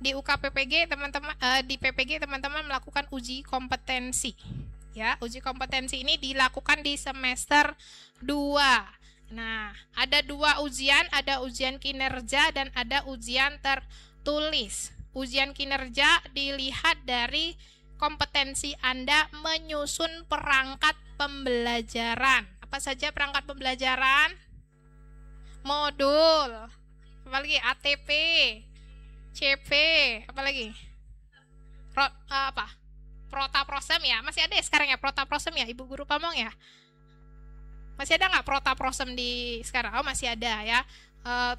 di UKPPG teman-teman di PPG teman-teman melakukan uji kompetensi. Ya, uji kompetensi ini dilakukan di semester 2. Nah, ada 2 ujian, ada ujian kinerja dan ada ujian tertulis. Ujian kinerja dilihat dari kompetensi Anda menyusun perangkat pembelajaran. Apa saja perangkat pembelajaran? Modul. Apalagi ATP, CP, apalagi? Protaprosem ya, masih ada ya sekarang ya protaprosem ya, Ibu Guru Pamong ya? Masih ada nggak protaprosem di sekarang? Oh masih ada ya.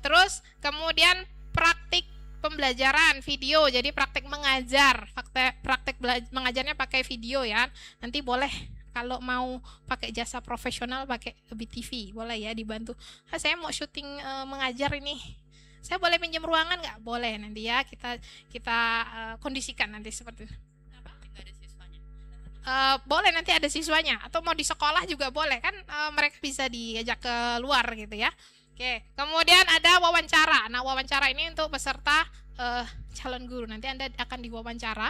Terus kemudian praktik pembelajaran video, jadi praktik mengajar, praktik mengajarnya pakai video ya. Nanti boleh kalau mau pakai jasa profesional pakai BTV, boleh ya dibantu. Saya mau syuting mengajar ini, saya boleh pinjam ruangan nggak? Boleh nanti ya kita kondisikan nanti seperti itu. Boleh nanti ada siswanya, atau mau di sekolah juga boleh kan, mereka bisa diajak keluar gitu ya. Oke, kemudian ada wawancara. Nah wawancara ini untuk peserta calon guru, nanti Anda akan diwawancara.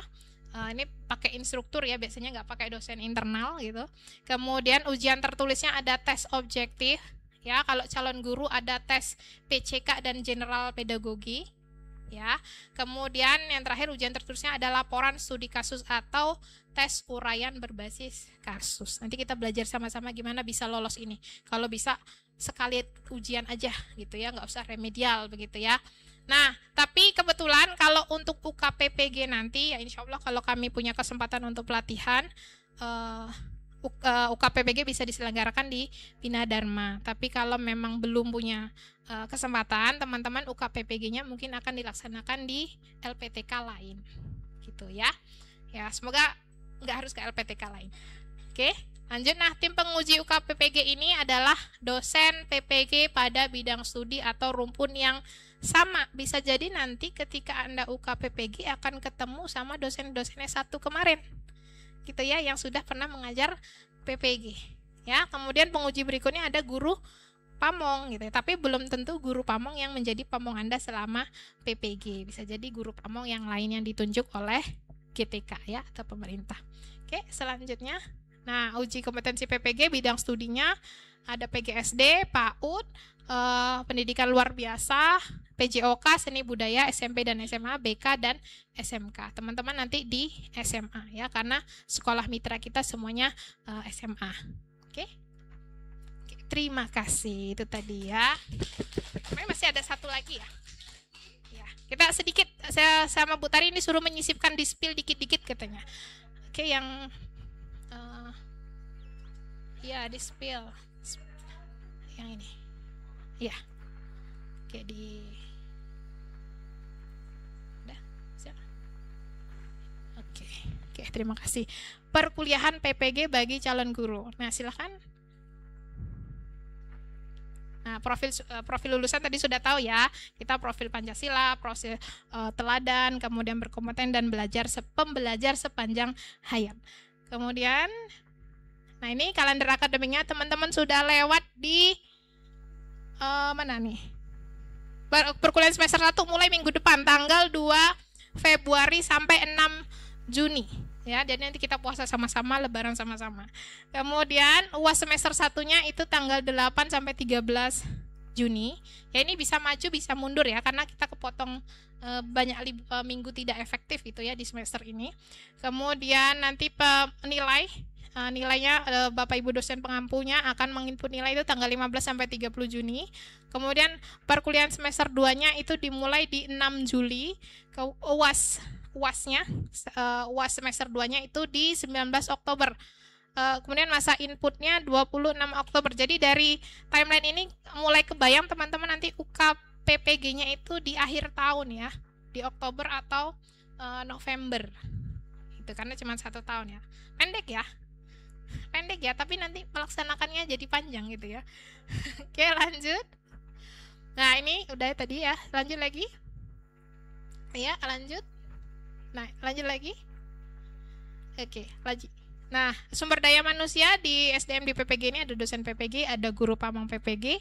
Ini pakai instruktur ya, biasanya nggak pakai dosen internal gitu. Kemudian ujian tertulisnya ada tes objektif ya, kalau calon guru ada tes PCK dan general pedagogi ya. Kemudian yang terakhir ujian tertulisnya ada laporan studi kasus atau tes uraian berbasis kasus. Nanti kita belajar sama-sama gimana bisa lolos ini. Kalau bisa sekali ujian aja gitu ya, nggak usah remedial begitu ya. Nah, tapi kebetulan kalau untuk UKPPG nanti ya insya Allah kalau kami punya kesempatan untuk pelatihan, UKPPG bisa diselenggarakan di Bina Dharma. Tapi kalau memang belum punya kesempatan, teman-teman UKPPG-nya mungkin akan dilaksanakan di LPTK lain gitu ya. Ya, semoga nggak harus ke LPTK lain. Oke, lanjut. Nah, tim penguji UKPPG ini adalah dosen PPG pada bidang studi atau rumpun yang sama. Bisa jadi nanti ketika Anda UKPPG akan ketemu sama dosen-dosen S1 kemarin gitu ya, yang sudah pernah mengajar PPG ya. Kemudian penguji berikutnya ada guru pamong gitu ya, tapi belum tentu guru pamong yang menjadi pamong Anda selama PPG. Bisa jadi guru pamong yang lain yang ditunjuk oleh GTK ya atau pemerintah. Oke, selanjutnya. Nah, uji kompetensi PPG bidang studinya ada PGSD, PAUD, pendidikan luar biasa, PJOK, seni budaya, SMP dan SMA, BK dan SMK. Teman-teman nanti di SMA ya, karena sekolah mitra kita semuanya SMA. Oke. Terima kasih, itu tadi ya. Masih ada satu lagi ya. Kita sedikit, saya sama Bu Tari ini suruh menyisipkan di spill dikit-dikit katanya. Oke, yang ya di spill yang ini ya. Oke, udah siap. Oke, terima kasih. Perkuliahan PPG bagi calon guru. Nah, silakan. Nah, profil lulusan tadi sudah tahu ya. Kita profil Pancasila, profil teladan, kemudian berkompeten dan pembelajar sepanjang hayat. Kemudian, nah ini kalender akademiknya teman-teman sudah lewat di mana nih? Perkuliahan semester 1 mulai minggu depan tanggal 2 Februari sampai 6 Juni. Ya, jadi nanti kita puasa sama-sama, lebaran sama-sama. Kemudian UAS semester 1-nya itu tanggal 8 sampai 13 Juni. Ya, ini bisa maju bisa mundur ya, karena kita kepotong banyak minggu tidak efektif gitu ya di semester ini. Kemudian nanti nilainya Bapak Ibu dosen pengampunya akan menginput nilai itu tanggal 15 sampai 30 Juni. Kemudian perkuliahan semester 2-nya itu dimulai di 6 Juli. Ke UAS-nya, UAS semester 2-nya itu di 19 Oktober. Kemudian masa inputnya 26 Oktober. Jadi dari timeline ini mulai kebayang teman-teman nanti UKPPG-nya itu di akhir tahun ya, di Oktober atau November. Itu karena cuma 1 tahun ya. Pendek ya, tapi nanti melaksanakannya jadi panjang gitu ya. Oke, lanjut. Nah, ini udah tadi ya. Lanjut lagi. Ya, lanjut. Nah, lanjut lagi. Oke, lanjut. Nah, sumber daya manusia di SDM di PPG ini ada dosen PPG, ada guru pamong PPG,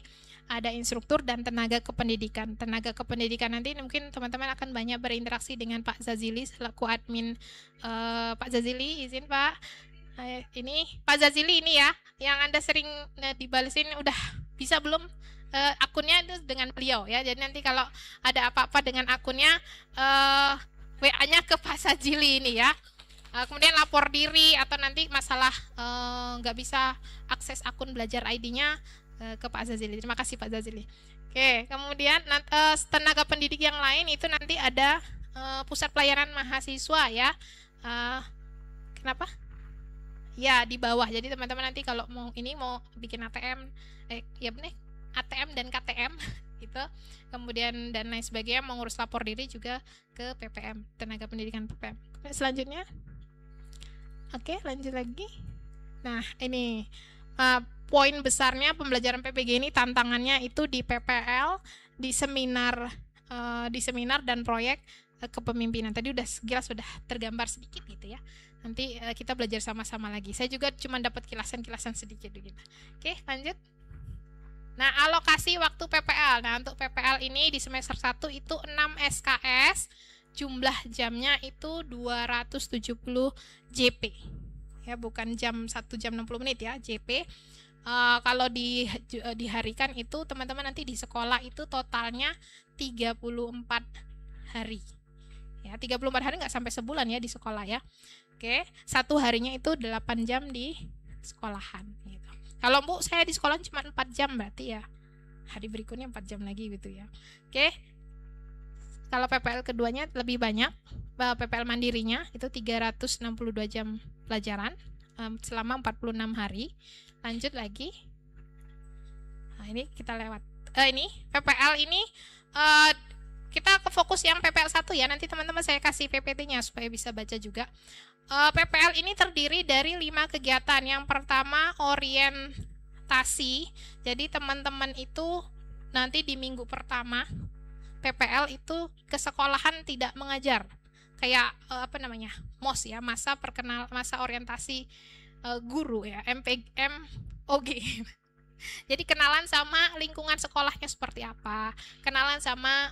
ada instruktur dan tenaga kependidikan. Tenaga kependidikan nanti mungkin teman-teman akan banyak berinteraksi dengan Pak Zazili selaku admin. Pak Zazili, izin Pak. Ini Pak Zazili ini ya, yang Anda sering dibalesin udah bisa belum akunnya itu dengan beliau ya. Jadi nanti kalau ada apa-apa dengan akunnya WA-nya ke Pak Zazili ini ya. Kemudian lapor diri atau nanti masalah nggak bisa akses akun belajar ID-nya ke Pak Zazili. Terima kasih Pak Zazili. Oke, kemudian tenaga pendidik yang lain itu nanti ada pusat pelayanan mahasiswa ya. Kenapa? Ya di bawah. Jadi teman-teman nanti kalau mau bikin ATM, ya bener ATM dan KTM gitu. Kemudian dan lain sebagainya, mengurus lapor diri juga ke PPM, tenaga pendidikan PPM. Selanjutnya, oke lanjut lagi. Nah ini poin besarnya pembelajaran PPG ini, tantangannya itu di PPL, di seminar dan proyek kepemimpinan. Tadi sudah tergambar sedikit gitu ya. Nanti kita belajar sama-sama lagi. Saya juga cuma dapat kilasan-kilasan sedikit begitu. Oke, lanjut. Nah, alokasi waktu PPL. Nah, untuk PPL ini di semester 1 itu 6 SKS, jumlah jamnya itu 270 JP. Ya, bukan jam 1 jam 60 menit ya, JP. Kalau diharikan itu teman-teman nanti di sekolah itu totalnya 34 hari. Ya, 34 hari nggak sampai sebulan ya di sekolah ya. Oke, satu harinya itu 8 jam di sekolahan gitu. Kalau Bu saya di sekolah cuma 4 jam berarti ya hari berikutnya 4 jam lagi gitu ya. Oke. Kalau PPL keduanya lebih banyak. PPL mandirinya itu 362 jam pelajaran selama 46 hari. Lanjut lagi. Nah, ini kita lewat. Ini PPL ini kita ke fokus yang PPL 1 ya. Nanti teman-teman saya kasih PPT-nya supaya bisa baca juga. PPL ini terdiri dari 5 kegiatan. Yang pertama orientasi. Jadi teman-teman itu nanti di minggu pertama PPL itu ke sekolahan tidak mengajar. Kayak MOS ya, masa orientasi guru ya, MOG. Jadi kenalan sama lingkungan sekolahnya seperti apa, kenalan sama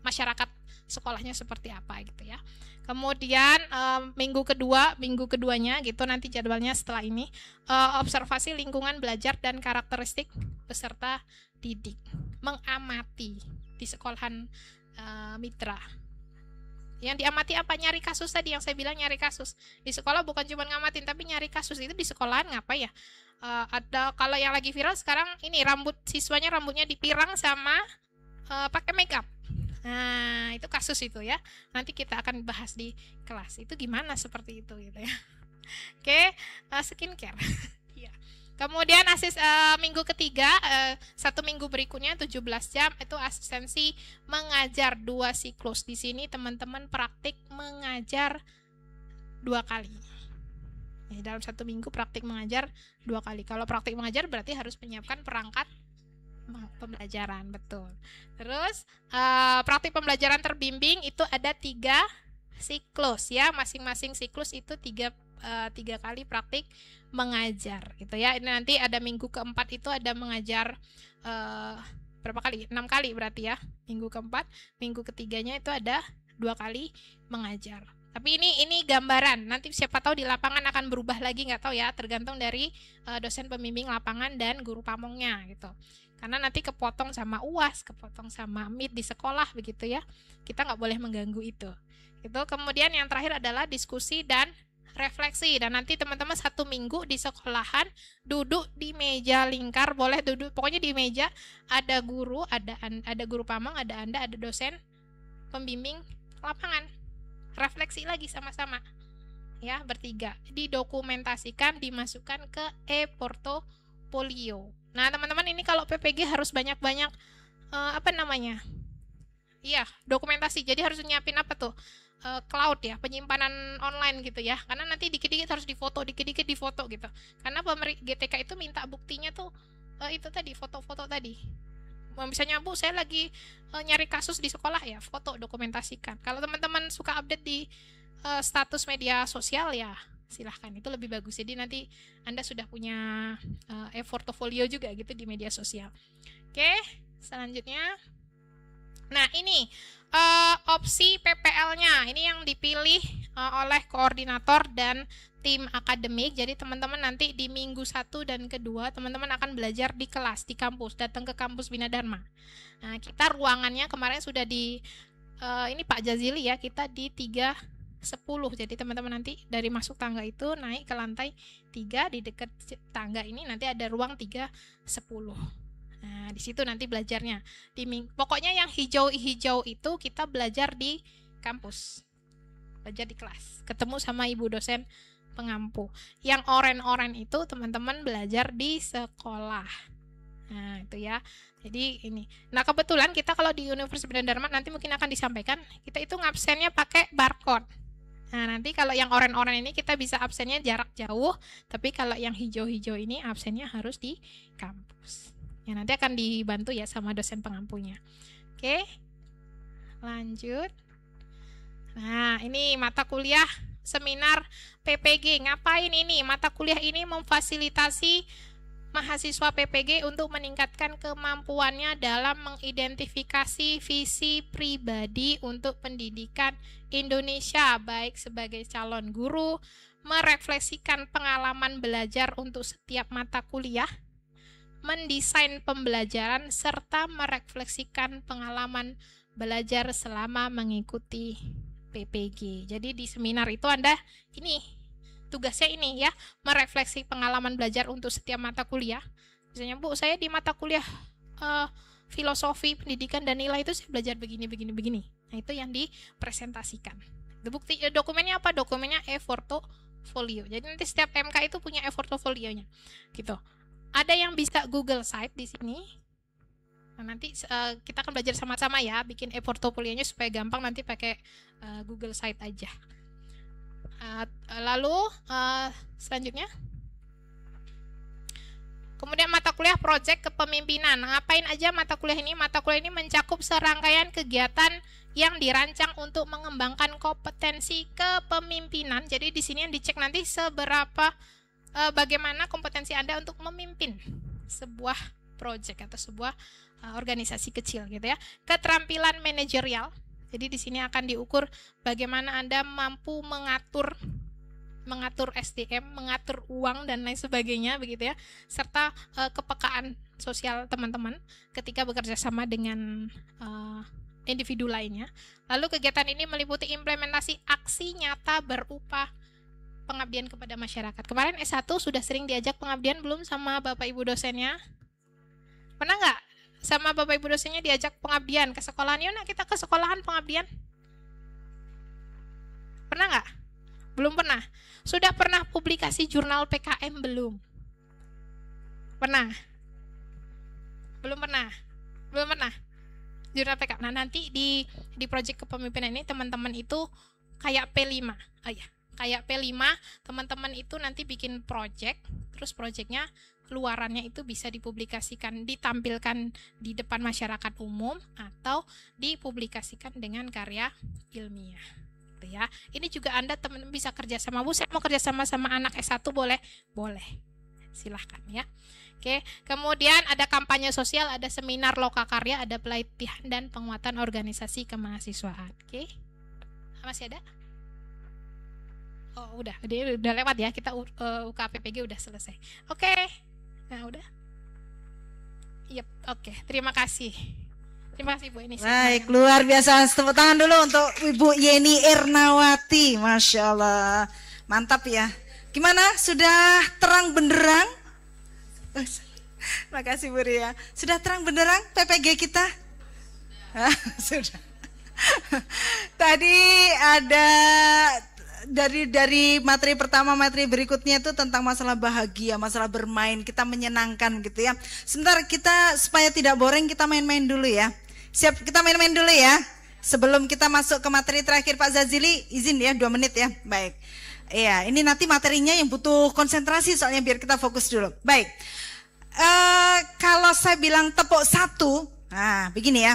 masyarakat sekolahnya seperti apa gitu ya. Kemudian minggu keduanya gitu nanti jadwalnya setelah ini observasi lingkungan belajar dan karakteristik peserta didik, mengamati di sekolahan mitra. Yang diamati apa? Nyari kasus tadi yang saya bilang, nyari kasus. Di sekolah bukan cuma ngamatin tapi nyari kasus. Itu di sekolahan ngapain ya? Ada kalau yang lagi viral sekarang ini rambutnya dipirang sama pakai makeup. Nah, itu kasus itu ya. Nanti kita akan bahas di kelas. Itu gimana seperti itu gitu ya. Oke, skincare. Ya. Kemudian minggu ketiga, 1 minggu berikutnya 17 jam itu asistensi mengajar 2 siklus. Di sini teman-teman praktik mengajar 2 kali. Ya, dalam 1 minggu praktik mengajar 2 kali. Kalau praktik mengajar berarti harus menyiapkan perangkat pembelajaran, betul. Terus praktik pembelajaran terbimbing itu ada 3 siklus ya. Masing-masing siklus itu 3 kali praktik mengajar gitu ya. Ini nanti ada minggu keempat itu ada mengajar berapa kali? 6 kali berarti ya. Minggu keempat, minggu ketiganya itu ada 2 kali mengajar. Tapi ini gambaran. Nanti siapa tahu di lapangan akan berubah lagi, nggak tahu ya. Tergantung dari dosen pembimbing lapangan dan guru pamongnya gitu. Karena nanti kepotong sama UAS, kepotong sama MIT di sekolah begitu ya. Kita nggak boleh mengganggu itu. Itu kemudian yang terakhir adalah diskusi dan refleksi. Dan nanti teman-teman 1 minggu di sekolahan duduk di meja lingkar, boleh duduk pokoknya di meja, ada guru, ada guru pamong, ada Anda, ada dosen pembimbing lapangan. Refleksi lagi sama-sama. Ya, bertiga. Didokumentasikan, dimasukkan ke e-portofolio. Nah, teman-teman ini kalau PPG harus banyak-banyak Iya, dokumentasi. Jadi harus nyiapin apa tuh? Cloud ya, penyimpanan online gitu ya. Karena nanti dikit-dikit harus difoto, dikit-dikit difoto gitu. Karena GTK itu minta buktinya tuh itu tadi, foto-foto tadi. Misalnya Bu, saya lagi nyari kasus di sekolah ya, foto, dokumentasikan. Kalau teman-teman suka update di status media sosial ya, silahkan, itu lebih bagus. Jadi nanti Anda sudah punya e-portfolio juga gitu di media sosial. Oke, selanjutnya. Nah, ini opsi PPL-nya. Ini yang dipilih oleh koordinator dan tim akademik. Jadi teman-teman nanti di minggu 1 dan kedua teman-teman akan belajar di kelas, di kampus, datang ke kampus Bina Dharma. Nah, kita ruangannya kemarin sudah ini Pak Jazili ya, kita di 3 10. Jadi teman-teman nanti dari masuk tangga itu naik ke lantai 3, di dekat tangga ini nanti ada ruang 310. Nah, di situ nanti belajarnya. Pokoknya yang hijau-hijau itu kita belajar di kampus. Belajar di kelas. Ketemu sama ibu dosen pengampu. Yang oranye-oranye itu teman-teman belajar di sekolah. Nah, itu ya. Jadi ini. Nah, kebetulan kita kalau di Universitas Bina Dharma nanti mungkin akan disampaikan, kita itu ngabsennya pakai barcode. Nah, nanti kalau yang oranye-oranye ini kita bisa absennya jarak jauh, tapi kalau yang hijau-hijau ini absennya harus di kampus. Ya, nanti akan dibantu ya sama dosen pengampunya. Oke. Lanjut. Nah, ini mata kuliah seminar PPG. Ngapain ini? Mata kuliah ini memfasilitasi mahasiswa PPG untuk meningkatkan kemampuannya dalam mengidentifikasi visi pribadi untuk pendidikan Indonesia, baik sebagai calon guru, merefleksikan pengalaman belajar untuk setiap mata kuliah, mendesain pembelajaran, serta merefleksikan pengalaman belajar selama mengikuti PPG. Jadi di seminar itu Anda ini tugasnya ini ya, merefleksi pengalaman belajar untuk setiap mata kuliah. Misalnya, Bu, saya di mata kuliah filosofi pendidikan dan nilai itu saya belajar begini. Nah, itu yang dipresentasikan. Bukti dokumennya apa? Dokumennya e-portfolio. Jadi nanti setiap MK itu punya e-portfolionya. Gitu. Ada yang bisa Google Site di sini. Nah, nanti kita akan belajar sama-sama ya, bikin e-portfolionya supaya gampang, nanti pakai Google Site aja. Lalu selanjutnya, kemudian mata kuliah proyek kepemimpinan. Ngapain aja mata kuliah ini? Mata kuliah ini mencakup serangkaian kegiatan yang dirancang untuk mengembangkan kompetensi kepemimpinan. Jadi di sini yang dicek nanti seberapa bagaimana kompetensi Anda untuk memimpin sebuah proyek atau sebuah organisasi kecil gitu ya. Keterampilan manajerial. Jadi di sini akan diukur bagaimana Anda mampu mengatur SDM, mengatur uang dan lain sebagainya begitu ya, serta kepekaan sosial teman-teman ketika bekerja sama dengan individu lainnya. Lalu kegiatan ini meliputi implementasi aksi nyata berupa pengabdian kepada masyarakat. Kemarin S1 sudah sering diajak pengabdian belum sama Bapak Ibu dosennya? Pernah nggak? Sama Bapak Ibu dosennya diajak pengabdian ke sekolahan? Yuk, kita ke sekolahan pengabdian. Pernah nggak? Belum pernah. Sudah pernah publikasi jurnal PKM belum? Pernah? Belum pernah? Belum pernah? Jurnal PKM. Nah, nanti di proyek kepemimpinan ini teman-teman itu kayak P5. Oh iya, kayak P5, teman-teman itu nanti bikin proyek, terus proyeknya luarannya itu bisa dipublikasikan, ditampilkan di depan masyarakat umum atau dipublikasikan dengan karya ilmiah. Gitu ya. Ini juga Anda teman-teman bisa kerja sama. Bu, saya mau kerja sama anak S1 boleh? Boleh. Silahkan ya. Oke, kemudian ada kampanye sosial, ada seminar lokakarya, ada pelatihan dan penguatan organisasi kemahasiswaan. Oke. Masih ada? Oh, udah lewat ya. Kita UKPPG udah selesai. Oke. Nah, udah. Yep, oke. Terima kasih. Terima kasih Bu ini. Baik, luar biasa. Tepuk tangan dulu untuk Ibu Yeni Ernawati. Masya Allah. Mantap ya. Gimana? Sudah terang benderang? Terima kasih Bu Ria. Sudah terang benderang PPG kita? Sudah. Tadi ada dari materi pertama, materi berikutnya itu tentang masalah bahagia, masalah bermain, kita menyenangkan gitu ya. Sebentar, kita supaya tidak boring, kita main-main dulu ya. Siap, kita main-main dulu ya. Sebelum kita masuk ke materi terakhir, Pak Zazili, izin ya 2 menit ya. Baik. Iya, ini nanti materinya yang butuh konsentrasi soalnya, biar kita fokus dulu. Baik. Kalau saya bilang tepuk 1, nah begini ya.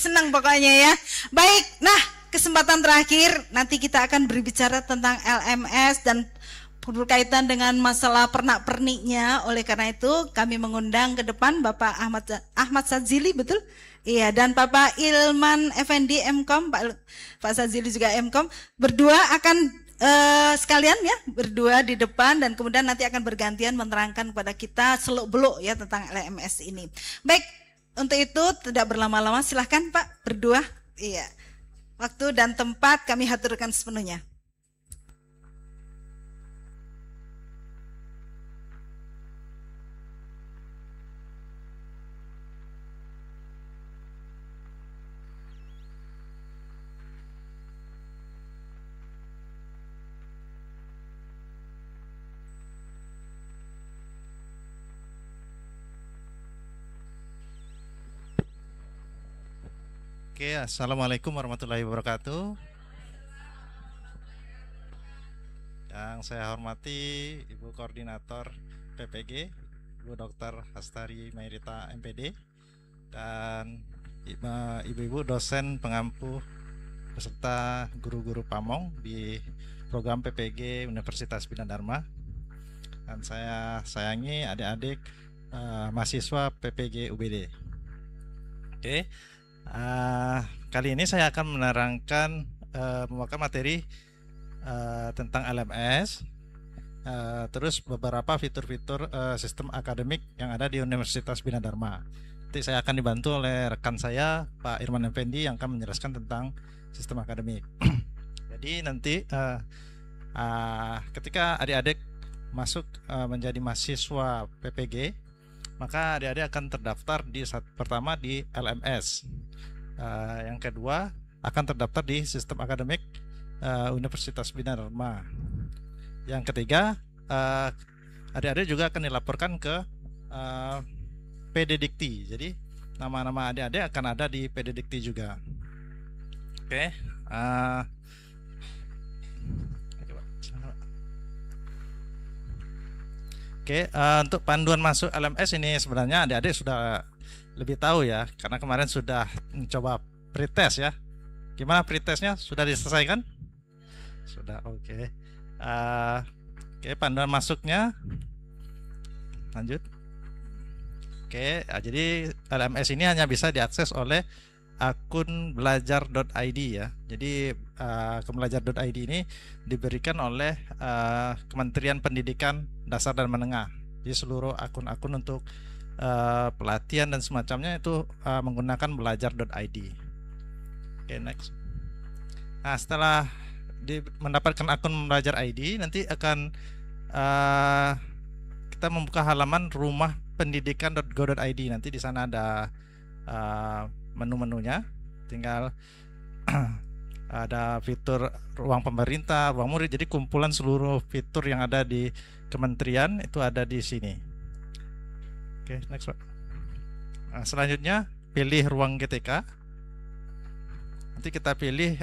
senang pokoknya ya. Baik, nah kesempatan terakhir nanti kita akan berbicara tentang LMS dan berkaitan dengan masalah pernak-perniknya. Oleh karena itu kami mengundang ke depan Bapak Ahmad Sadzili, betul? Iya, dan Bapak Ilman Effendi MKom, Pak Sadzili juga MKom, berdua akan sekalian ya, berdua di depan dan kemudian nanti akan bergantian menerangkan kepada kita seluk-beluk ya tentang LMS ini. Baik, untuk itu tidak berlama-lama, silahkan Pak berdua. Iya, waktu dan tempat kami haturkan sepenuhnya. Oke, assalamualaikum warahmatullahi wabarakatuh. Yang saya hormati Ibu Koordinator PPG, Ibu Dr. Hastari Mairita MPD, dan ibu-ibu dosen pengampu beserta guru-guru pamong di program PPG Universitas Bina Dharma. Dan saya sayangi adik-adik mahasiswa PPG UBD. Oke. Kali ini saya akan menerangkan membawakan materi tentang LMS, terus beberapa fitur-fitur sistem akademik yang ada di Universitas Bina Dharma. Nanti saya akan dibantu oleh rekan saya Pak Irman Effendi yang akan menjelaskan tentang sistem akademik. Jadi nanti ketika adik-adik masuk menjadi mahasiswa PPG, maka adik-adik akan terdaftar pertama di LMS. Yang kedua akan terdaftar di sistem akademik Universitas Bina Dharma. Yang ketiga, adik-adik juga akan dilaporkan ke PD Dikti. Jadi nama-nama adik-adik akan ada di PD Dikti juga. Oke. Oke, untuk panduan masuk LMS ini sebenarnya adik-adik sudah lebih tahu ya, karena kemarin sudah mencoba pretest ya. Gimana pretestnya? Sudah diselesaikan? Sudah, oke. Oke, panduan masuknya. Lanjut. Oke, jadi LMS ini hanya bisa diakses oleh akun belajar.id ya. Jadi akun belajar.id ini diberikan oleh Kementerian Pendidikan Dasar dan Menengah. Jadi seluruh akun-akun untuk pelatihan dan semacamnya itu menggunakan belajar.id. Oke, next. Nah, setelah mendapatkan akun belajar ID, nanti akan kita membuka halaman rumah pendidikan.go.id. Nanti di sana ada menu-menunya, tinggal ada fitur ruang pemerintah, ruang murid. Jadi kumpulan seluruh fitur yang ada di kementerian itu ada di sini. Oke, next Pak. Nah, selanjutnya pilih ruang GTK. Nanti kita pilih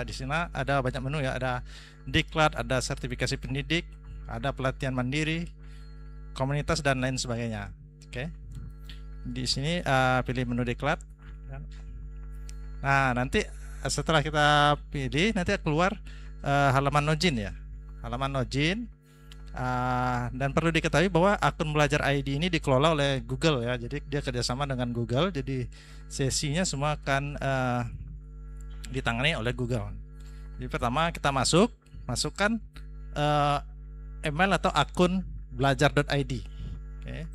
di sini ada banyak menu ya, ada diklat, ada sertifikasi pendidik, ada pelatihan mandiri, komunitas dan lain sebagainya. Oke. Di sini pilih menu diklat. Nah, nanti setelah kita pilih nanti keluar halaman login ya. Halaman login. Dan perlu diketahui bahwa akun belajar ID ini dikelola oleh Google ya, jadi dia kerjasama dengan Google, jadi sesinya semua akan ditangani oleh Google. Jadi pertama kita masukkan email atau akun belajar.id. Oke.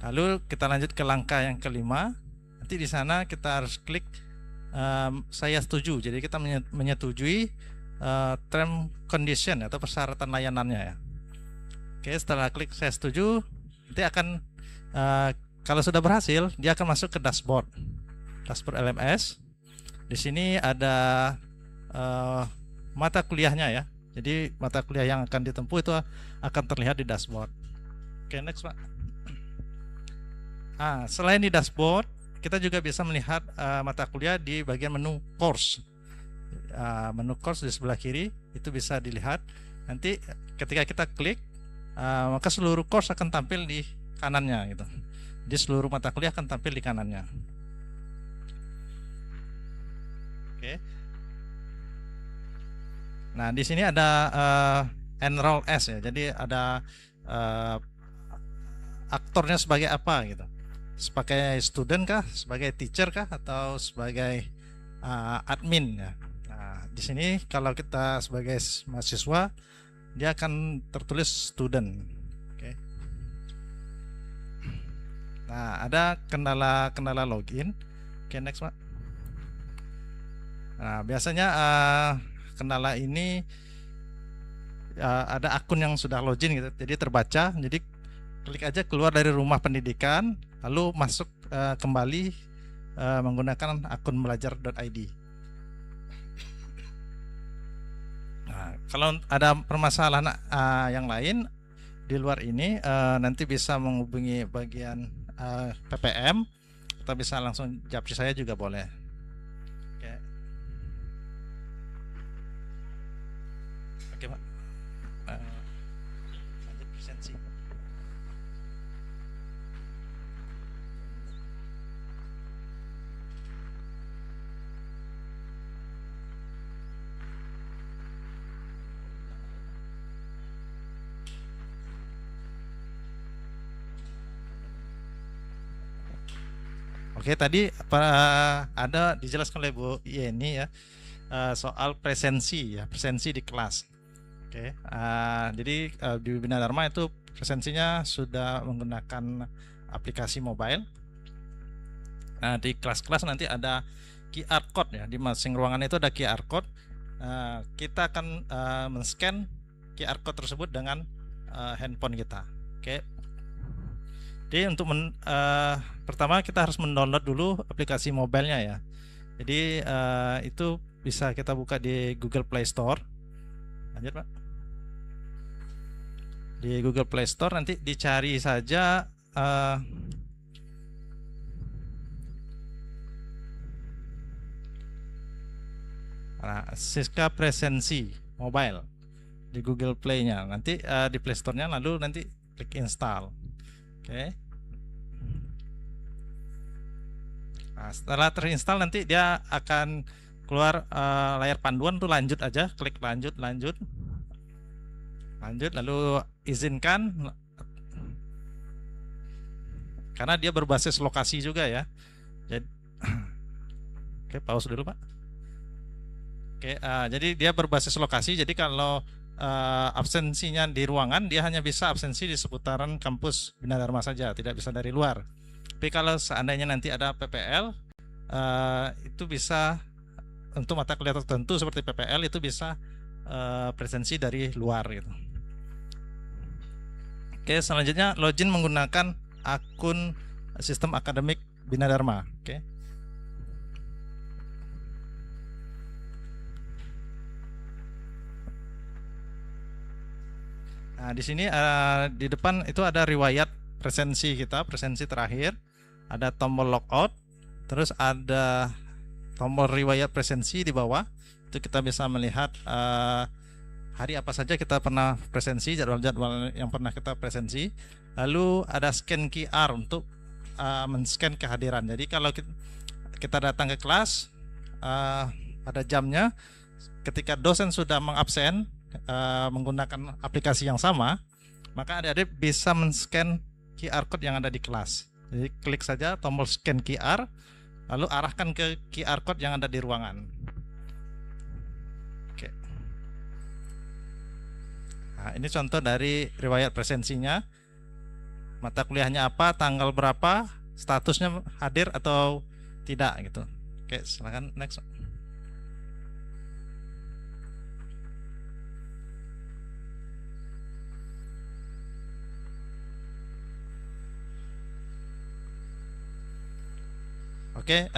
Lalu kita lanjut ke langkah yang kelima. Nanti di sana kita harus klik saya setuju. Jadi kita menyetujui term condition atau persyaratan layanannya ya. Oke, setelah klik saya setuju, nanti akan kalau sudah berhasil, dia akan masuk ke dashboard LMS. Di sini ada mata kuliahnya ya. Jadi mata kuliah yang akan ditempuh itu akan terlihat di dashboard. Oke, next Pak. Selain di dashboard, kita juga bisa melihat mata kuliah di bagian menu course. Menu course di sebelah kiri itu bisa dilihat. Nanti ketika kita klik, maka seluruh course akan tampil di kanannya gitu. Jadi seluruh mata kuliah akan tampil di kanannya. Oke. Nah, di sini ada enroll as ya. Jadi ada aktornya sebagai apa gitu. Sebagai student kah, sebagai teacher kah, atau sebagai admin ya. Nah, di sini kalau kita sebagai mahasiswa dia akan tertulis student. Oke. Nah, ada kendala login. Oke, next Pak. Nah, biasanya kendala ini ada akun yang sudah login gitu, jadi terbaca. Jadi klik aja keluar dari rumah pendidikan, lalu masuk kembali menggunakan akun belajar.id. Nah, kalau ada permasalahan yang lain di luar ini, nanti bisa menghubungi bagian PPM atau bisa langsung japri saya juga boleh. Oke. Oke, Pak. Lanjut presensi. Oke, tadi ada dijelaskan oleh Bu Yeni ya soal presensi ya, presensi di kelas. Oke, jadi di Bina Dharma itu presensinya sudah menggunakan aplikasi mobile. Nah, di kelas-kelas nanti ada QR code ya, di masing ruangan itu ada QR code. Kita akan men-scan QR code tersebut dengan handphone kita. Oke. Jadi untuk pertama kita harus mendownload dulu aplikasi mobilenya ya. Jadi itu bisa kita buka di Google Play Store. Lanjut Pak. Di Google Play Store nanti dicari saja Siska Presensi Mobile di Google Play-nya. Nanti di Play Store-nya lalu nanti klik install. Oke. Nah, setelah terinstall nanti dia akan keluar layar panduan tuh, lanjut aja, klik lanjut, lalu izinkan, karena dia berbasis lokasi juga ya. Jadi, oke, pause dulu Pak. Oke, jadi dia berbasis lokasi. Jadi kalau absensinya di ruangan, dia hanya bisa absensi di seputaran kampus Bina Dharma saja, tidak bisa dari luar. Tapi kalau seandainya nanti ada PPL, itu bisa untuk mata kuliah tertentu seperti PPL itu bisa presensi dari luar gitu. Oke, selanjutnya login menggunakan akun sistem akademik Bina Dharma. Oke. Nah, di sini di depan itu ada riwayat presensi kita, presensi terakhir, ada tombol logout, terus ada tombol riwayat presensi di bawah. Itu kita bisa melihat hari apa saja kita pernah presensi, jadwal-jadwal yang pernah kita presensi. Lalu ada scan QR untuk men-scan kehadiran. Jadi kalau kita datang ke kelas pada jamnya, ketika dosen sudah mengabsen menggunakan aplikasi yang sama, maka adik-adik bisa men-scan QR code yang ada di kelas. Jadi klik saja tombol scan QR, lalu arahkan ke QR code yang ada di ruangan. Oke. Nah, ini contoh dari riwayat presensinya. Mata kuliahnya apa, tanggal berapa, statusnya hadir atau tidak gitu. Oke, silakan next. Oke,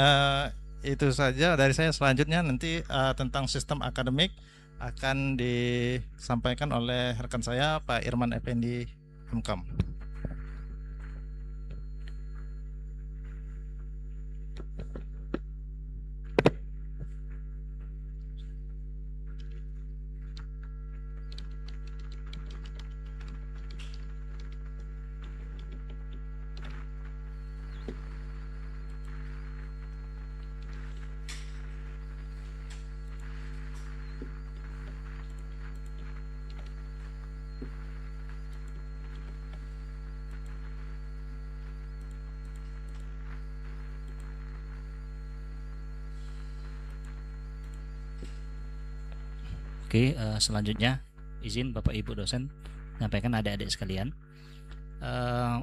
itu saja dari saya. Selanjutnya nanti tentang sistem akademik akan disampaikan oleh rekan saya Pak Irman Effendi Mkom. Oke, selanjutnya izin Bapak Ibu dosen menyampaikan adik-adik sekalian.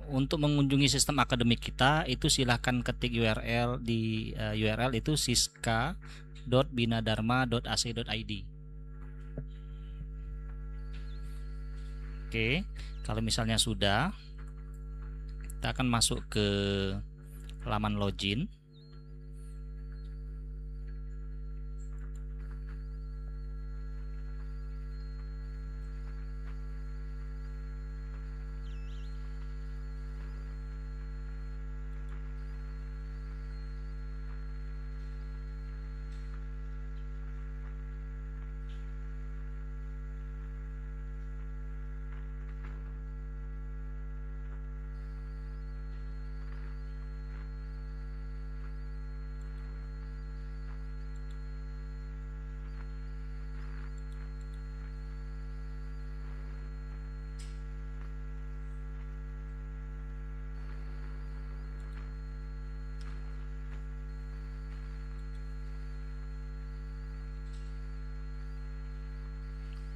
Untuk mengunjungi sistem akademik kita itu silahkan ketik URL di URL itu siska.binadarma.ac.id. Oke, kalau misalnya sudah, kita akan masuk ke halaman login.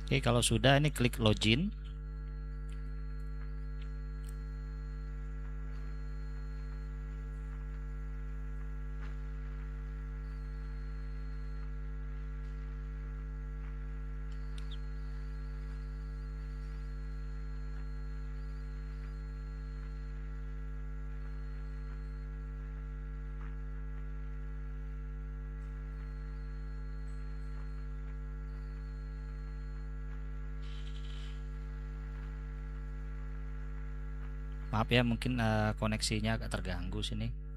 Oke, kalau sudah ini klik login. Maaf ya, mungkin koneksinya agak terganggu sini.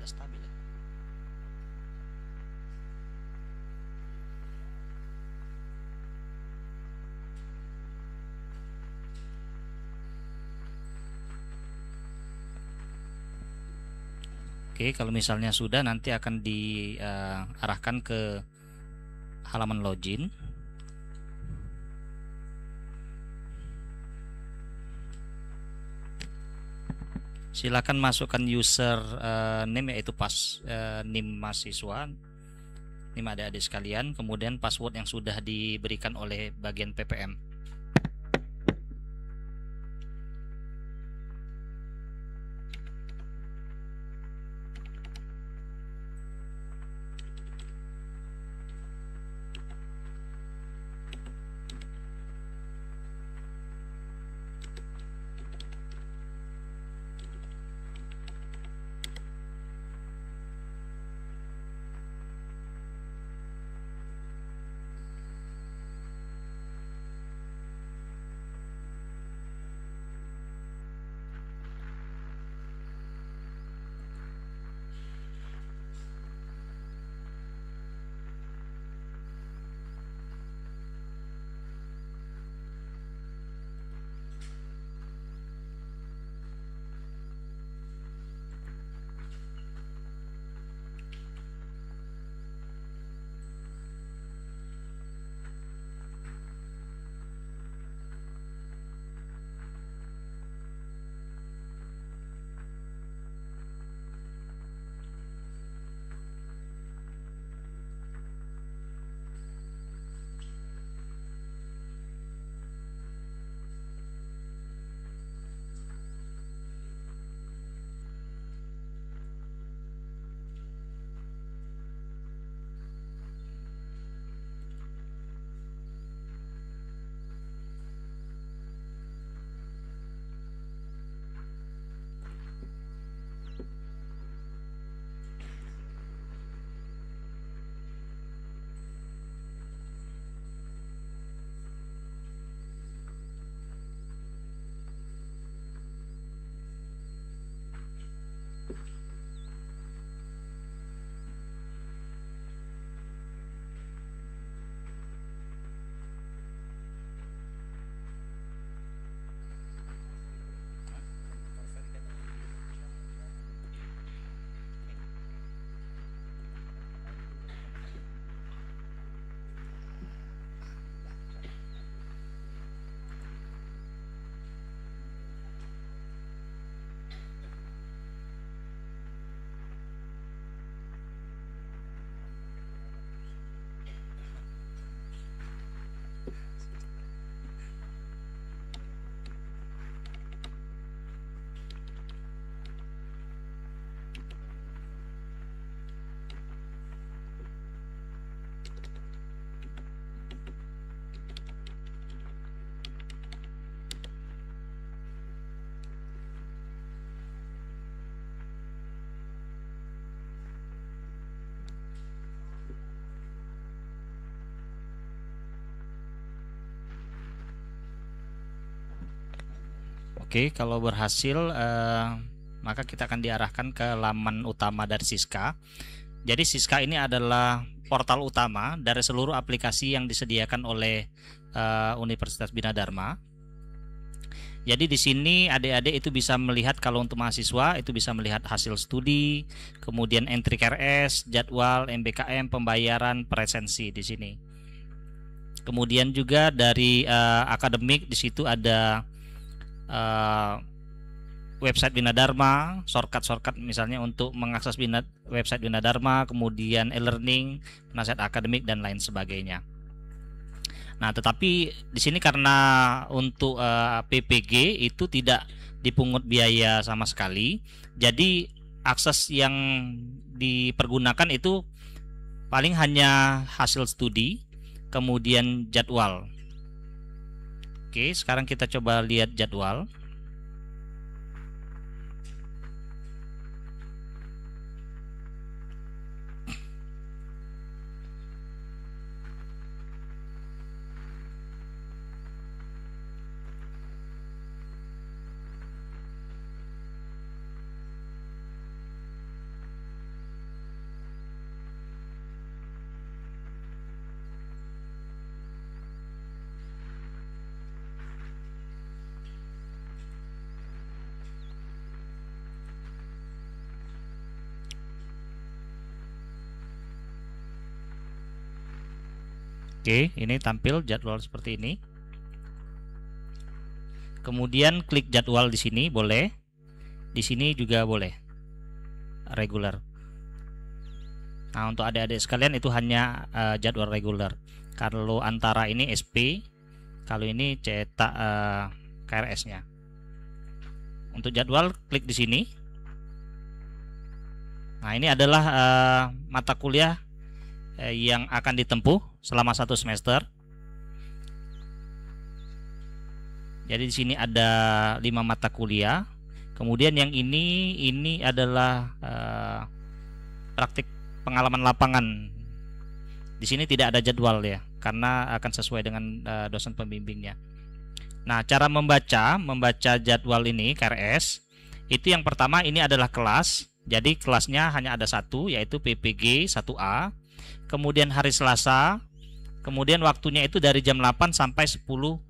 Stabil ya? Oke, kalau misalnya sudah nanti akan diarahkan ke halaman login. Silakan masukkan user name yaitu NIM mahasiswa, NIM adik-adik sekalian, kemudian password yang sudah diberikan oleh bagian PPM. Oke, kalau berhasil maka kita akan diarahkan ke laman utama dari Siska. Jadi Siska ini adalah portal utama dari seluruh aplikasi yang disediakan oleh Universitas Bina Dharma. Jadi di sini adik-adik itu bisa melihat, kalau untuk mahasiswa itu bisa melihat hasil studi, kemudian entry KRS, jadwal, MBKM, pembayaran, presensi di sini. Kemudian juga dari akademik di situ ada website Bina Dharma, shortcut misalnya untuk mengakses website Bina Dharma, kemudian e-learning, penasihat akademik dan lain sebagainya. Nah, tetapi di sini karena untuk PPG itu tidak dipungut biaya sama sekali, jadi akses yang dipergunakan itu paling hanya hasil studi, kemudian jadwal. Oke, sekarang kita coba lihat jadwal. Oke, ini tampil jadwal seperti ini. Kemudian klik jadwal di sini boleh. Di sini juga boleh. Regular. Nah, untuk adik-adik sekalian itu hanya jadwal regular. Kalau antara ini SP, kalau ini cetak KRS-nya. Untuk jadwal klik di sini. Nah, ini adalah mata kuliah yang akan ditempuh selama 1 semester. Jadi di sini ada 5 mata kuliah. Kemudian yang ini adalah praktik pengalaman lapangan. Di sini tidak ada jadwal ya, karena akan sesuai dengan dosen pembimbingnya. Nah, cara membaca jadwal ini KRS itu yang pertama ini adalah kelas. Jadi kelasnya hanya ada satu, yaitu PPG 1A. Kemudian hari Selasa, kemudian waktunya itu dari jam 8 sampai 10.30.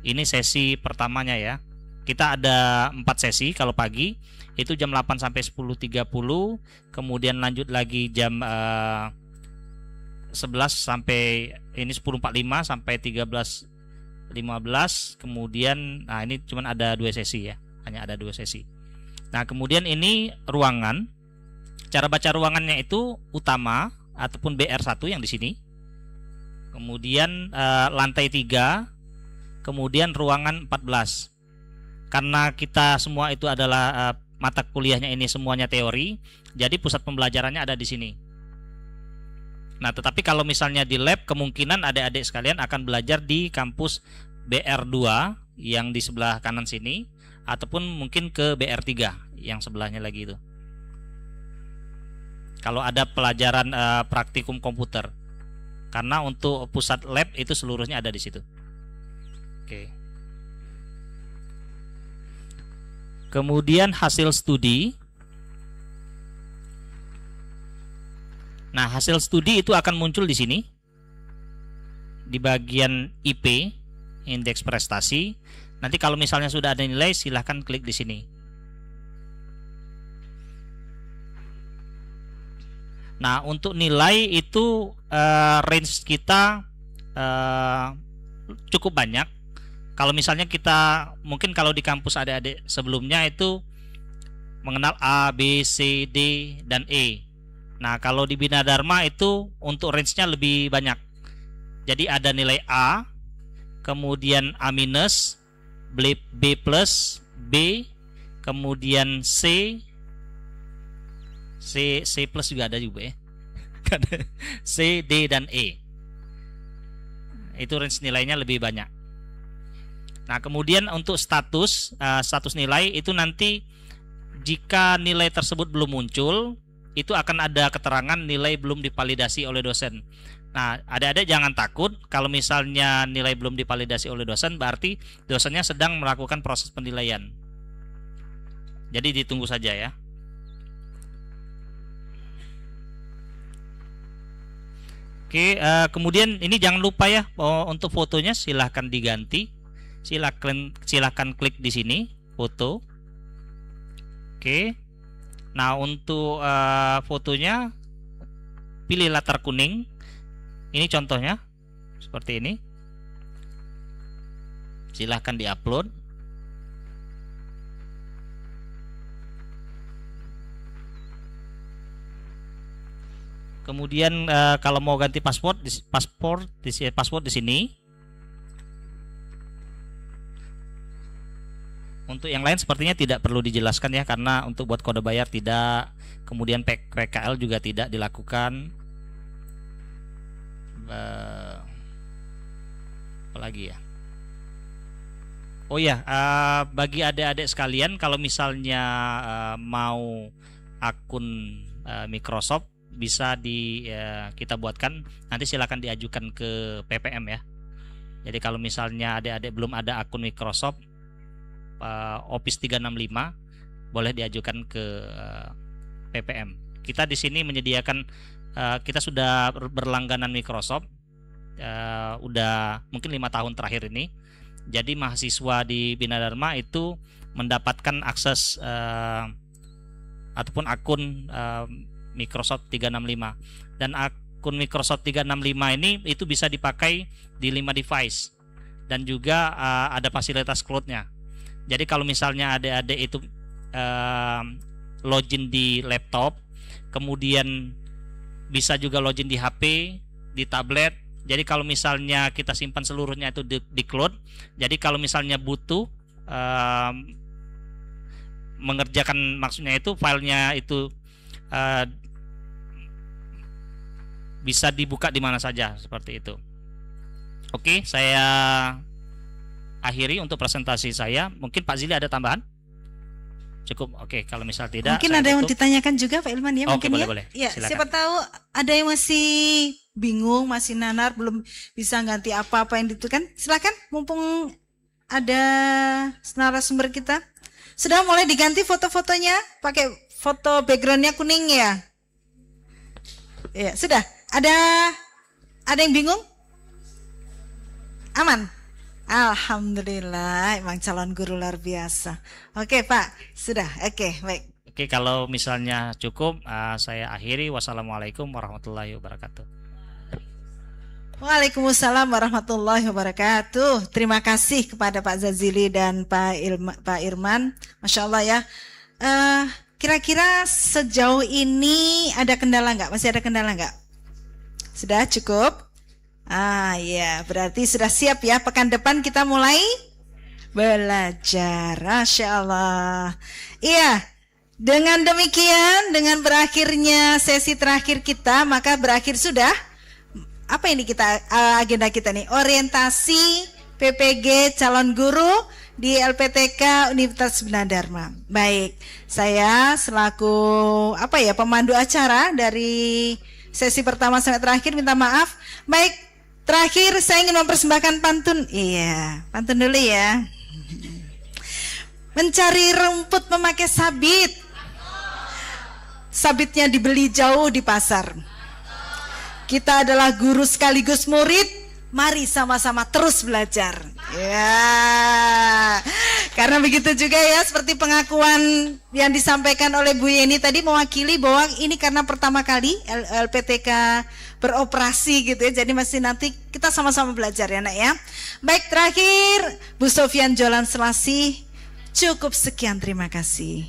Ini sesi pertamanya ya. Kita ada 4 sesi. Kalau pagi itu jam 8 sampai 10.30, kemudian lanjut lagi jam 11 sampai ini 10.45 sampai 13.15. Kemudian nah ini cuman ada 2 sesi ya, hanya ada 2 sesi. Nah, kemudian ini ruangan. Cara baca ruangannya itu utama ataupun BR1 yang di sini. Kemudian lantai 3, kemudian ruangan 14. Karena kita semua itu adalah mata kuliahnya ini semuanya teori, jadi pusat pembelajarannya ada di sini. Nah, tetapi kalau misalnya di lab, kemungkinan adik-adik sekalian akan belajar di kampus BR2 yang di sebelah kanan sini, ataupun mungkin ke BR3 yang sebelahnya lagi itu. Kalau ada pelajaran praktikum komputer, karena untuk pusat lab itu seluruhnya ada di situ. Oke. Kemudian hasil studi. Nah, hasil studi itu akan muncul di sini di bagian IP, indeks prestasi. Nanti kalau misalnya sudah ada nilai, silahkan klik di sini. Nah, untuk nilai itu range kita cukup banyak. Kalau misalnya kita mungkin kalau di kampus adik-adik sebelumnya itu mengenal A, B, C, D, dan E. Nah, kalau di Bina Dharma itu untuk range-nya lebih banyak. Jadi ada nilai A, kemudian A minus, B plus, B, kemudian C plus juga ada juga ya. C, D, dan E. Itu range nilainya lebih banyak. Nah, kemudian untuk status nilai itu nanti jika nilai tersebut belum muncul, itu akan ada keterangan nilai belum divalidasi oleh dosen. Nah, adik-adik jangan takut kalau misalnya nilai belum divalidasi oleh dosen, berarti dosennya sedang melakukan proses penilaian. Jadi ditunggu saja ya. Oke, kemudian ini jangan lupa ya, untuk fotonya silahkan diganti. Silahkan klik di sini foto. Oke. Nah, untuk fotonya pilih latar kuning. Ini contohnya seperti ini. Silahkan diupload. Kemudian kalau mau ganti password di sini. Untuk yang lain sepertinya tidak perlu dijelaskan ya, karena untuk buat kode bayar tidak, kemudian PKL juga tidak dilakukan. Apalagi ya? Oh ya, bagi adik-adik sekalian, kalau misalnya mau akun Microsoft bisa kita buatkan. Nanti silakan diajukan ke PPM ya. Jadi kalau misalnya adik-adik belum ada akun Microsoft Office 365, boleh diajukan ke PPM. Kita di sini menyediakan, kita sudah berlangganan Microsoft udah mungkin 5 tahun terakhir ini. Jadi mahasiswa di Bina Dharma itu mendapatkan akses ataupun akun Microsoft 365, dan akun Microsoft 365 ini itu bisa dipakai di 5 device, dan juga ada fasilitas cloud-nya. Jadi kalau misalnya adik-adik itu login di laptop, kemudian bisa juga login di HP, di tablet. Jadi kalau misalnya kita simpan seluruhnya itu di cloud, jadi kalau misalnya butuh mengerjakan, maksudnya itu filenya itu bisa dibuka di mana saja, seperti itu. Oke, saya akhiri untuk presentasi saya. Mungkin Pak Zili ada tambahan? Cukup. Oke, kalau misal tidak, mungkin ada yang ditanyakan juga Pak Ilman ya. Oke, mungkin boleh. Ya, Silakan. siapa tahu ada yang masih bingung, masih nanar, belum bisa ganti apa-apa yang itu kan. Silakan, mumpung ada narasumber kita. Sudah mulai diganti foto-fotonya, pakai foto backgroundnya kuning ya. Ya, sudah. Ada yang bingung? Aman? Alhamdulillah, emang calon guru luar biasa. Oke Pak, sudah. Oke, baik. Oke, kalau misalnya cukup, saya akhiri. Wassalamualaikum warahmatullahi wabarakatuh. Waalaikumsalam warahmatullahi wabarakatuh. Terima kasih kepada Pak Zazili dan Pak Irman. Masya Allah ya. Kira-kira sejauh ini ada kendala nggak? Masih ada kendala nggak? Sudah cukup? Ya, berarti sudah siap ya. Pekan depan kita mulai belajar. Masya Allah. Iya, dengan demikian, dengan berakhirnya sesi terakhir kita, maka berakhir sudah. Apa ini kita agenda kita nih? Orientasi PPG calon guru di LPTK Universitas Bina Dharma. Baik, saya selaku pemandu acara dari sesi pertama sampai terakhir minta maaf. Baik, terakhir saya ingin mempersembahkan pantun. Iya, pantun dulu ya. Mencari rumput memakai sabit. Sabitnya dibeli jauh di pasar. Kita adalah guru sekaligus murid. Mari sama-sama terus belajar. Ya, karena begitu juga ya, seperti pengakuan yang disampaikan oleh Bu Yeni tadi, mewakili bahwa ini karena pertama kali LPTK beroperasi gitu ya. Jadi masih nanti kita sama-sama belajar ya nak ya. Baik, terakhir Bu Sofian Jolan Selasih. Cukup sekian, terima kasih.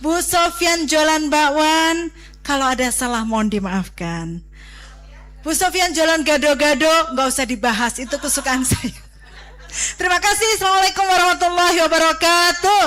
Bu Sofian Jolan Bakwan, kalau ada salah mohon dimaafkan. Bu Sofian Jolan Gado-Gado, nggak usah dibahas, itu kesukaan saya. Terima kasih. Assalamualaikum warahmatullahi wabarakatuh.